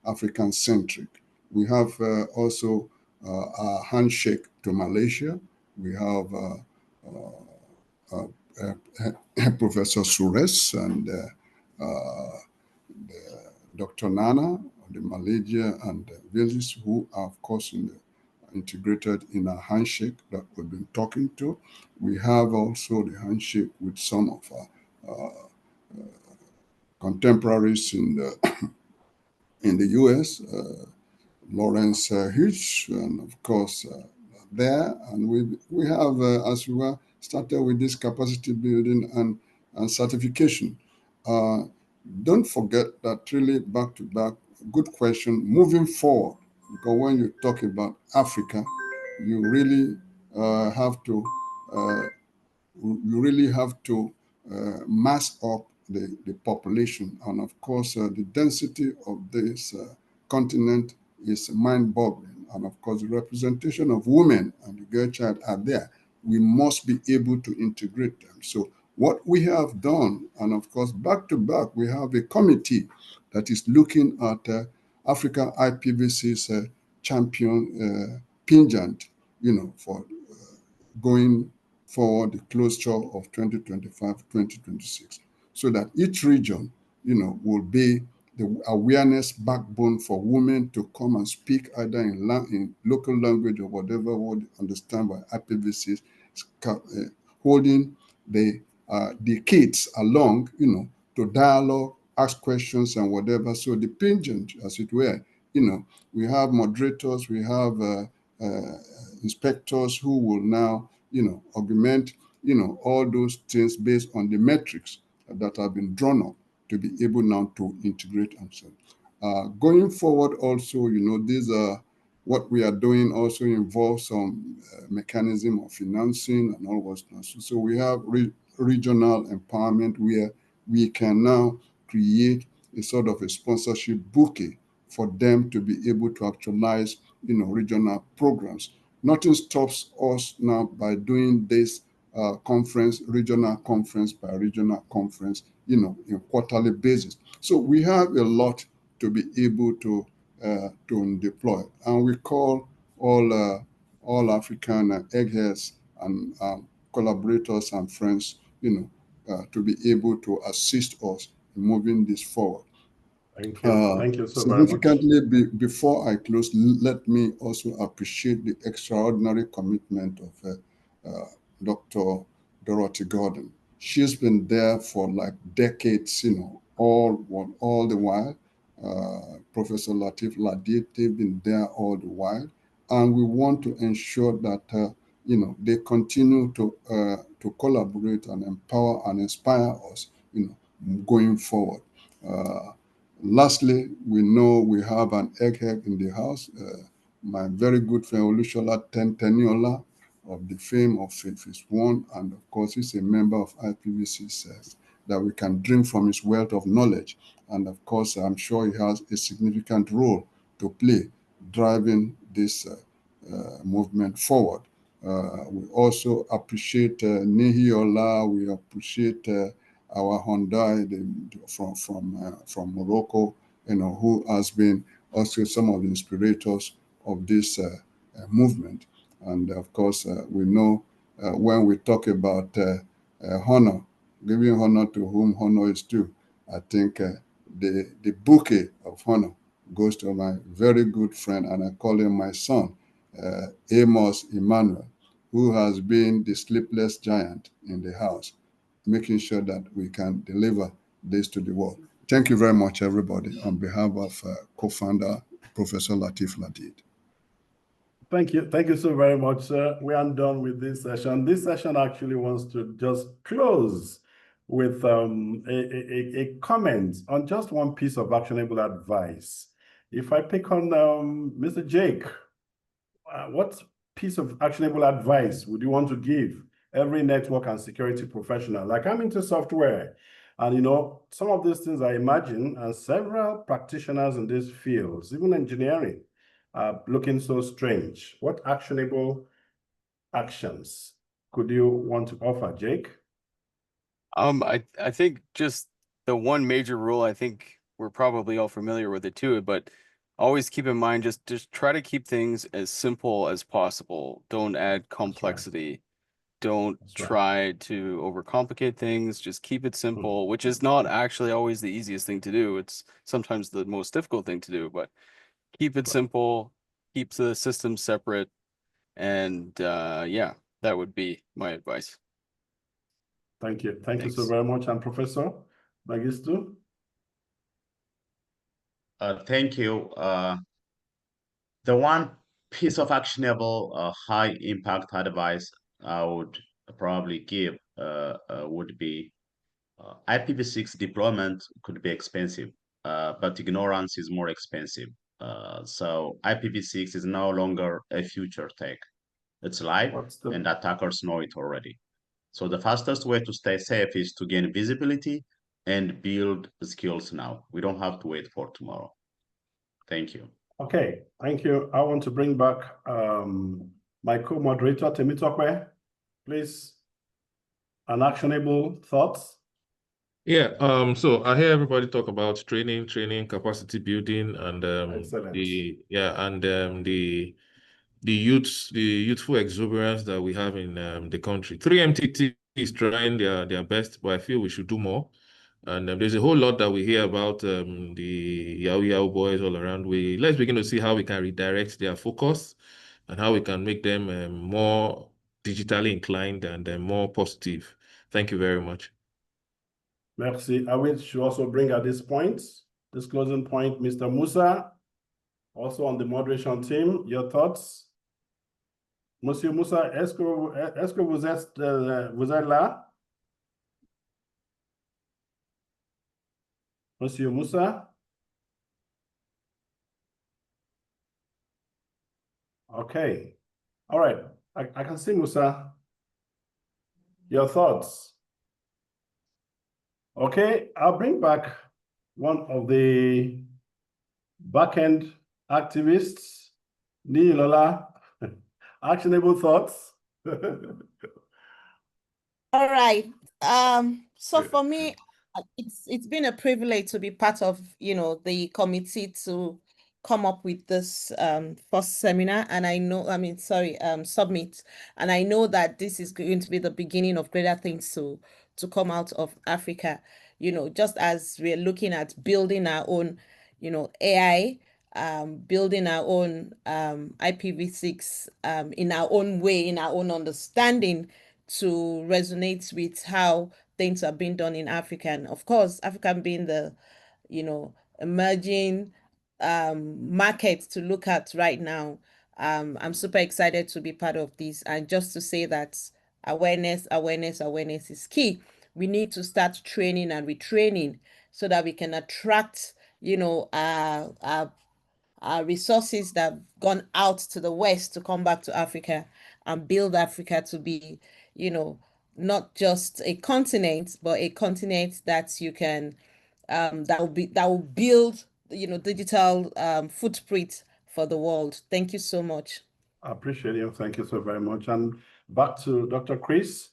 S10: African-centric. We have also a handshake to Malaysia. We have Professor Suresh and Dr. Nana, the Malaysia and Vilis, who are, of course, integrated in a handshake that we've been talking to. We have also the handshake with some of our contemporaries in the US, Lawrence Hughes, and of course there. And we have, as we were, started with this capacity building and certification. Don't forget that really back to back, good question, moving forward, because when you talk about Africa, you really have to mass up the population. And of course, the density of this continent is mind-boggling. And of course, the representation of women and the girl child are there. We must be able to integrate them. So what we have done, and of course, back to back, we have a committee that is looking at Africa IPv6 champion pageant, for going for the closure of 2025-2026, so that each region, will be the awareness backbone for women to come and speak either in local language or whatever would understand by IPv6, holding the kids along, to dialogue, ask questions and whatever. So the pageant, as it were, we have moderators, we have inspectors who will now, augment, all those things based on the metrics that have been drawn up to be able now to integrate themselves. Going forward also, these are what we are doing also involves some mechanism of financing and all those things. So we have regional empowerment where we can now create a sort of a sponsorship bouquet for them to be able to actualize, regional programs nothing stops us now by doing this conference, regional conference by regional conference, in quarterly basis. So we have a lot to be able to deploy, and we call all African eggheads and collaborators and friends, to be able to assist us in moving this forward.
S4: Thank you. Thank you so very much.
S10: Significantly, before I close, let me also appreciate the extraordinary commitment of Dr. Dorothy Gordon. She's been there for like decades, all the while. Professor Latif Ladid, they've been there all the while. And we want to ensure that, they continue to collaborate and empower and inspire us, going forward. Lastly, we know we have an egghead in the house, my very good friend Olushola Teniola of the fame of Phase 1, and of course he's a member of IPV6 that we can drink from his wealth of knowledge. And of course, I'm sure he has a significant role to play driving this movement forward. We also appreciate Nihiola, we appreciate our Hyundai from Morocco, who has been also some of the inspirators of this movement. And of course, we know when we talk about honor, giving honor to whom honor is due, I think the bouquet of honor goes to my very good friend, and I call him my son, Amos Emmanuel, who has been the sleepless giant in the house, making sure that we can deliver this to the world. Thank you very much, everybody, on behalf of co-founder, Professor Latif Ladid.
S4: Thank you. Thank you so very much, sir. We are done with this session. This session actually wants to just close with a comment on just one piece of actionable advice. If I pick on Mr. Jake, what piece of actionable advice would you want to give every network and security professional? Like, I'm into software, and some of these things I imagine, and several practitioners in these fields, even engineering, are looking so strange. What actionable actions could you want to offer, Jake?
S16: I think just the one major rule, I think we're probably all familiar with it too, but always keep in mind, just try to keep things as simple as possible. Don't add complexity. Don't try to overcomplicate things. Just keep it simple, which is not actually always the easiest thing to do. It's sometimes the most difficult thing to do, but keep it simple, keep the system separate, and yeah, that would be my advice.
S4: Thank you. Thank you so very much. And Professor Magistu?
S17: Thank you. The one piece of actionable high impact advice I would probably give would be IPv6 deployment could be expensive, but ignorance is more expensive. So IPv6 is no longer a future tech. It's live, and attackers know it already. So the fastest way to stay safe is to gain visibility and build skills now. We don't have to wait for tomorrow. Thank you.
S4: Okay, thank you. I want to bring back my co-moderator, Temitope. Please, an actionable thoughts.
S11: Yeah, so I hear everybody talk about training, capacity building, and
S4: Excellent.
S11: the youthful exuberance that we have in the country. 3MTT is trying their best, but I feel we should do more. And there's a whole lot that we hear about the Yahoo boys all around. Let's begin to see how we can redirect their focus and how we can make them more digitally inclined and more positive. Thank you very much.
S4: Merci. I wish to also bring at this closing point, Mr. Musa, also on the moderation team, your thoughts? Monsieur Musa, est-ce que vous êtes là? Monsieur Musa? Okay. All right. I can see Musa. Your thoughts? Okay, I'll bring back one of the backend activists, Nilola. Actionable thoughts?
S3: All right. So for me, it's been a privilege to be part of, the committee to come up with this first seminar, and summit. And I know that this is going to be the beginning of greater things to come out of Africa. Just as we're looking at building our own, AI, building our own IPv6 in our own way, in our own understanding, to resonate with how things are being done in Africa. And of course, Africa being the, emerging market to look at right now. I'm super excited to be part of this. And just to say that awareness is key. We need to start training and retraining so that we can attract, our resources that have gone out to the West to come back to Africa and build Africa to be, not just a continent, but a continent that you can, that will build, digital footprint for the world. Thank you so much.
S4: I appreciate you. Thank you so very much. And back to Dr. Chris.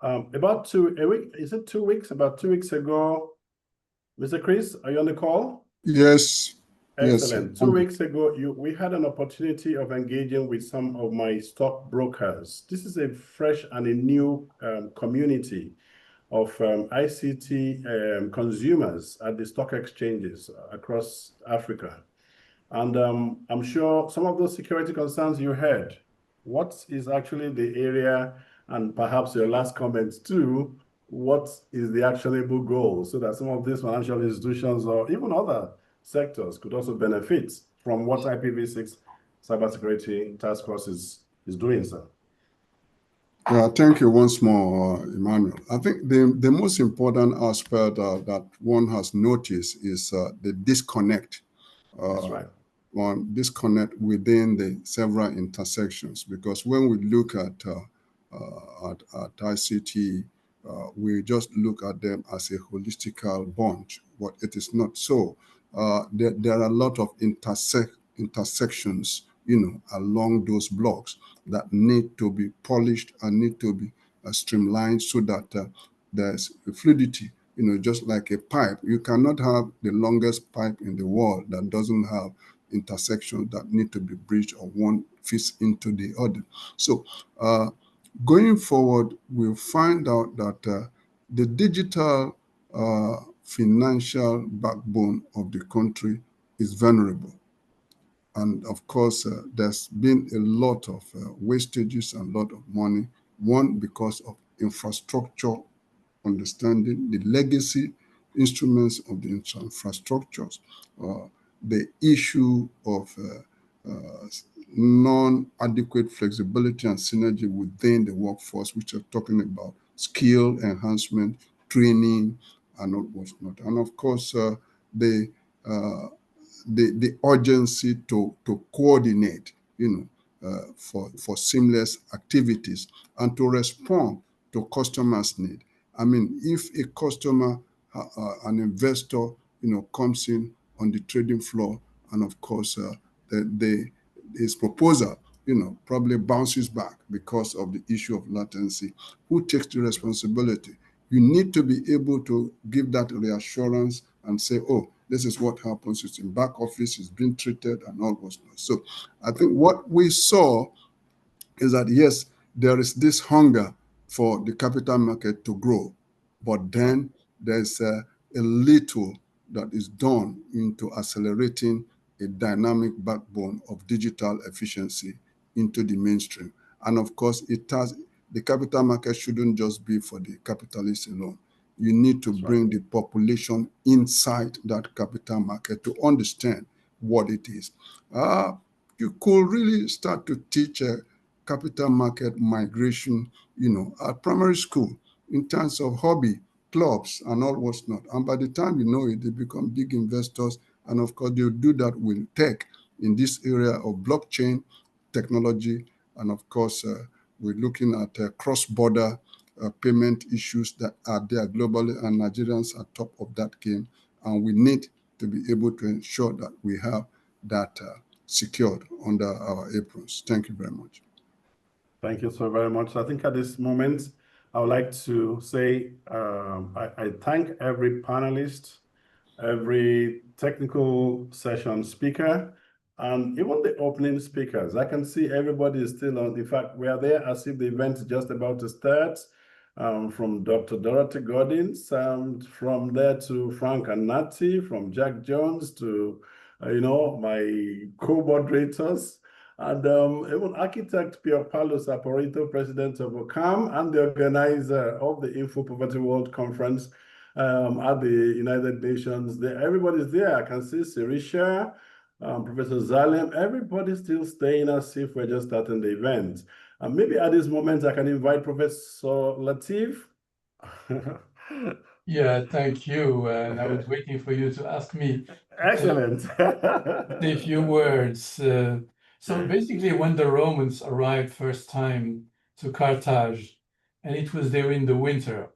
S4: About 2 weeks ago, Mr. Chris, are you on the call?
S10: Yes.
S4: Excellent.
S10: Yes.
S4: 2 weeks ago, we had an opportunity of engaging with some of my stockbrokers. This is a fresh and a new community of ICT consumers at the stock exchanges across Africa. And I'm sure some of those security concerns you heard, what is actually the area, and perhaps your last comment too, what is the actionable goal so that some of these financial institutions or even other sectors could also benefit from what IPv6 Cybersecurity Task Force is doing, sir?
S10: Thank you once more, Emmanuel. I think the most important aspect that one has noticed is the disconnect.
S4: That's right.
S10: One disconnect within the several intersections, because when we look at ICT, we just look at them as a holistical bunch, but it is not so. There are a lot of intersections, along those blocks that need to be polished and need to be streamlined so that there's fluidity. Just like a pipe, you cannot have the longest pipe in the world that doesn't have intersections that need to be bridged or one fits into the other. So going forward, we'll find out that the digital financial backbone of the country is vulnerable. And of course, there's been a lot of wastages and a lot of money. One, because of infrastructure understanding, the legacy instruments of the infrastructures, the issue of non-adequate flexibility and synergy within the workforce, which are talking about skill enhancement, training, and whatnot. And of course, the urgency to coordinate, for seamless activities and to respond to customers' need. I mean, if a customer, an investor, comes in on the trading floor, and of course, his proposal, probably bounces back because of the issue of latency, who takes the responsibility? You need to be able to give that reassurance and say, oh, this is what happens. It's in back office, it's being treated, and all those things. So I think what we saw is that, yes, there is this hunger for the capital market to grow, but then there's a little that is done into accelerating a dynamic backbone of digital efficiency into the mainstream. And of course, the capital market shouldn't just be for the capitalists alone. You need to bring the population inside that capital market to understand what it is. You could really start to teach capital market migration, at primary school in terms of hobby, clubs, and all what's not. And by the time you know it, they become big investors. And of course, they'll do that with tech in this area of blockchain technology. And of course, we're looking at cross-border payment issues that are there globally, and Nigerians are top of that game. And we need to be able to ensure that we have that secured under our aprons. Thank you very much.
S4: Thank you so very much. I think at this moment, I would like to say I thank every panelist, every technical session speaker, and even the opening speakers. I can see everybody is still on. In fact, we are there as if the event is just about to start. From Dr. Dorothy Goddins, from there to Frank and Nati, from Jack Jones to, my co-moderators, and even architect Pier Paolo Saporito, president of OCAM, and the organizer of the Info Poverty World Conference at the United Nations. Everybody's there. I can see Sirisha, Professor Zalem, everybody's still staying as if we're just starting the event. And maybe at this moment, I can invite Professor Latif.
S7: Yeah, thank you. And I was waiting for you to ask me.
S4: Excellent.
S7: Say a few words. So basically, when the Romans arrived first time to Carthage, and it was during the winter,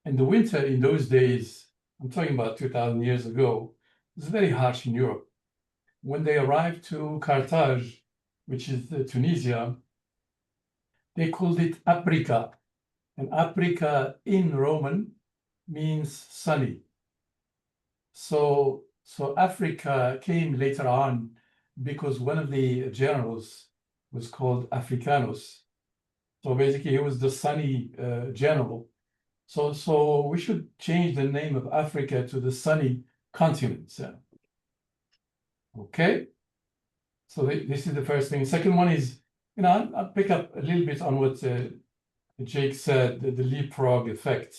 S7: and the winter in those days, I'm talking about 2,000 years ago, was very harsh in Europe. When they arrived to Carthage, which is Tunisia, they called it Aprica. And Aprica in Roman means sunny. So Africa came later on because one of the generals was called Africanus. So basically he was the sunny general. So we should change the name of Africa to the sunny continent. Okay. So this is the first thing. Second one is, I'll pick up a little bit on what Jake said, the leapfrog effect.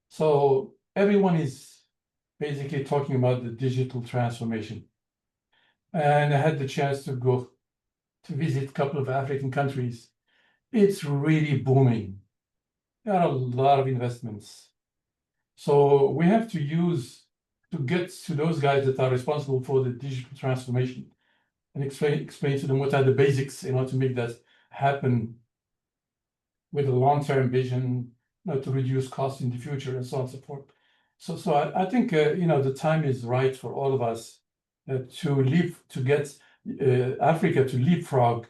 S7: So everyone is basically talking about the digital transformation. And I had the chance to go to visit a couple of African countries. It's really booming. There are a lot of investments. So we have to get to those guys that are responsible for the digital transformation and explain to them what are the basics in order to make that happen with a long-term vision, to reduce costs in the future and so on and so forth. So I think the time is right for all of us to get Africa to leapfrog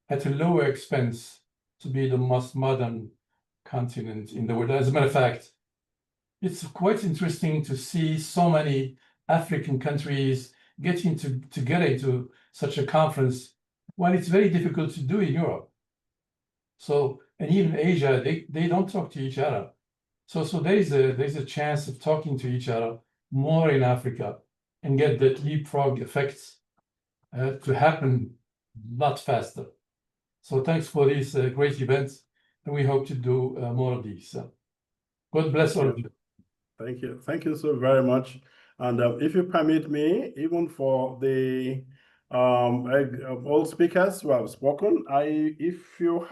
S7: at a lower expense to be the most modern continent in the world. As a matter of fact, it's quite interesting to see so many African countries getting together into such a conference while it's very difficult to do in Europe. So, and even Asia, they don't talk to each other. So there's a chance of talking to each other more in Africa and get that leapfrog effect to happen a lot faster. So thanks for these great events, and we hope to do more of these. God bless all of you.
S4: Thank you. Thank you so very much. And if you permit me, even for the all speakers who have spoken, if you're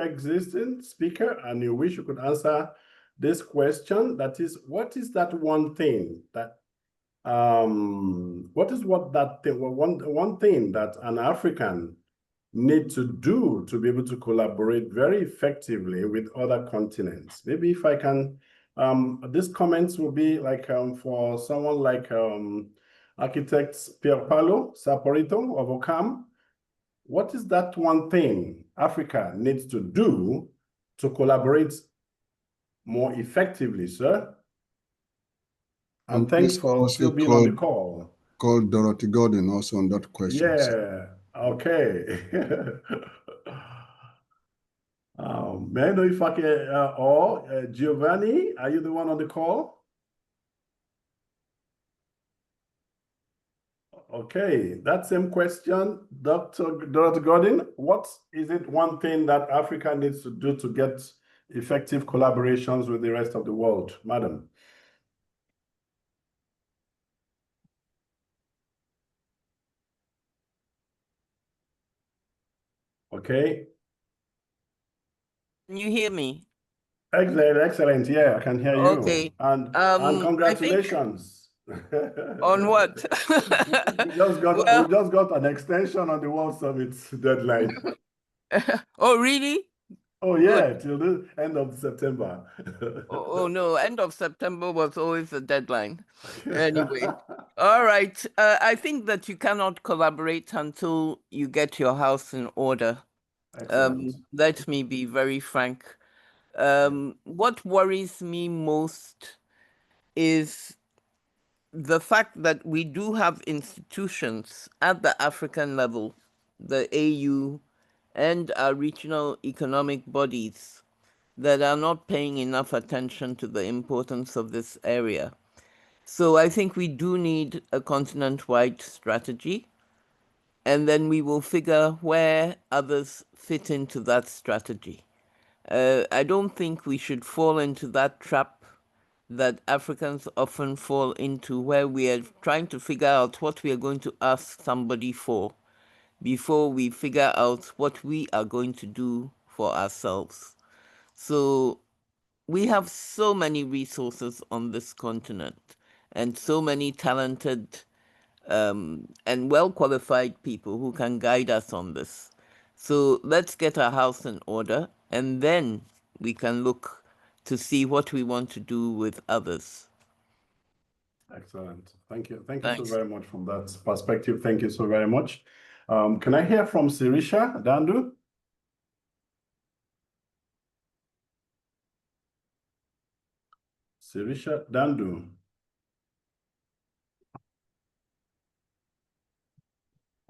S4: existing speaker and you wish you could answer this question, that is, what is that one thing that one thing that an African need to do to be able to collaborate very effectively with other continents? Maybe if I can, these comments will be like for someone like architect Pier Paolo Saporito of OCAM. What is that one thing Africa needs to do to collaborate more effectively, sir? And thanks for still being on the call.
S10: Call Dorothy Gordon also on that question.
S4: Yeah, okay. May I know if I can, or Giovanni, are you the one on the call? Okay, that same question, Dr. Dorothy Gordon, what is it one thing that Africa needs to do to get effective collaborations with the rest of the world, madam? Okay.
S8: Can you hear me?
S4: Excellent, excellent. Yeah, I can hear you.
S8: Okay.
S4: And congratulations.
S8: On what?
S4: we just got an extension on the World Summit deadline.
S8: Oh, really?
S4: Oh, yeah, till the end of September.
S8: Oh, no, end of September was always the deadline. Anyway, all right. I think that you cannot collaborate until you get your house in order. Let me be very frank. What worries me most is the fact that we do have institutions at the African level, the AU, and our regional economic bodies that are not paying enough attention to the importance of this area. So I think we do need a continent-wide strategy, and then we will figure where others fit into that strategy. I don't think we should fall into that trap that Africans often fall into, where we are trying to figure out what we are going to ask somebody for before we figure out what we are going to do for ourselves. So we have so many resources on this continent and so many talented and well-qualified people who can guide us on this. So let's get our house in order, and then we can look to see what we want to do with others.
S4: Excellent. Thank you. Thank you so
S8: Thanks.
S4: very much from that perspective. Thank you so very much. Can I hear from Sirisha Dandu? Sirisha Dandu.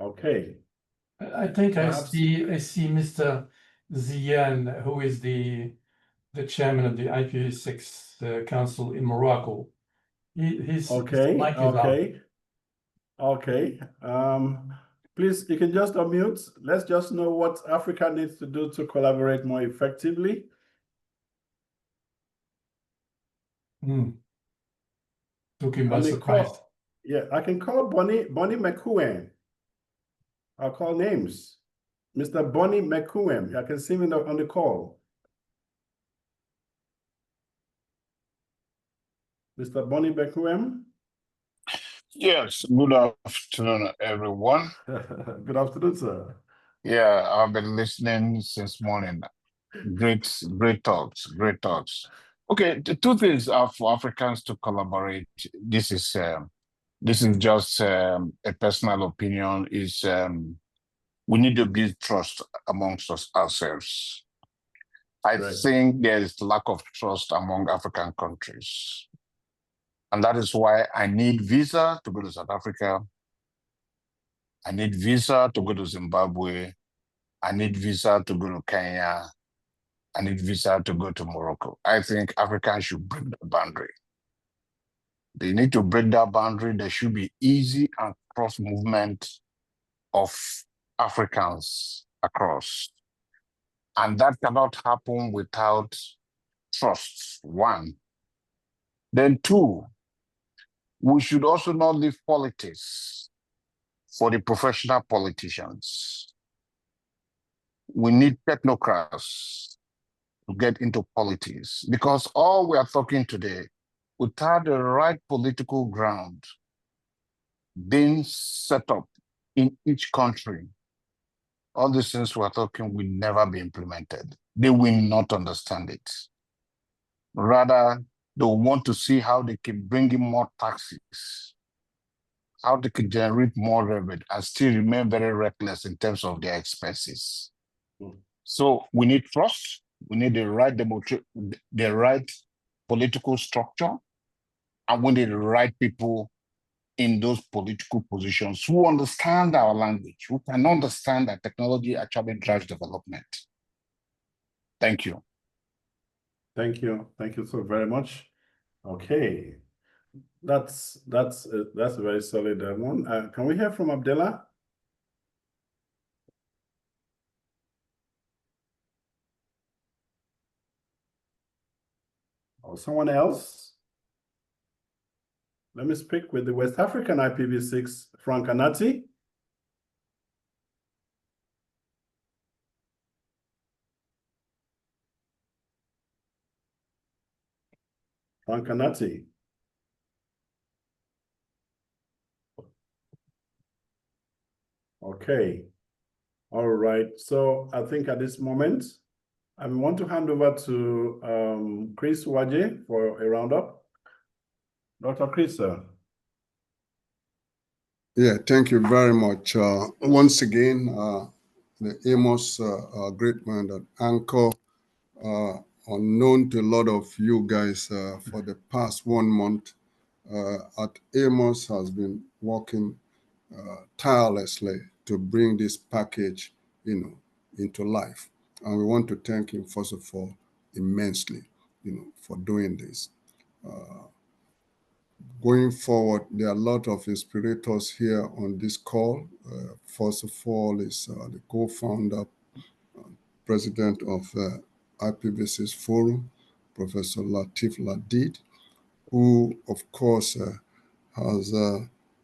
S4: Okay.
S7: I think
S4: Perhaps-
S7: I see Mr. Zian, who is the chairman of the IPV6 Council in Morocco. His
S4: Okay,
S7: mic is up.
S4: okay. Please, you can just unmute. Let's just know what Africa needs to do to collaborate more effectively.
S7: Took him by
S4: And
S7: surprise.
S4: Yeah, I can call Bonnie McCuen. I'll call names. Mr. Bonnie McCuen. I can see him on the call. Mr. Bonnie McCuen.
S18: Yes, good afternoon, everyone.
S4: Good afternoon, sir.
S18: Yeah, I've been listening since morning. Great talks, great talks. Okay, the two things are for Africans to collaborate. This is just a personal opinion. Is we need to build trust amongst ourselves. I think there is lack of trust among African countries. And that is why I need visa to go to South Africa. I need visa to go to Zimbabwe. I need visa to go to Kenya. I need visa to go to Morocco. I think Africans should break the boundary. They need to break that boundary. There should be easy and cross movement of Africans across. And that cannot happen without trust, one. Then two, we should also not leave politics for the professional politicians. We need technocrats to get into politics, because all we are talking today, without the right political ground being set up in each country, all these things we are talking will never be implemented. They will not understand it. Rather, they want to see how they can bring in more taxes, how they can generate more revenue and still remain very reckless in terms of their expenses. So we need trust. We need the right political structure, and we need the right people in those political positions who understand our language, who can understand that technology actually drives development. Thank you.
S4: Thank you. Thank you so very much. Okay. That's a very solid one. Can we hear from Abdullah? Or someone else? Let me speak with the West African IPV6, Frank Anati. Frank Anati. Okay. All right. So I think at this moment, I want to hand over to Chris Waje for a roundup. Dr. Chris, sir.
S10: Yeah, thank you very much. Once again, the Amos great man that Anchor, unknown to a lot of you guys for the past 1 month, at Amos has been working tirelessly to bring this package, into life. And we want to thank him, first of all, immensely, for doing this. Going forward, there are a lot of inspirators here on this call. First of all is the co-founder, president of IPV6 Forum, Professor Latif Ladid, who, of course, has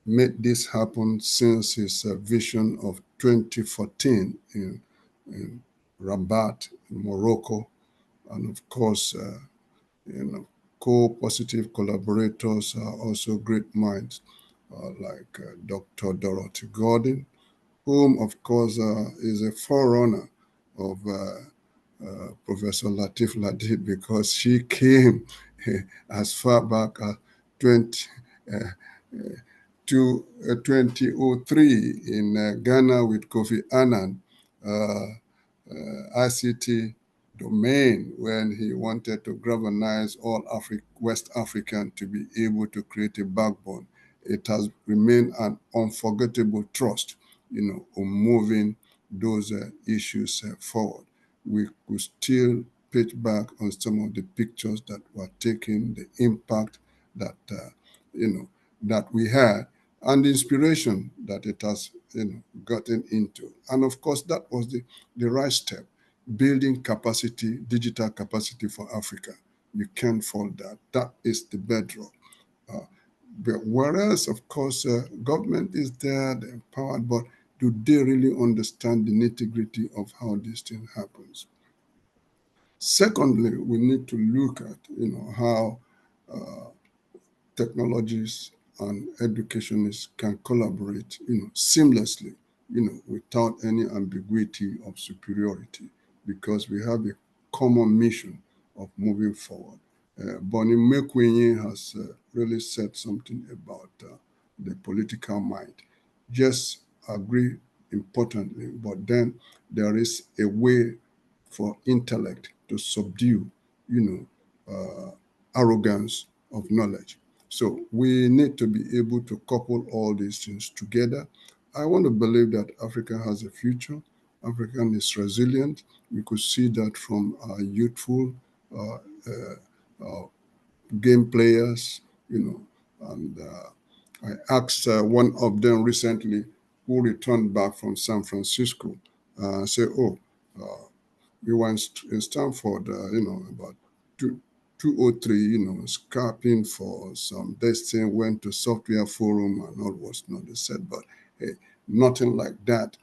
S10: made this happen since his vision of 2014 in Rabat, in Morocco, and of course, co-positive collaborators are also great minds like Dr. Dorothy Gordon, whom, of course, is a forerunner of Professor Latif Ladid, because she came as far back as 2003 in Ghana with Kofi Annan, ICT domain, when he wanted to galvanize all West African to be able to create a backbone. It has remained an unforgettable trust, on moving those issues forward. We could still pitch back on some of the pictures that were taken, the impact that, that we had, and the inspiration that it has, gotten into. And of course, that was the right step, building capacity, digital capacity for Africa. You can't fault that. That is the bedrock. But whereas, of course, government is there, they're empowered, but do they really understand the nitty-gritty of how this thing happens? Secondly, we need to look at, how technologies and educationists can collaborate, seamlessly, without any ambiguity of superiority, because we have a common mission of moving forward. Bonnie Mekwenye has really said something about the political mind. Just agree importantly, but then there is a way for intellect to subdue, arrogance of knowledge. So we need to be able to couple all these things together. I want to believe that Africa has a future. Africa is resilient. We could see that from our youthful game players, and I asked one of them recently who returned back from San Francisco, say, we were in Stanford, about 203, scrapping for some destiny, went to software forum and all was not said, but hey, nothing like that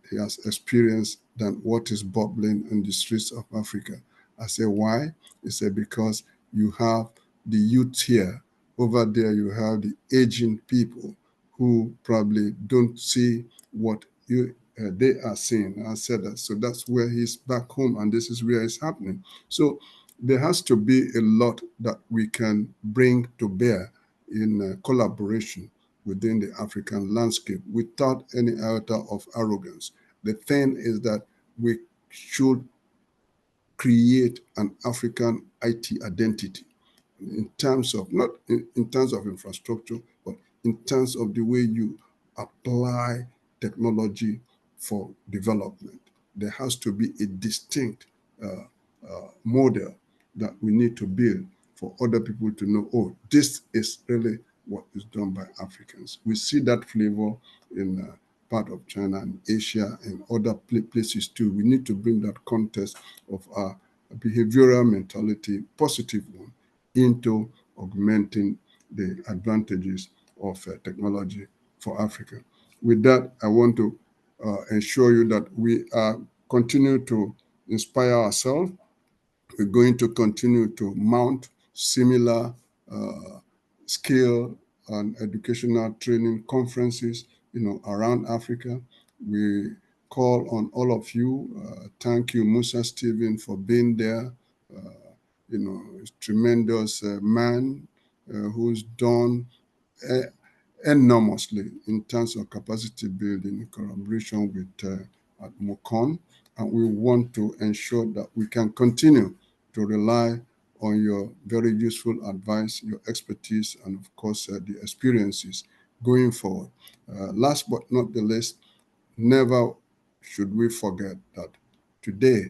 S10: he has experienced than what is bubbling in the streets of Africa. I say, why? He said, because you have the youth here. Over there, you have the aging people who probably don't see what they are seeing. I said that. So that's where he's back home, and this is where it's happening. So there has to be a lot that we can bring to bear in collaboration within the African landscape without any iota of arrogance. The thing is that we should create an African IT identity in terms of, not in terms of infrastructure, but in terms of the way you apply technology for development. There has to be a distinct model that we need to build for other people to know, oh, this is really what is done by Africans. We see that flavor in part of China and Asia and other places too. We need to bring that context of our behavioral mentality, positive one, into augmenting the advantages of technology for Africa. With that, I want to ensure you that we continue to inspire ourselves. We're going to continue to mount similar skill and educational training conferences, around Africa. We call on all of you. Thank you, Musa Stephen, for being there. Tremendous man who's done enormously in terms of capacity building in collaboration with at MUCON, and we want to ensure that we can continue to rely on your very useful advice, your expertise, and of course, the experiences going forward. Last but not the least, never should we forget that today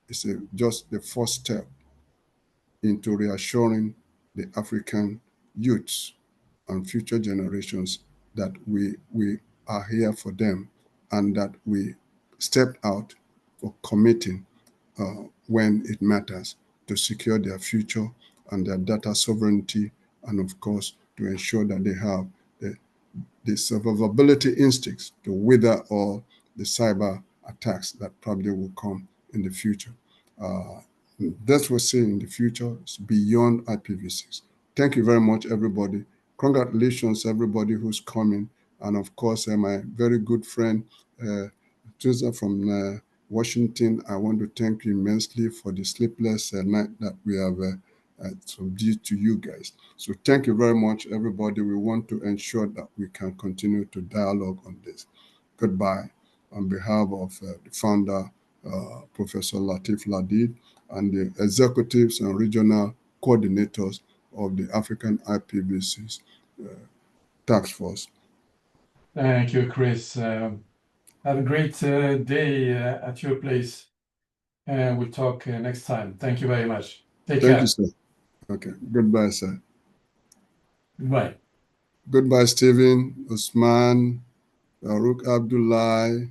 S10: is just the first step into reassuring the African youths and future generations that we are here for them and that we stepped out for committing when it matters to secure their future and their data sovereignty, and of course to ensure that they have the survivability instincts to wither all the cyber attacks that probably will come in the future. That's what we're seeing in the future. It's beyond IPv6. Thank you very much, everybody. Congratulations, everybody who's coming. And of course, my very good friend, Teresa from Washington, I want to thank you immensely for the sleepless night that we have subdued to you guys. So thank you very much, everybody. We want to ensure that we can continue to dialogue on this. Goodbye. On behalf of the founder, Professor Latif Ladid, and the executives and regional coordinators of the African IPv6 task force.
S7: Thank you, Chris. Have a great day at your place. And we'll talk next time. Thank you very much. Take care.
S10: Thank you, sir. Okay. Goodbye, sir.
S7: Goodbye.
S10: Goodbye, Stephen, Usman, Farouk Abdullah,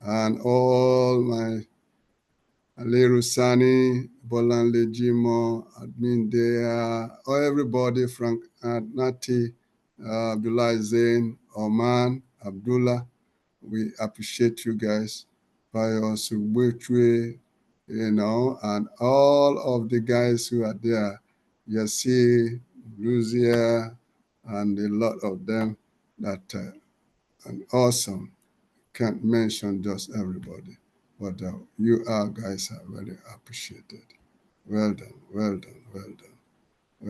S10: and all my Ali Rusani, Bolanle Jimo, Admin Dea, everybody, Frank Nati, Abdullah Zain, Oman, Abdullah. We appreciate you guys. Pius Ubetwe, and all of the guys who are there. Yassi, Luzia, and a lot of them that and awesome. Can't mention just everybody, but you guys are very appreciated. Well done, well done, well done.